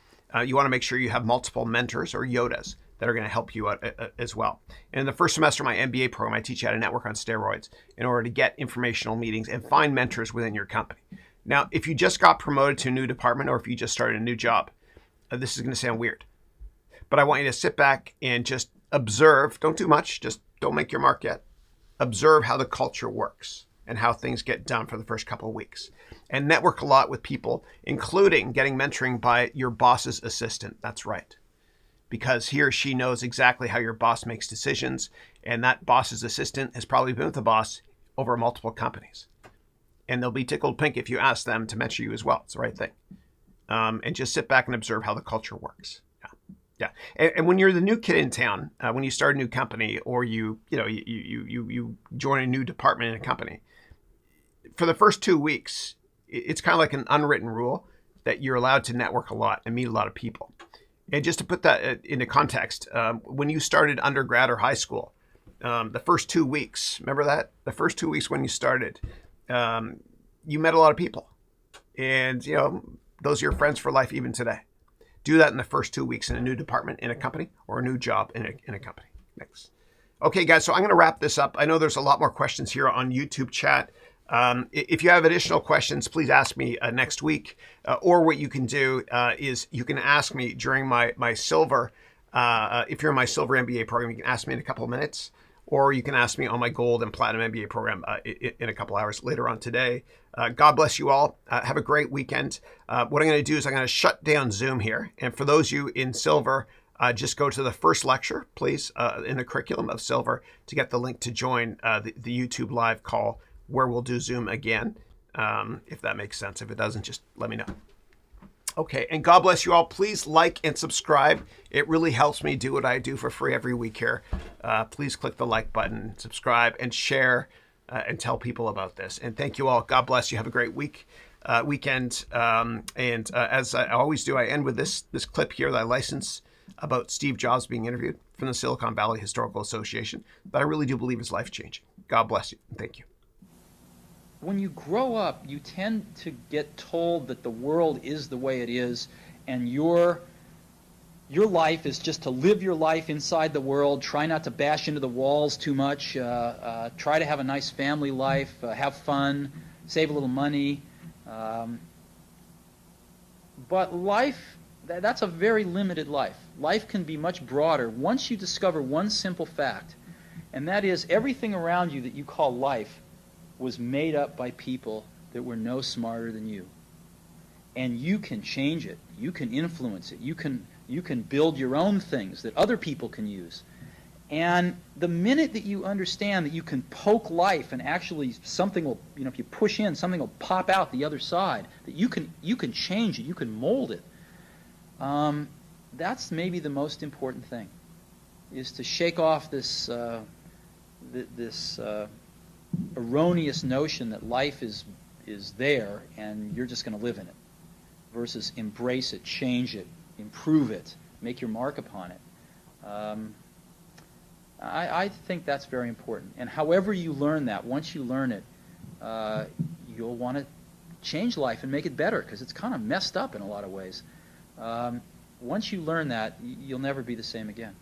you want to make sure you have multiple mentors or Yodas that are going to help you out as well. And in the first semester of my MBA program, I teach you how to network on steroids in order to get informational meetings and find mentors within your company. Now, if you just got promoted to a new department, or if you just started a new job, this is going to sound weird, but I want you to sit back and just observe. Don't do much. Just don't make your mark yet. Observe how the culture works and how things get done for the first couple of weeks. And network a lot with people, including getting mentoring by your boss's assistant. That's right. Because he or she knows exactly how your boss makes decisions, and that boss's assistant has probably been with the boss over multiple companies. And they'll be tickled pink if you ask them to mentor you as well. It's the right thing. And just sit back and observe how the culture works. Yeah. And when you're the new kid in town, when you start a new company, or you join a new department in a company, for the first 2 weeks, it's kind of like an unwritten rule that you're allowed to network a lot and meet a lot of people. And just to put that into context, when you started undergrad or high school, the first 2 weeks, remember that? The first 2 weeks when you started, you met a lot of people. And, those are your friends for life even today. Do that in the first 2 weeks in a new department in a company, or a new job in a company. Next. Okay, guys, so I'm going to wrap this up. I know there's a lot more questions here on YouTube chat. If you have additional questions, please ask me next week. Or what you can do is you can ask me during my silver, if you're in my silver MBA program, you can ask me in a couple of minutes. Or you can ask me on my gold and platinum MBA program in a couple hours later on today. God bless you all. Have a great weekend. What I'm going to do is I'm going to shut down Zoom here. And for those of you in silver, just go to the first lecture, please, in the curriculum of silver to get the link to join the YouTube live call where we'll do Zoom again, if that makes sense. If it doesn't, just let me know. Okay, and God bless you all. Please like and subscribe. It really helps me do what I do for free every week here. Please click the like button, subscribe, and share, and tell people about this. And thank you all. God bless you. Have a great weekend. And as I always do, I end with this clip here that I license about Steve Jobs being interviewed from the Silicon Valley Historical Association that I really do believe is life-changing. God bless you. And thank you. When you grow up, you tend to get told that the world is the way it is, and your life is just to live your life inside the world, try not to bash into the walls too much, try to have a nice family life, have fun, save a little money. But life that's a very limited life. Life can be much broader once you discover one simple fact, and that is everything around you that you call life was made up by people that were no smarter than you. And you can change it. You can influence it. You can build your own things that other people can use. And the minute that you understand that you can poke life and actually something will, if you push in, something will pop out the other side, that you can change it, you can mold it. That's maybe the most important thing, is to shake off this erroneous notion that life is there and you're just going to live in it, versus embrace it, change it, improve it, make your mark upon it. I think that's very important. And however you learn that, once you learn it, you'll want to change life and make it better, because it's kind of messed up in a lot of ways. Once you learn that, you'll never be the same again.